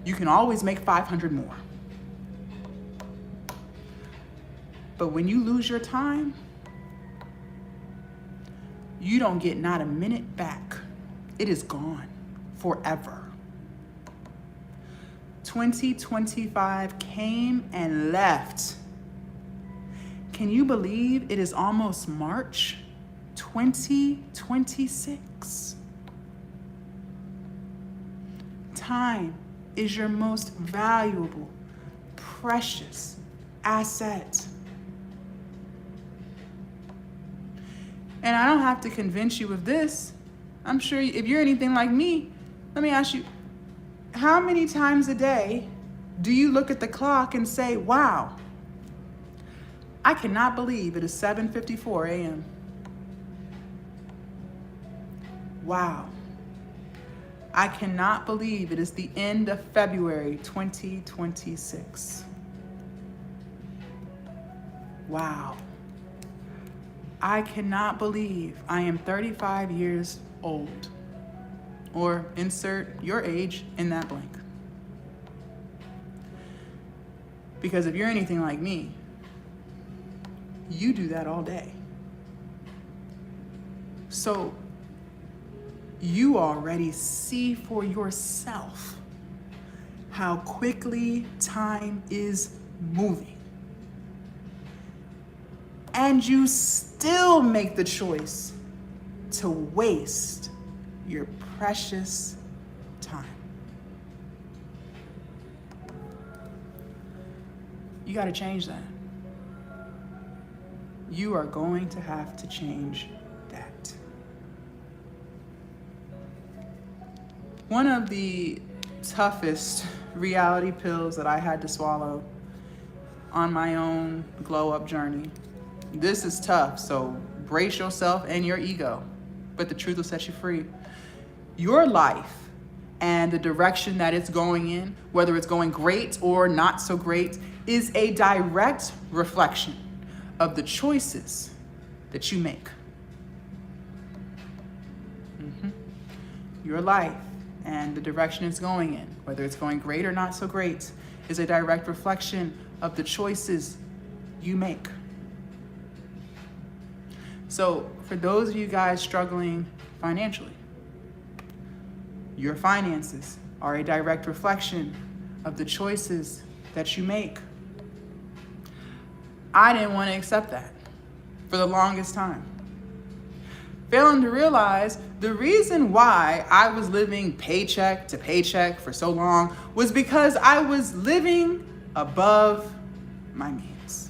You can always make 500 more. But when you lose your time, you don't get not a minute back. It is gone forever. 2025 came and left. Can you believe it is almost March 2026? Time is your most valuable, precious asset. And I don't have to convince you of this. I'm sure if you're anything like me, let me ask you, how many times a day do you look at the clock and say, wow, I cannot believe it is 7:54 a.m. Wow. I cannot believe it is the end of February 2026. Wow. I cannot believe I am 35 years old. Or insert your age in that blank. Because if you're anything like me, you do that all day. So you already see for yourself how quickly time is moving. And you still make the choice to waste your precious time. You got to change that. You are going to have to change that. One of the toughest reality pills that I had to swallow on my own glow up journey. This is tough, so brace yourself and your ego, but the truth will set you free. Your life and the direction that it's going in, whether it's going great or not so great, is a direct reflection of the choices that you make. Your life and the direction it's going in, whether it's going great or not so great, is a direct reflection of the choices you make. So for those of you guys struggling financially, your finances are a direct reflection of the choices that you make. I didn't want to accept that for the longest time. Failing to realize the reason why I was living paycheck to paycheck for so long was because I was living above my means.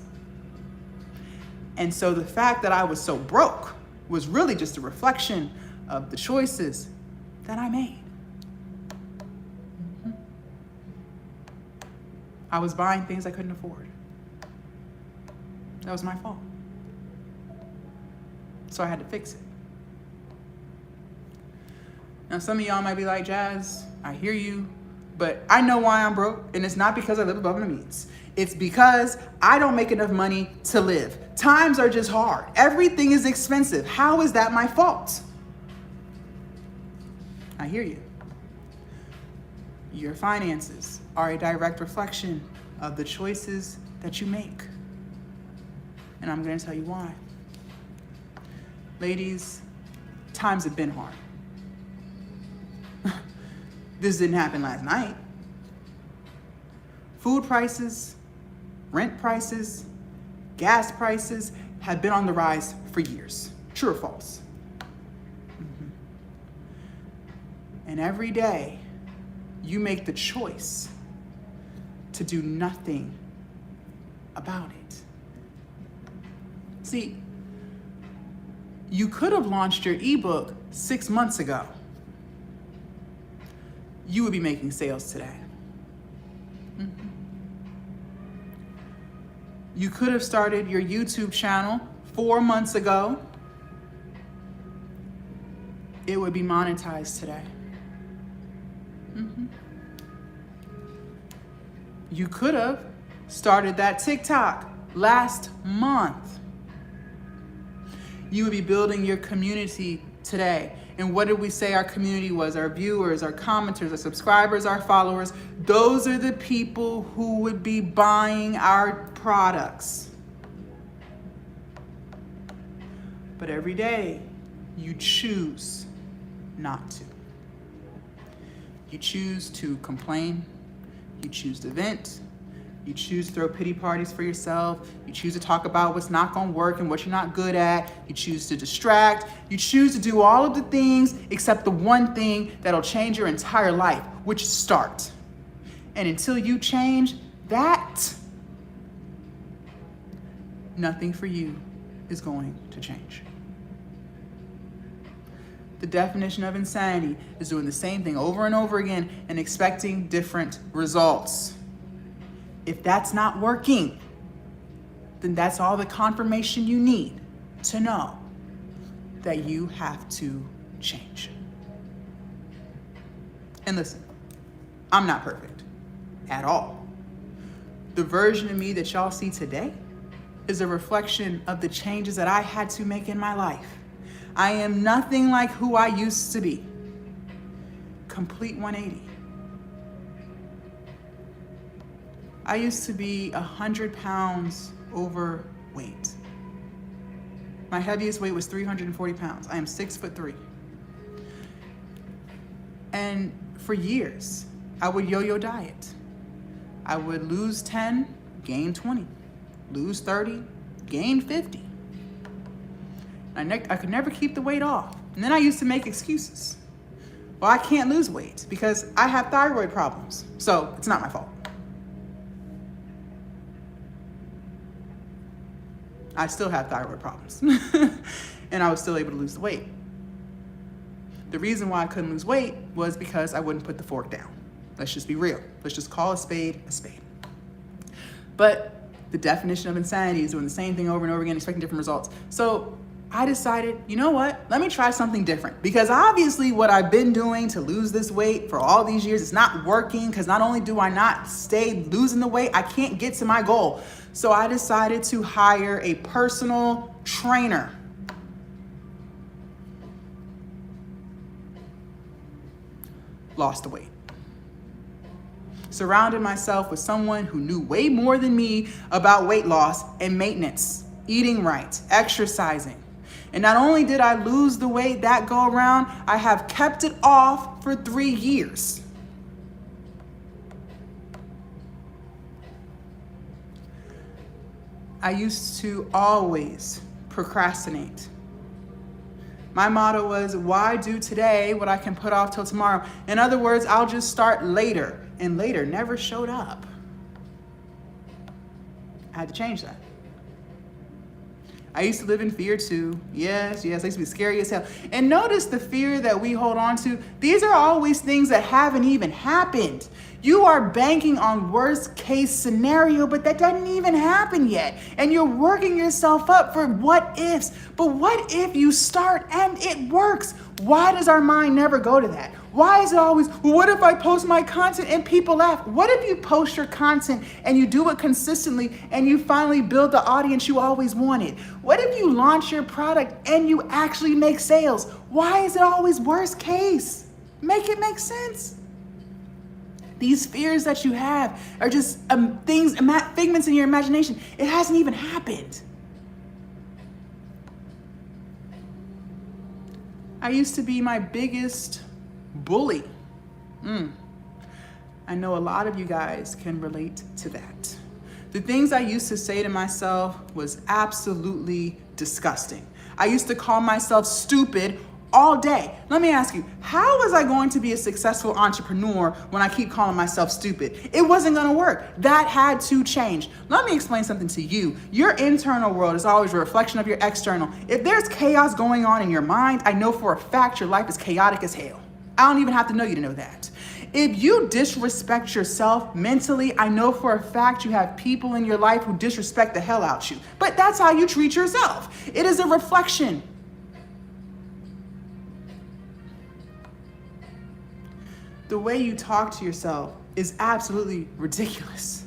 And so the fact that I was so broke was really just a reflection of the choices that I made. I was buying things I couldn't afford. That was my fault. So I had to fix it. Now, some of y'all might be like, Jazz, I hear you, but I know why I'm broke, and it's not because I live above my means. It's because I don't make enough money to live. Times are just hard. Everything is expensive. How is that my fault? I hear you. Your finances are a direct reflection of the choices that you make. And I'm going to tell you why. Ladies, times have been hard. This didn't happen last night. Food prices, rent prices, gas prices have been on the rise for years. True or false? And every day you make the choice to do nothing about it. See, you could have launched your ebook 6 months ago. You would be making sales today. You could have started your YouTube channel 4 months ago. It would be monetized today. You could have started that TikTok last month. You would be building your community today. And what did we say our community was? Our viewers, our commenters, our subscribers, our followers. Those are the people who would be buying our products. But every day you choose not to. You choose to complain. You choose to vent. You choose to throw pity parties for yourself. You choose to talk about what's not going to work and what you're not good at. You choose to distract. You choose to do all of the things except the one thing that'll change your entire life, which is start. And until you change that, nothing for you is going to change. The definition of insanity is doing the same thing over and over again and expecting different results. If that's not working, then that's all the confirmation you need to know that you have to change. And listen, I'm not perfect at all. The version of me that y'all see today is a reflection of the changes that I had to make in my life. I am nothing like who I used to be. Complete 180. I used to be 100 pounds overweight. My heaviest weight was 340 pounds. I am 6'3". And for years, I would yo-yo diet. I would lose 10, gain 20. Lose 30, gain 50. I could never keep the weight off. And then I used to make excuses. Well, I can't lose weight because I have thyroid problems. So it's not my fault. I still have thyroid problems. And I was still able to lose the weight. The reason why I couldn't lose weight was because I wouldn't put the fork down. Let's just be real. Let's just call a spade a spade. But the definition of insanity is doing the same thing over and over again, expecting different results. So I decided, you know what? Let me try something different. Because obviously what I've been doing to lose this weight for all these years is not working, because not only do I not stay losing the weight, I can't get to my goal. So I decided to hire a personal trainer. Lost the weight. Surrounded myself with someone who knew way more than me about weight loss and maintenance, eating right, exercising. And not only did I lose the weight that go around, I have kept it off for 3 years. I used to always procrastinate. My motto was, why do today what I can put off till tomorrow? In other words, I'll just start later. And later never showed up. I had to change that. I used to live in fear too. Yes, I used to be scary as hell. And notice the fear that we hold on to. These are always things that haven't even happened. You are banking on worst case scenario, but that doesn't even happen yet. And you're working yourself up for what ifs. But what if you start and it works? Why does our mind never go to that? Why is it always, well, what if I post my content and people laugh? What if you post your content and you do it consistently and you finally build the audience you always wanted? What if you launch your product and you actually make sales? Why is it always worst case? Make it make sense. These fears that you have are just figments in your imagination. It hasn't even happened. I used to be my biggest bully. I know a lot of you guys can relate to that. The things I used to say to myself was absolutely disgusting. I used to call myself stupid all day. Let me ask you, how was I going to be a successful entrepreneur when I keep calling myself stupid? It wasn't gonna work. That had to change. Let me explain something to you. Your internal world is always a reflection of your external. If there's chaos going on in your mind, I know for a fact your life is chaotic as hell. I don't even have to know you to know that. If you disrespect yourself mentally, I know for a fact you have people in your life who disrespect the hell out you. But that's how you treat yourself. It is a reflection. The way you talk to yourself is absolutely ridiculous.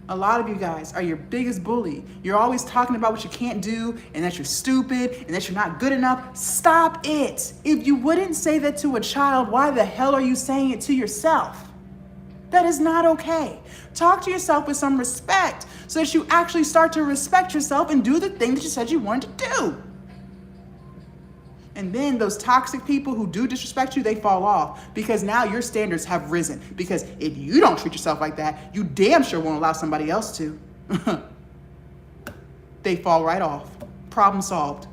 A lot of you guys are your biggest bully. You're always talking about what you can't do and that you're stupid and that you're not good enough. Stop it. If you wouldn't say that to a child, why the hell are you saying it to yourself? That is not okay. Talk to yourself with some respect so that you actually start to respect yourself and do the thing that you said you wanted to do. And then those toxic people who do disrespect you, they fall off because now your standards have risen. Because if you don't treat yourself like that, you damn sure won't allow somebody else to. They fall right off. Problem solved.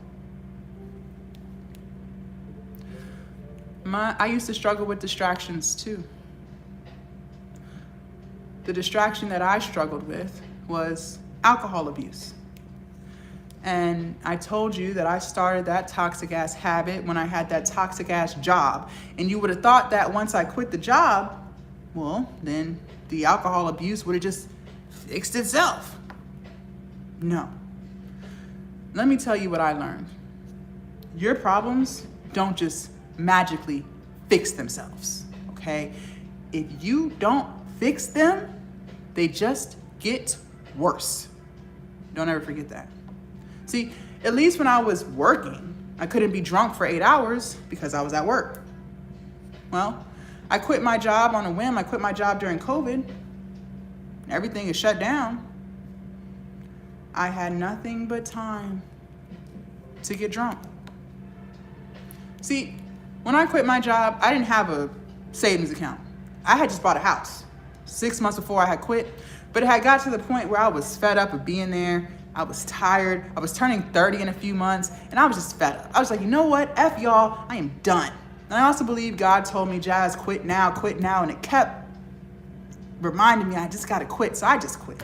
I used to struggle with distractions too. The distraction that I struggled with was alcohol abuse. And I told you that I started that toxic ass habit when I had that toxic ass job. And you would have thought that once I quit the job, well, then the alcohol abuse would have just fixed itself. No. Let me tell you what I learned. Your problems don't just magically fix themselves, okay? If you don't fix them, they just get worse. Don't ever forget that. See, at least when I was working, I couldn't be drunk for 8 hours because I was at work. Well, I quit my job on a whim. I quit my job during COVID. Everything is shut down. I had nothing but time to get drunk. See, when I quit my job, I didn't have a savings account. I had just bought a house 6 months before I had quit, but it had got to the point where I was fed up of being there. I was tired. I was turning 30 in a few months, and I was just fed up. I was like, you know what? F y'all, I am done. And I also believe God told me, Jazz, quit now, and it kept reminding me I just gotta quit. So I just quit.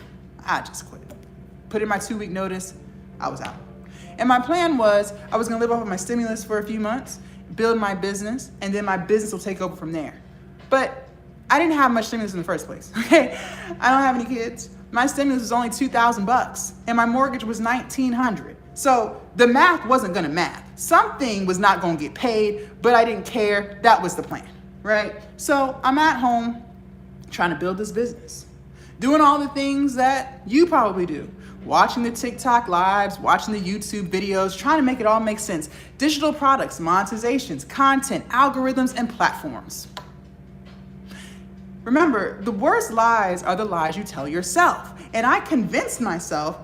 Put in my 2-week notice, I was out. And my plan was I was gonna live off of my stimulus for a few months, build my business, and then my business will take over from there. But I didn't have much stimulus in the first place, okay? I don't have any kids. My stimulus was only $2,000 and my mortgage was $1,900. So the math wasn't gonna math. Something was not gonna get paid, but I didn't care. That was the plan, right? So I'm at home trying to build this business, doing all the things that you probably do. Watching the TikTok lives, watching the YouTube videos, trying to make it all make sense. Digital products, monetizations, content, algorithms, and platforms. Remember, the worst lies are the lies you tell yourself. And I convinced myself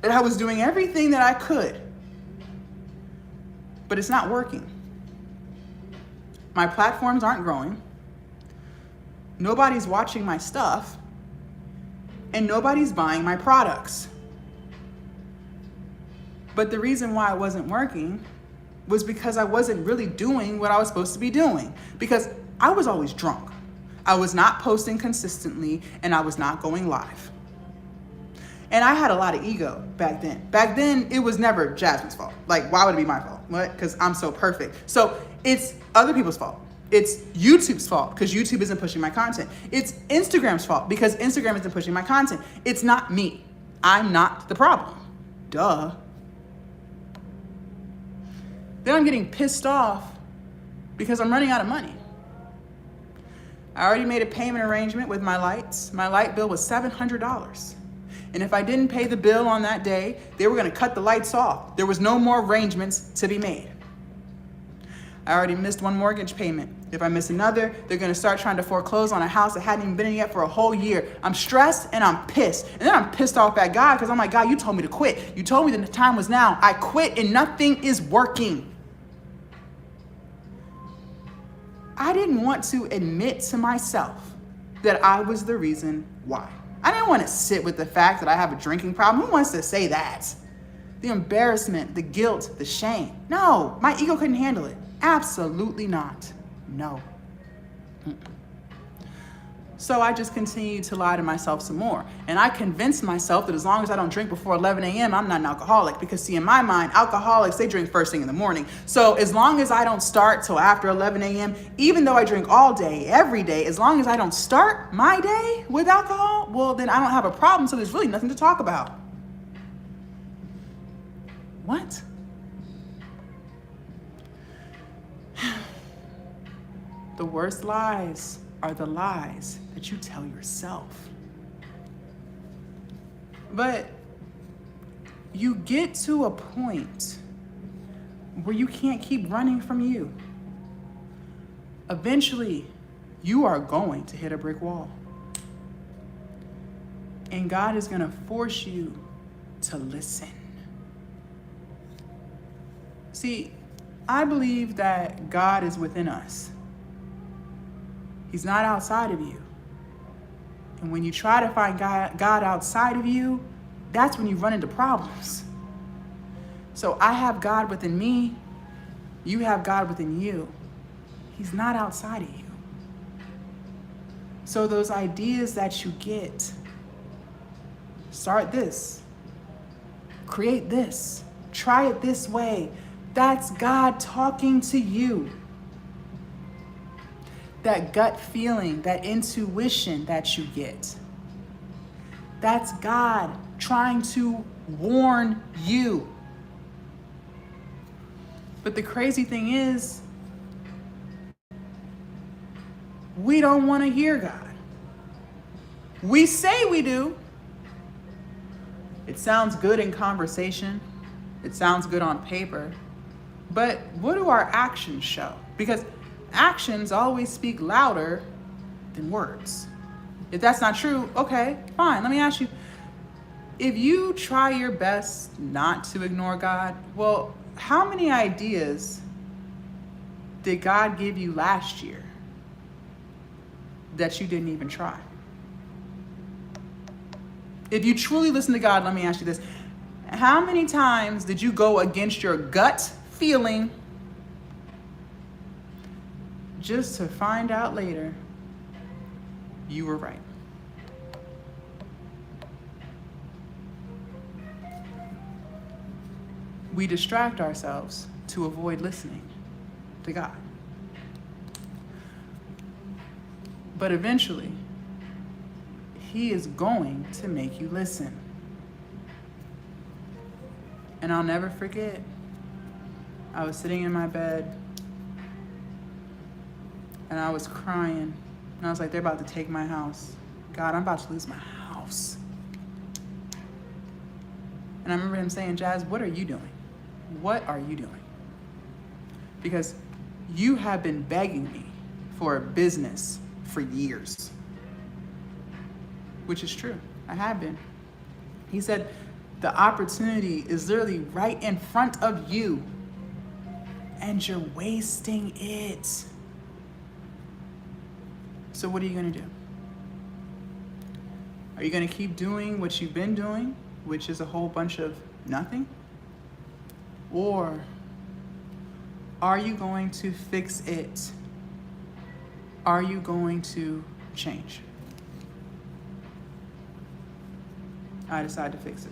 that I was doing everything that I could, but it's not working. My platforms aren't growing. Nobody's watching my stuff, and nobody's buying my products. But the reason why it wasn't working was because I wasn't really doing what I was supposed to be doing, because I was always drunk. I was not posting consistently, and I was not going live. And I had a lot of ego back then. Back then, it was never Jasmine's fault. Like, why would it be my fault? What? Because I'm so perfect. So it's other people's fault. It's YouTube's fault because YouTube isn't pushing my content. It's Instagram's fault because Instagram isn't pushing my content. It's not me. I'm not the problem. Duh. Then I'm getting pissed off because I'm running out of money. I already made a payment arrangement with my lights. My light bill was $700. And if I didn't pay the bill on that day, they were gonna cut the lights off. There was no more arrangements to be made. I already missed one mortgage payment. If I miss another, they're gonna start trying to foreclose on a house that hadn't even been in yet for a whole year. I'm stressed and I'm pissed. And then I'm pissed off at God because I'm like, God, you told me to quit. You told me that the time was now. I quit and nothing is working. I didn't want to admit to myself that I was the reason why. I didn't want to sit with the fact that I have a drinking problem. Who wants to say that? The embarrassment, the guilt, the shame. No, my ego couldn't handle it. Absolutely not. No. So I just continued to lie to myself some more. And I convinced myself that as long as I don't drink before 11 a.m., I'm not an alcoholic. Because see, in my mind, alcoholics, they drink first thing in the morning. So as long as I don't start till after 11 a.m., even though I drink all day, every day, as long as I don't start my day with alcohol, well, then I don't have a problem. So there's really nothing to talk about. What? The worst lies are the lies that you tell yourself. But you get to a point where you can't keep running from you. Eventually, you are going to hit a brick wall. And God is going to force you to listen. See, I believe that God is within us. He's not outside of you. And when you try to find God outside of you, that's when you run into problems. So I have God within me. You have God within you. He's not outside of you. So those ideas that you get, start this, create this, try it this way. That's God talking to you. That gut feeling, that intuition that you get. That's God trying to warn you. But the crazy thing is, we don't want to hear God. We say we do. It sounds good in conversation. It sounds good on paper. But what do our actions show? Because actions always speak louder than words. If that's not true, okay, fine. Let me ask you, if you try your best not to ignore God, well, how many ideas did God give you last year that you didn't even try? If you truly listen to God, let me ask you this. How many times did you go against your gut feeling just to find out later you were right? We distract ourselves to avoid listening to God. But eventually, He is going to make you listen. And I'll never forget, I was sitting in my bed and I was crying. And I was like, they're about to take my house. God, I'm about to lose my house. And I remember Him saying, Jazz, what are you doing? What are you doing? Because you have been begging me for a business for years. Which is true. I have been. He said, the opportunity is literally right in front of you, and you're wasting it. So what are you going to do? Are you going to keep doing what you've been doing, which is a whole bunch of nothing? Or are you going to fix it? Are you going to change? I decide to fix it.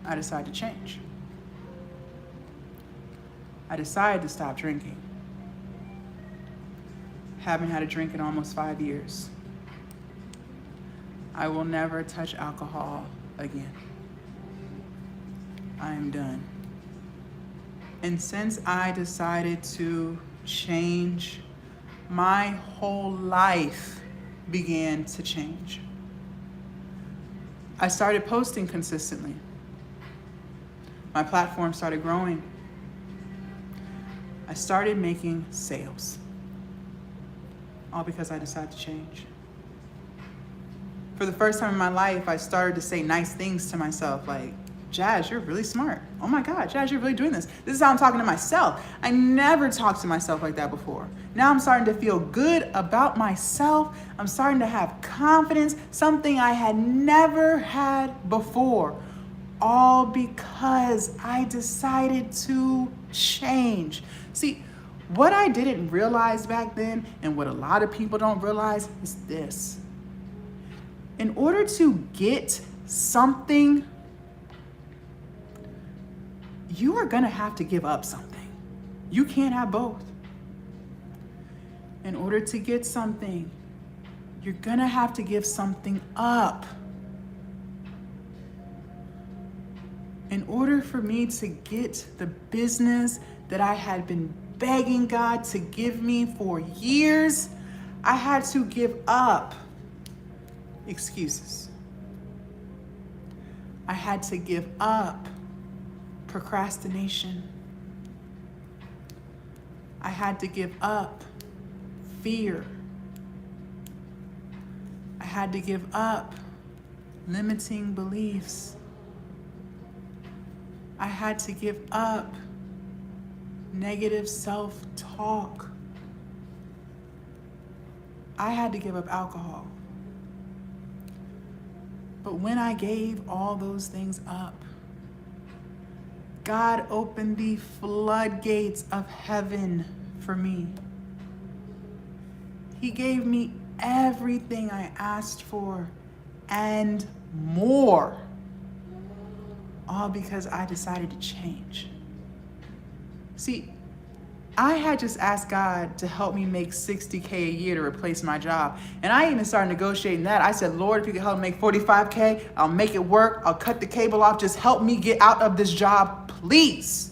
I decide to change. I decided to stop drinking. Haven't had a drink in almost 5 years. I will never touch alcohol again. I am done. And since I decided to change, my whole life began to change. I started posting consistently. My platform started growing. I started making sales. All because I decided to change. For the first time in my life, I started to say nice things to myself, like, Jazz, you're really smart. Oh my God, Jazz, you're really doing this. This is how I'm talking to myself. I never talked to myself like that before. Now I'm starting to feel good about myself. I'm starting to have confidence, something I had never had before. All because I decided to change. See, what I didn't realize back then, and what a lot of people don't realize, is this. In order to get something, you are gonna have to give up something. You can't have both. In order to get something, you're gonna have to give something up. In order for me to get the business that I had been begging God to give me for years, I had to give up excuses. I had to give up procrastination. I had to give up fear. I had to give up limiting beliefs. I had to give up negative self-talk. I had to give up alcohol. But when I gave all those things up, God opened the floodgates of heaven for me. He gave me everything I asked for and more, all because I decided to change. See, I had just asked God to help me make $60K a year to replace my job. And I even started negotiating that. I said, Lord, if you could help me make $45K, I'll make it work. I'll cut the cable off. Just help me get out of this job, please.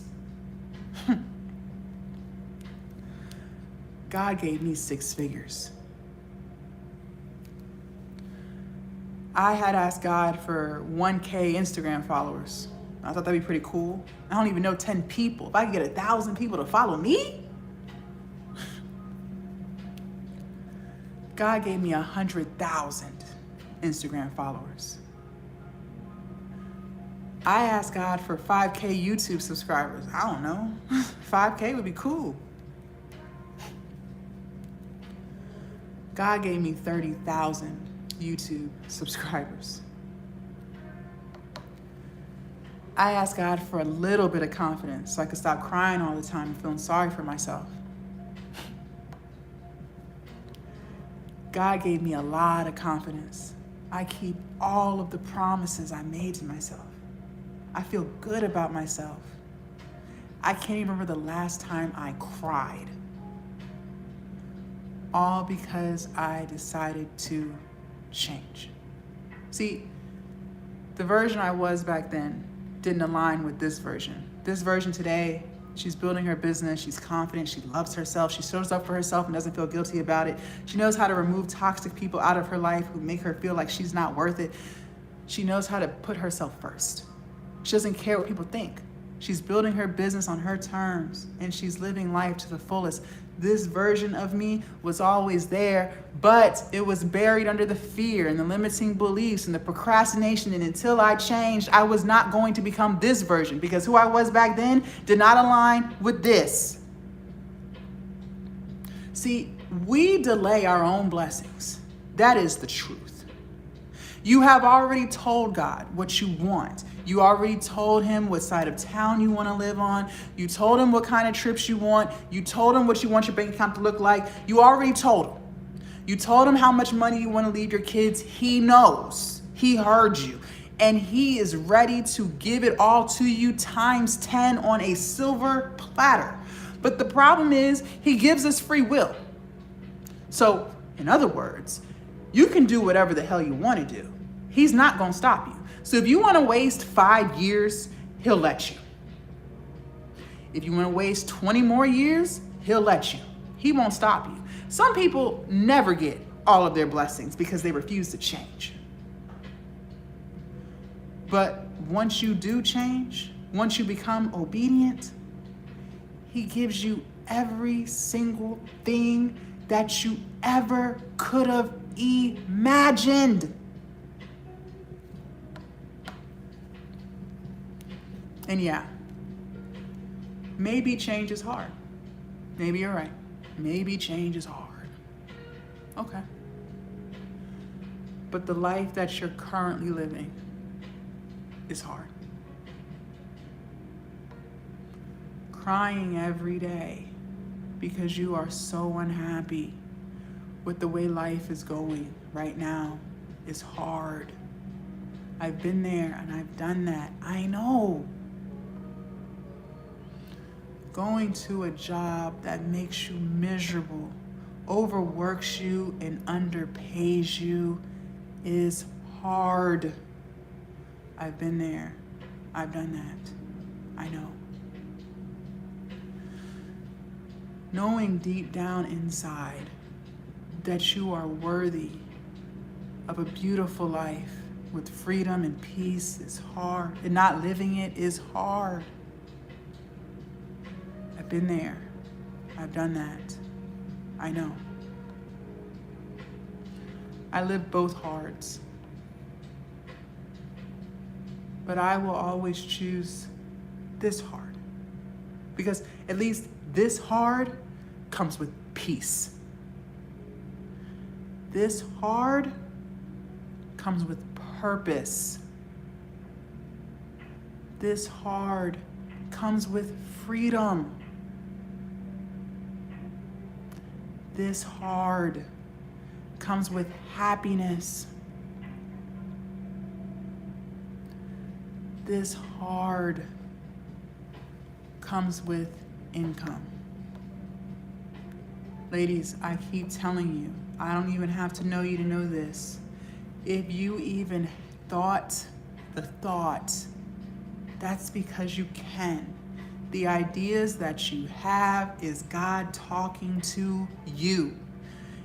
God gave me 6 figures. I had asked God for 1K Instagram followers. I thought that'd be pretty cool. I don't even know 10 people. If I could get 1,000 people to follow me, God gave me 100,000 Instagram followers. I asked God for 5K YouTube subscribers. I don't know. 5K would be cool. God gave me 30,000 YouTube subscribers. I asked God for a little bit of confidence so I could stop crying all the time and feeling sorry for myself. God gave me a lot of confidence. I keep all of the promises I made to myself. I feel good about myself. I can't even remember the last time I cried. All because I decided to change. See, the version I was back then didn't align with this version. This version today, she's building her business, she's confident, she loves herself, she shows up for herself and doesn't feel guilty about it. She knows how to remove toxic people out of her life who make her feel like she's not worth it. She knows how to put herself first. She doesn't care what people think. She's building her business on her terms and she's living life to the fullest. This version of me was always there, but it was buried under the fear and the limiting beliefs and the procrastination. And until I changed, I was not going to become this version because who I was back then did not align with this. See, we delay our own blessings. That is the truth. You have already told God what you want. You already told him what side of town you want to live on. You told him what kind of trips you want. You told him what you want your bank account to look like. You already told him. You told him how much money you want to leave your kids. He knows. He heard you. And he is ready to give it all to you times 10 on a silver platter. But the problem is he gives us free will. So, in other words, you can do whatever the hell you want to do. He's not going to stop you. So if you want to waste 5 years, he'll let you. If you want to waste 20 more years, he'll let you. He won't stop you. Some people never get all of their blessings because they refuse to change. But once you do change, once you become obedient, he gives you every single thing that you ever could have imagined. And yeah, maybe change is hard. Maybe you're right. Maybe change is hard. Okay. But the life that you're currently living is hard. Crying every day because you are so unhappy with the way life is going right now is hard. I've been there and I've done that. I know. Going to a job that makes you miserable, overworks you, and underpays you is hard. I've been there. I've done that. I know. Knowing deep down inside that you are worthy of a beautiful life with freedom and peace is hard, and not living it is hard. I've been there. I've done that. I know. I live both hards. But I will always choose this hard. Because at least this hard comes with peace. This hard comes with purpose. This hard comes with freedom. This hard comes with happiness. This hard comes with income. Ladies, I keep telling you, I don't even have to know you to know this. If you even thought the thought, that's because you can. The ideas that you have is God talking to you.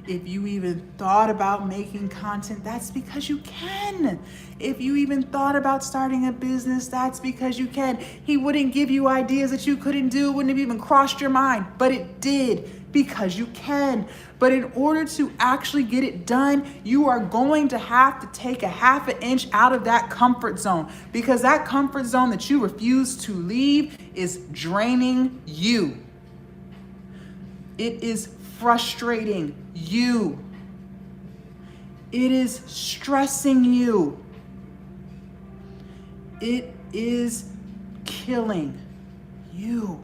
If you even thought about making content, that's because you can. If you even thought about starting a business, that's because you can. He wouldn't give you ideas that you couldn't do, wouldn't have even crossed your mind, but it did because you can. But in order to actually get it done, you are going to have to take a half an inch out of that comfort zone, because that comfort zone that you refuse to leave is draining you. It is frustrating you. It is stressing you. It is killing you.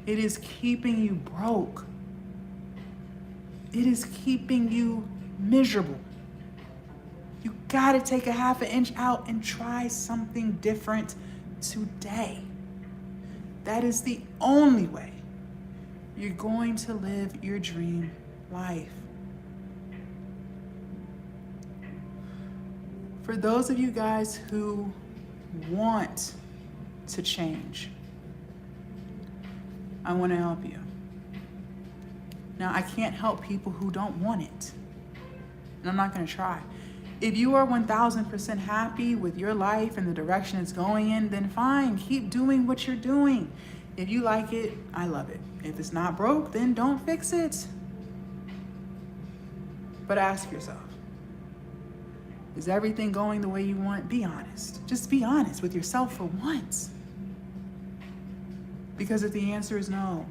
It is keeping you broke. It is keeping you miserable. You gotta take a half an inch out and try something different today. That is the only way you're going to live your dream life. For those of you guys who want to change, I want to help you. Now, I can't help people who don't want it, and I'm not going to try. If you are 1000% happy with your life and the direction it's going in, then fine, keep doing what you're doing. If you like it, I love it. If it's not broke, then don't fix it. But ask yourself, is everything going the way you want? Be honest. Just be honest with yourself for once. Because if the answer is no,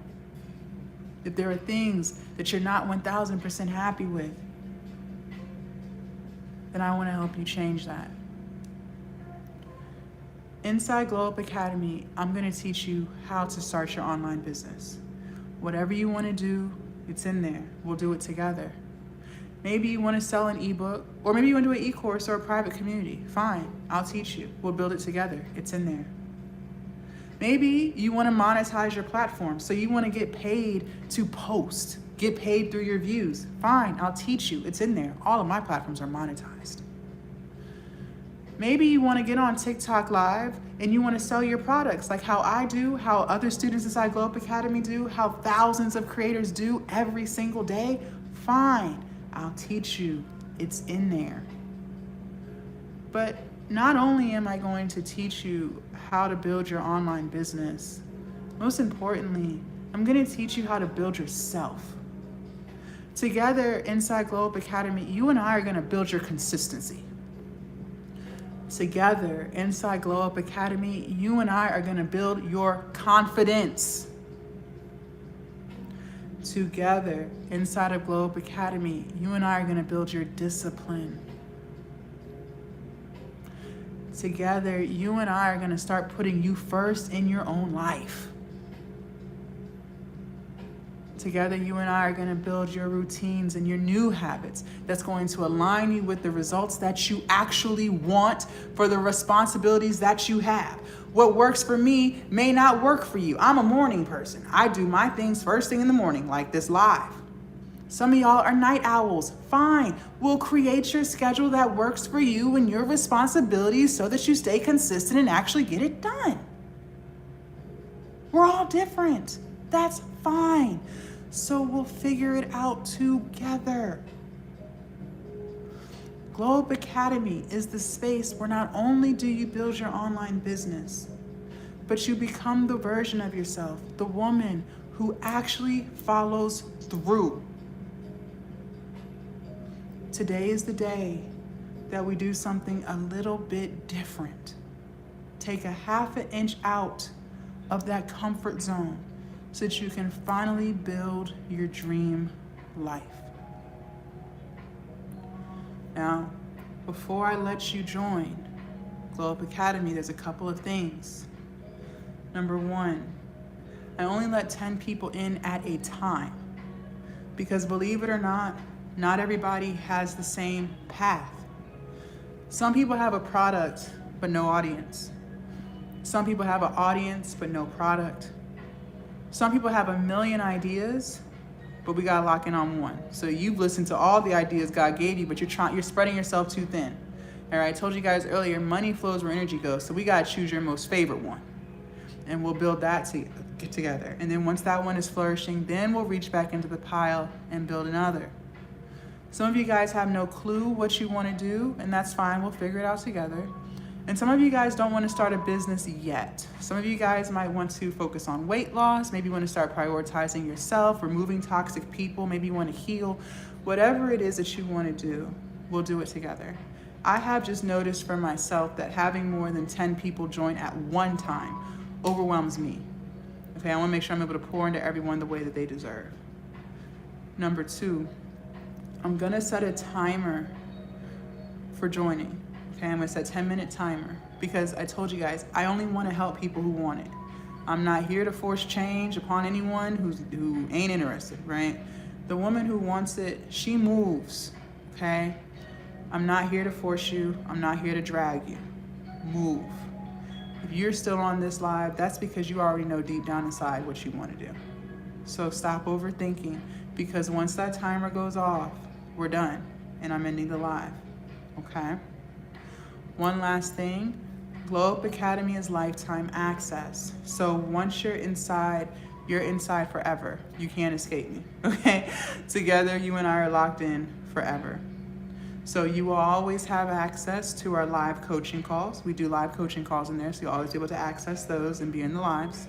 if there are things that you're not 1000% happy with, then I want to help you change that. Inside Glow Up Academy, I'm going to teach you how to start your online business. Whatever you want to do, it's in there. We'll do it together. Maybe you want to sell an ebook, or maybe you want to do an e-course or a private community. Fine, I'll teach you. We'll build it together. It's in there. Maybe you want to monetize your platform, so you want to get paid to post, get paid through your views. Fine, I'll teach you. It's in there. All of my platforms are monetized. Maybe you want to get on TikTok Live and you want to sell your products like how I do, how other students inside Glow Up Academy do, how thousands of creators do every single day. Fine, I'll teach you. It's in there. But not only am I going to teach you how to build your online business, most importantly, I'm going to teach you how to build yourself. Together inside Glow Up Academy, you and I are going to build your consistency. Together, inside Glow Up Academy, you and I are gonna build your confidence. Together, inside of Glow Up Academy, you and I are gonna build your discipline. Together, you and I are gonna start putting you first in your own life. Together, you and I are gonna build your routines and your new habits that's going to align you with the results that you actually want for the responsibilities that you have. What works for me may not work for you. I'm a morning person. I do my things first thing in the morning, like this live. Some of y'all are night owls. Fine. We'll create your schedule that works for you and your responsibilities so that you stay consistent and actually get it done. We're all different. That's fine. So we'll figure it out together. Glow Up Academy is the space where not only do you build your online business, but you become the version of yourself, the woman who actually follows through. Today is the day that we do something a little bit different. Take a half an inch out of that comfort zone so that you can finally build your dream life. Now, before I let you join Glow Up Academy, there's a couple of things. Number one, I only let 10 people in at a time because, believe it or not everybody has the same path. Some people have a product but no audience. Some people have an audience but no product. Some people have a million ideas, but we gotta lock in on one. So you've listened to all the ideas God gave you, but you're spreading yourself too thin. All right, I told you guys earlier, money flows where energy goes. So we gotta choose your most favorite one, and we'll build that together. And then once that one is flourishing, then we'll reach back into the pile and build another. Some of you guys have no clue what you wanna do, and that's fine, we'll figure it out together. And some of you guys don't want to start a business yet. Some of you guys might want to focus on weight loss. Maybe you want to start prioritizing yourself, removing toxic people. Maybe you want to heal. Whatever it is that you want to do, we'll do it together. I have just noticed for myself that having more than 10 people join at one time overwhelms me. Okay, I want to make sure I'm able to pour into everyone the way that they deserve. Number two, I'm going to set a timer for joining. Okay, I'm gonna set a 10-minute timer because I told you guys, I only wanna help people who want it. I'm not here to force change upon anyone who ain't interested, right? The woman who wants it, she moves, okay? I'm not here to force you. I'm not here to drag you. Move. If you're still on this live, that's because you already know deep down inside what you wanna do. So stop overthinking because once that timer goes off, we're done and I'm ending the live, okay? One last thing, Glow Up Academy is lifetime access. So once you're inside forever. You can't escape me, okay? Together, you and I are locked in forever. So you will always have access to our live coaching calls. We do live coaching calls in there, so you'll always be able to access those and be in the lives.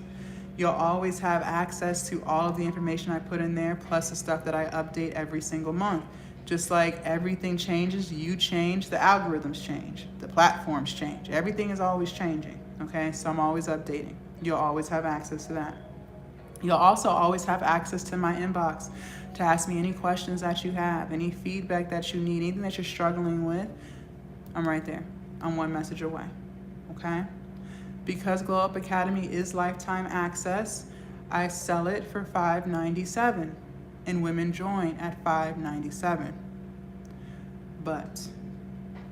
You'll always have access to all of the information I put in there, plus the stuff that I update every single month. Just like everything changes, you change, the algorithms change, the platforms change. Everything is always changing, okay? So I'm always updating. You'll always have access to that. You'll also always have access to my inbox to ask me any questions that you have, any feedback that you need, anything that you're struggling with. I'm right there. I'm one message away, okay? Because Glow Up Academy is lifetime access, I sell it for $5.97. And women join at $5.97. But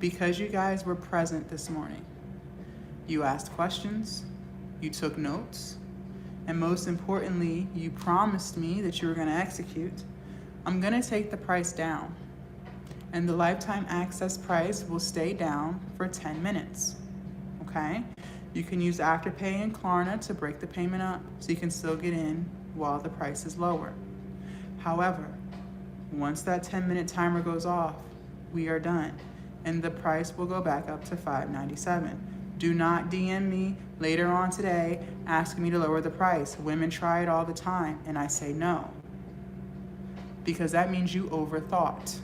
because you guys were present this morning, you asked questions, you took notes, and most importantly, you promised me that you were gonna execute, I'm gonna take the price down. And the lifetime access price will stay down for 10 minutes, okay? You can use Afterpay and Klarna to break the payment up so you can still get in while the price is lower. However, once that 10-minute timer goes off, we are done, and the price will go back up to $5.97. Do not DM me later on today asking me to lower the price. Women try it all the time, and I say no, because that means you overthought,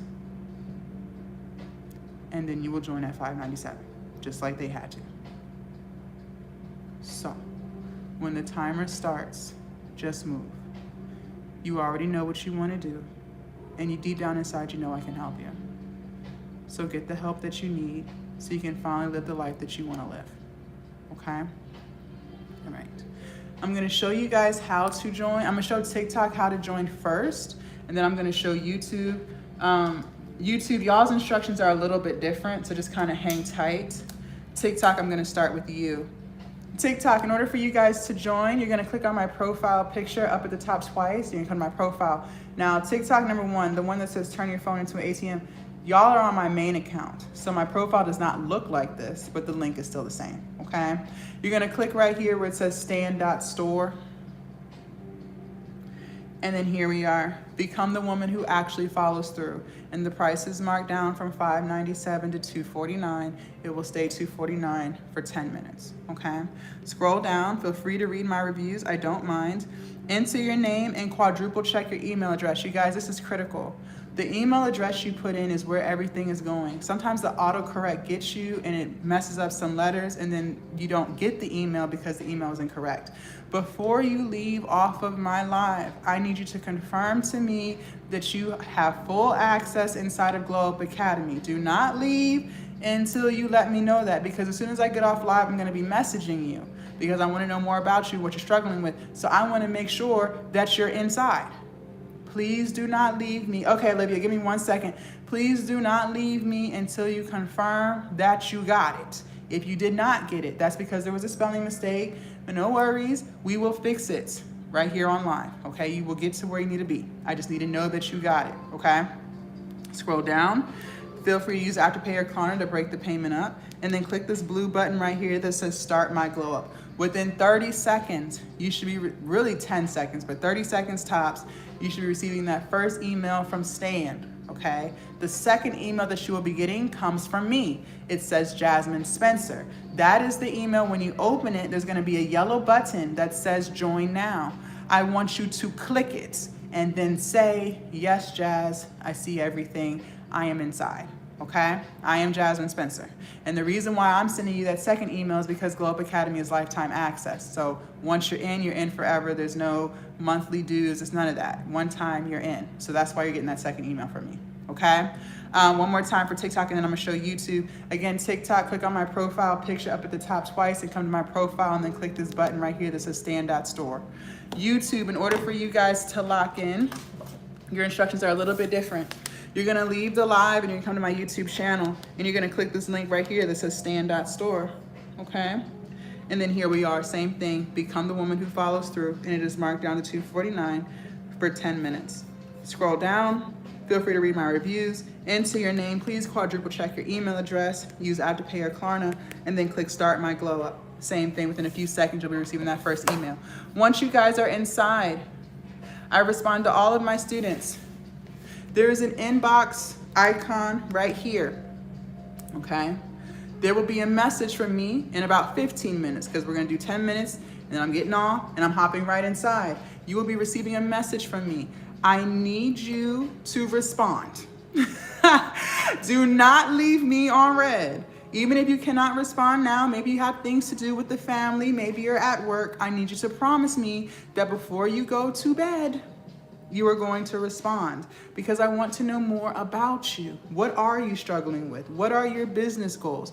and then you will join at $5.97. just like they had to. So, when the timer starts, just move. You already know what you want to do, and you deep down inside, you know I can help you. So get the help that you need so you can finally live the life that you want to live. Okay? All right. I'm going to show you guys how to join. I'm going to show TikTok how to join first, and then I'm going to show YouTube. YouTube, y'all's instructions are a little bit different, so just kind of hang tight. TikTok, I'm going to start with you. TikTok, in order for you guys to join, you're going to click on my profile picture up at the top twice. You're going to come to my profile. Now, TikTok number 1, the one that says turn your phone into an ATM, y'all are on my main account. So my profile does not look like this, but the link is still the same, okay? You're going to click right here where it says stand.store. And then here we are. Become the woman who actually follows through. And the price is marked down from $5.97 to $2.49. It will stay $2.49 for 10 minutes, okay? Scroll down. Feel free to read my reviews. I don't mind. Enter your name and quadruple check your email address. You guys, this is critical. The email address you put in is where everything is going. Sometimes the autocorrect gets you and it messes up some letters, and then you don't get the email because the email is incorrect. Before you leave off of my live, I need you to confirm to me that you have full access inside of Glow Up Academy. Do not leave until you let me know that, because as soon as I get off live, I'm gonna be messaging you because I wanna know more about you, what you're struggling with. So I wanna make sure that you're inside. Please do not leave me. Okay, Olivia, give me 1 second. Please do not leave me until you confirm that you got it. If you did not get it, that's because there was a spelling mistake. But no worries, we will fix it right here online, okay? You will get to where you need to be. I just need to know that you got it, okay? Scroll down. Feel free to use Afterpay or Klarna to break the payment up. And then click this blue button right here that says Start My Glow Up. Within 30 seconds, you should be, really 10 seconds, but 30 seconds tops, you should be receiving that first email from Stan, okay? The second email that you will be getting comes from me. It says Jasmine Spencer. That is the email. When you open it, there's gonna be a yellow button that says Join Now. I want you to click it and then say, yes, Jazz, I see everything. I am inside. Okay, I am Jasmine Spencer. And the reason why I'm sending you that second email is because Glow Up Academy is lifetime access. So once you're in forever. There's no monthly dues, it's none of that. One time you're in. So that's why you're getting that second email from me, okay? One more time for TikTok, and then I'm gonna show YouTube. Again, TikTok, click on my profile picture up at the top twice and come to my profile and then click this button right here that says stand.store. YouTube, in order for you guys to lock in, your instructions are a little bit different. You're gonna leave the live and you're gonna come to my YouTube channel and you're gonna click this link right here that says stand.store, okay? And then here we are, same thing, become the woman who follows through, and it is marked down to $2.49 for 10 minutes. Scroll down, feel free to read my reviews, enter your name, please quadruple check your email address, use Afterpay or Klarna, and then click Start My Glow Up. Same thing, within a few seconds you'll be receiving that first email. Once you guys are inside, I respond to all of my students. There is an inbox icon right here, okay? There will be a message from me in about 15 minutes because we're gonna do 10 minutes and then I'm getting off and I'm hopping right inside. You will be receiving a message from me. I need you to respond. Do not leave me on red. Even if you cannot respond now, maybe you have things to do with the family, maybe you're at work, I need you to promise me that before you go to bed, you are going to respond, because I want to know more about you. What are you struggling with? What are your business goals?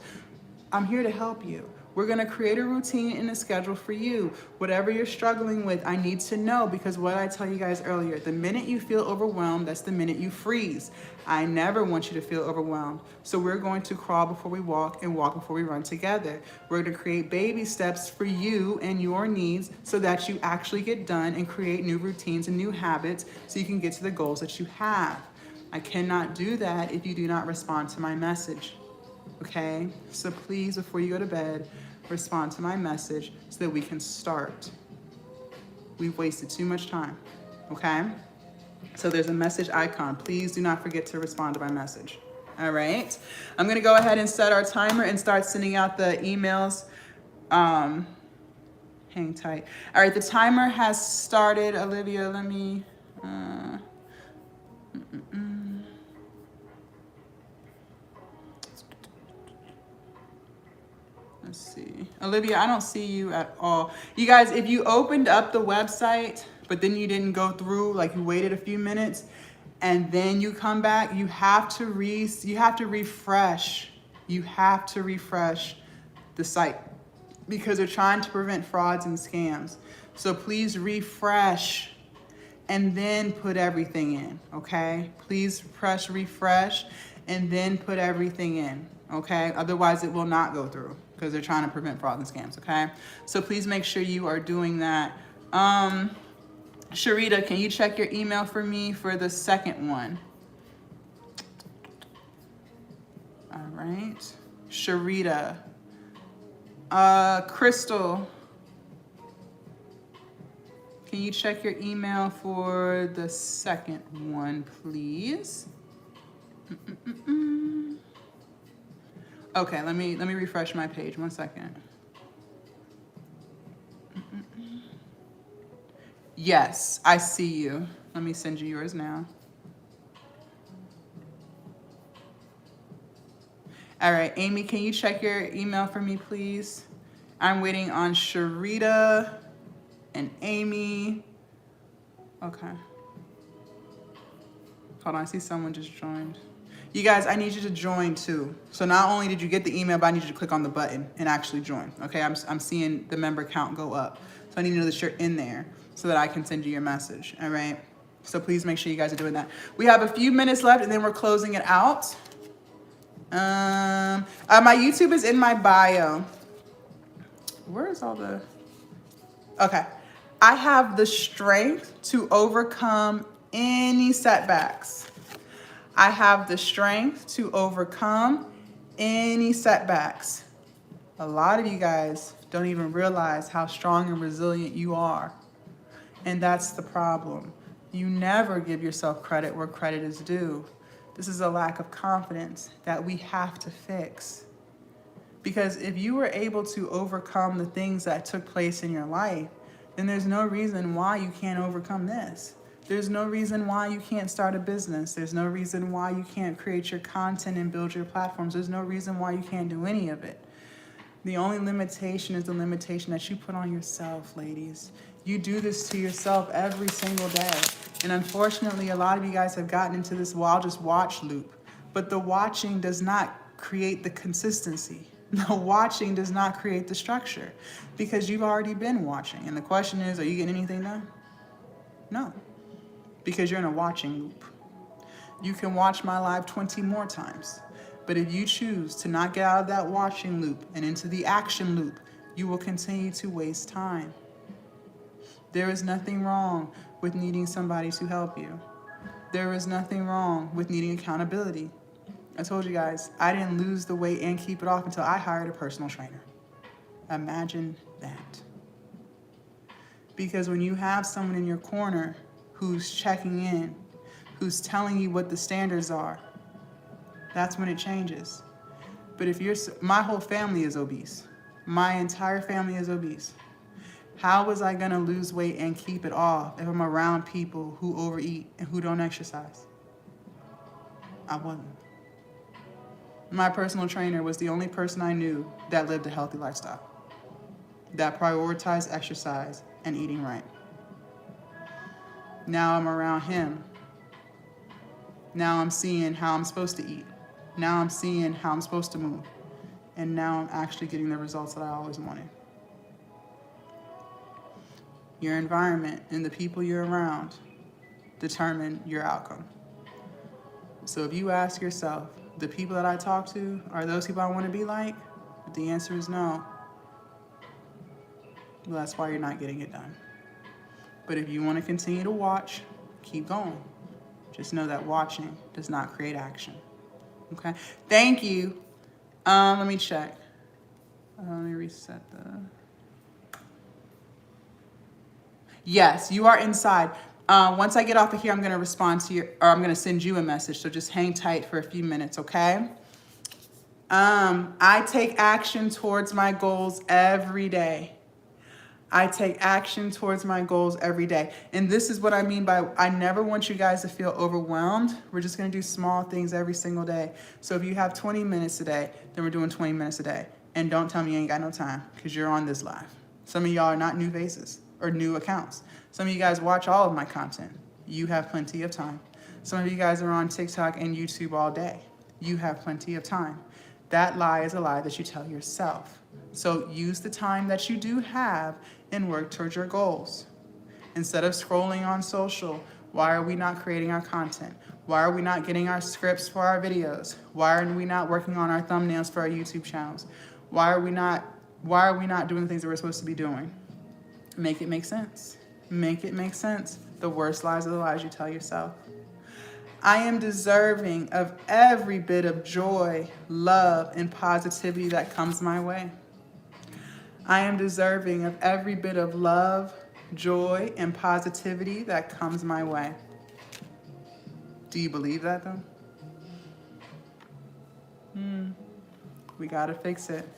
I'm here to help you. We're gonna create a routine and a schedule for you. Whatever you're struggling with, I need to know, because what I tell you guys earlier, the minute you feel overwhelmed, that's the minute you freeze. I never want you to feel overwhelmed. So we're going to crawl before we walk and walk before we run together. We're gonna create baby steps for you and your needs so that you actually get done and create new routines and new habits so you can get to the goals that you have. I cannot do that if you do not respond to my message. Okay, so please, before you go to bed, respond to my message so that we can start. We've wasted too much time, okay? So there's a message icon. Please do not forget to respond to my message. All right, I'm gonna go ahead and set our timer and start sending out the emails. Hang tight. All right, the timer has started. Olivia, let me, Let's see. Olivia, I don't see you at all. You guys, if you opened up the website, but then you didn't go through, like you waited a few minutes and then you come back, you have to refresh. You have to refresh the site because they're trying to prevent frauds and scams. So please refresh and then put everything in, okay? Please press refresh and then put everything in, okay? Otherwise it will not go through because they're trying to prevent fraud and scams, okay? So please make sure you are doing that. Sharita, can you check your email for me for the second one? All right. Sharita. Crystal, can you check your email for the second one, please? Okay, let me refresh my page. 1 second. Yes, I see you. Let me send you yours now. All right, Amy, can you check your email for me, please? I'm waiting on Sharita and Amy. Okay. Hold on, I see someone just joined. You guys, I need you to join too. So not only did you get the email, but I need you to click on the button and actually join. Okay, I'm seeing the member count go up. So I need to know that you're in there so that I can send you your message, all right? So please make sure you guys are doing that. We have a few minutes left and then we're closing it out. My YouTube is in my bio. Where is all the... Okay. I have the strength to overcome any setbacks. I have the strength to overcome any setbacks. A lot of you guys don't even realize how strong and resilient you are. And that's the problem. You never give yourself credit where credit is due. This is a lack of confidence that we have to fix. Because if you were able to overcome the things that took place in your life, then there's no reason why you can't overcome this. There's no reason why you can't start a business. There's no reason why you can't create your content and build your platforms. There's no reason why you can't do any of it. The only limitation is the limitation that you put on yourself, ladies. You do this to yourself every single day. And unfortunately, a lot of you guys have gotten into this, well, I'll just watch loop. But the watching does not create the consistency. The watching does not create the structure because you've already been watching. And the question is, are you getting anything done? No, because you're in a watching loop. You can watch my live 20 more times. But if you choose to not get out of that watching loop and into the action loop, you will continue to waste time. There is nothing wrong with needing somebody to help you. There is nothing wrong with needing accountability. I told you guys, I didn't lose the weight and keep it off until I hired a personal trainer. Imagine that. Because when you have someone in your corner who's checking in, who's telling you what the standards are, that's when it changes. But if my whole family is obese. My entire family is obese. How was I gonna lose weight and keep it off if I'm around people who overeat and who don't exercise? I wasn't. My personal trainer was the only person I knew that lived a healthy lifestyle, that prioritized exercise and eating right. Now I'm around him. Now I'm seeing how I'm supposed to eat. Now I'm seeing how I'm supposed to move. And now I'm actually getting the results that I always wanted. Your environment and the people you're around determine your outcome. So if you ask yourself, the people that I talk to, are those people I want to be like? If the answer is no, well, that's why you're not getting it done. But if you want to continue to watch, keep going. Just know that watching does not create action. Okay? Thank you. Let me check. Let me reset the... Yes, you are inside. Once I get off of here, I'm going to respond to your, or I'm going to send you a message. So just hang tight for a few minutes, okay? I take action towards my goals every day. I take action towards my goals every day. And this is what I mean by, I never want you guys to feel overwhelmed. We're just going to do small things every single day. So if you have 20 minutes a day, then we're doing 20 minutes a day. And don't tell me you ain't got no time, because you're on this live. Some of y'all are not new faces or new accounts. Some of you guys watch all of my content. You have plenty of time. Some of you guys are on TikTok and YouTube all day. You have plenty of time. That lie is a lie that you tell yourself. So use the time that you do have and work towards your goals. Instead of scrolling on social, why are we not creating our content? Why are we not getting our scripts for our videos? Why are we not working on our thumbnails for our YouTube channels? Why are we not doing the things that we're supposed to be doing? Make it make sense. Make it make sense. The worst lies are the lies you tell yourself. I am deserving of every bit of joy, love, and positivity that comes my way. I am deserving of every bit of love, joy, and positivity that comes my way. Do you believe that though? We gotta fix it.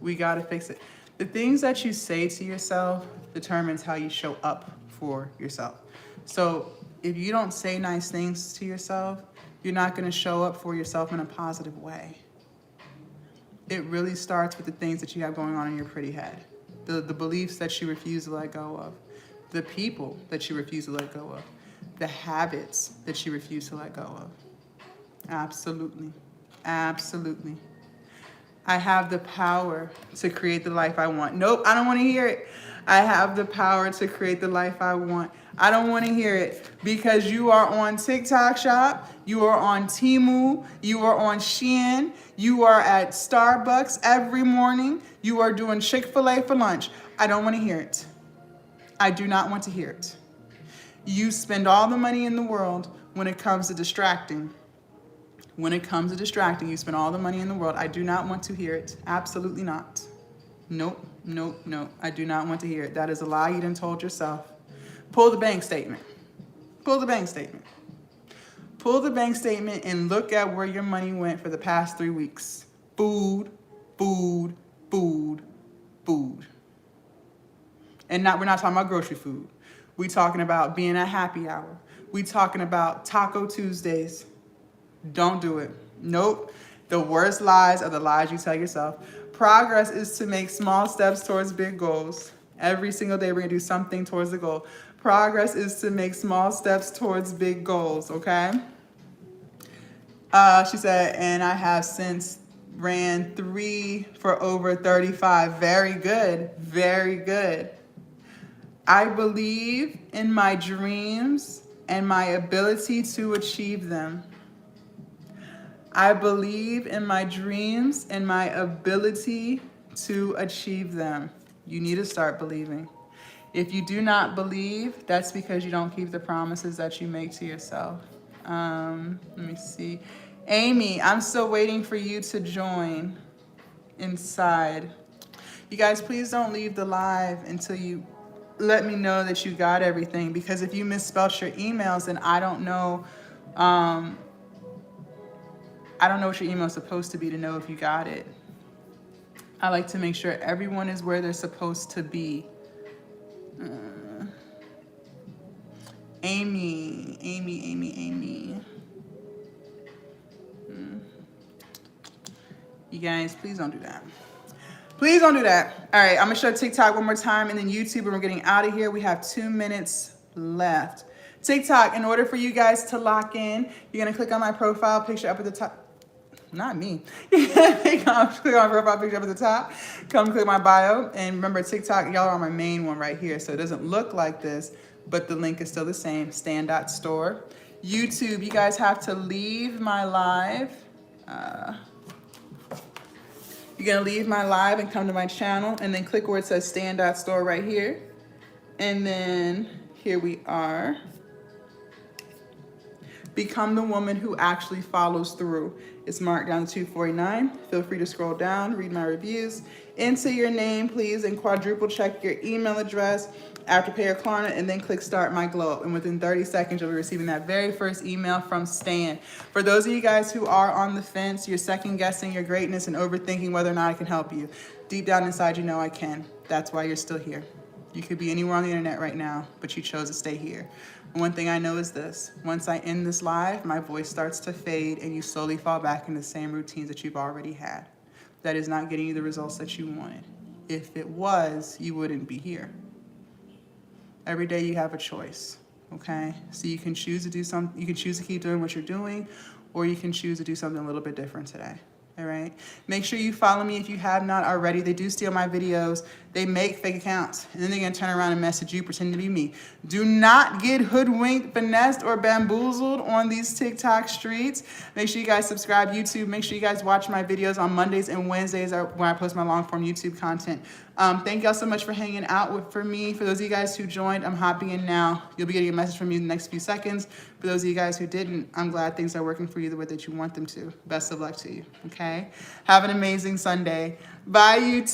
We gotta fix it. The things that you say to yourself determines how you show up for yourself. So if you don't say nice things to yourself, you're not gonna show up for yourself in a positive way. It really starts with the things that you have going on in your pretty head. The beliefs that you refuse to let go of. The people that you refuse to let go of. The habits that you refuse to let go of. Absolutely. Absolutely. I have the power to create the life I want. Nope, I don't want to hear it. I have the power to create the life I want. I don't want to hear it because you are on TikTok Shop, you are on Temu, you are on Shein, you are at Starbucks every morning, you are doing Chick-fil-A for lunch. I don't want to hear it. I do not want to hear it. You spend all the money in the world when it comes to distracting. When it comes to distracting, you spend all the money in the world. I do not want to hear it. Absolutely not. Nope, nope, nope. I do not want to hear it. That is a lie you done told yourself. Pull the bank statement. Pull the bank statement. Pull the bank statement and look at where your money went for the past 3 weeks. Food, food, food, food. And we're not talking about grocery food. We're talking about being at happy hour. We're talking about Taco Tuesdays. Don't do it. Nope. The worst lies are the lies you tell yourself. Progress is to make small steps towards big goals. Every single day we're going to do something towards the goal. Progress is to make small steps towards big goals, okay? She said, and I have since ran 3 for over 35. Very good. Very good. I believe in my dreams and my ability to achieve them. I believe in my dreams and my ability to achieve them. You need to start believing. If you do not believe, that's because you don't keep the promises that you make to yourself. Let me see. Amy, I'm still waiting for you to join inside. You guys, please don't leave the live until you let me know that you got everything, because if you misspelled your emails, then I don't know what your email is supposed to be to know if you got it. I like to make sure everyone is where they're supposed to be. Amy. You guys, please don't do that. Please don't do that. All right, I'm gonna show TikTok one more time and then YouTube, and we're getting out of here. We have 2 minutes left. TikTok, in order for you guys to lock in, you're gonna click on my profile picture up at the top. Not me. Click on my profile picture up at the top. Come click my bio. And remember, TikTok, y'all are on my main one right here. So it doesn't look like this, but the link is still the same, stan.store. YouTube, you guys have to leave my live. You're going to leave my live and come to my channel and then click where it says stan.store right here. And then here we are. Become the woman who actually follows through. It's marked down to 249. Feel free to scroll down, read my reviews. Enter your name, please, and quadruple check your email address, Afterpay or Klarna, and then click Start My Glow. And within 30 seconds, you'll be receiving that very first email from Stan. For those of you guys who are on the fence, you're second guessing your greatness and overthinking whether or not I can help you, deep down inside, you know I can. That's why you're still here. You could be anywhere on the internet right now, but you chose to stay here. One thing I know is this: once I end this live, my voice starts to fade and you slowly fall back into the same routines that you've already had. that is not getting you the results that you wanted. If it was, you wouldn't be here. Every day you have a choice, okay? So you can choose to do something, you can choose to keep doing what you're doing, or you can choose to do something a little bit different today. All right. Make sure you follow me if you have not already. They do steal my videos. They make fake accounts, and then they're going to turn around and message you pretending to be me. Do not get hoodwinked, finessed, or bamboozled on these TikTok streets. Make sure you guys subscribe YouTube. Make sure you guys watch my videos on Mondays and Wednesdays when I post my long form YouTube content. Thank y'all so much for hanging out for me. For those of you guys who joined, I'm hopping in now. You'll be getting a message from me in the next few seconds. For those of you guys who didn't, I'm glad things are working for you the way that you want them to. Best of luck to you, okay? Have an amazing Sunday. Bye, YouTube.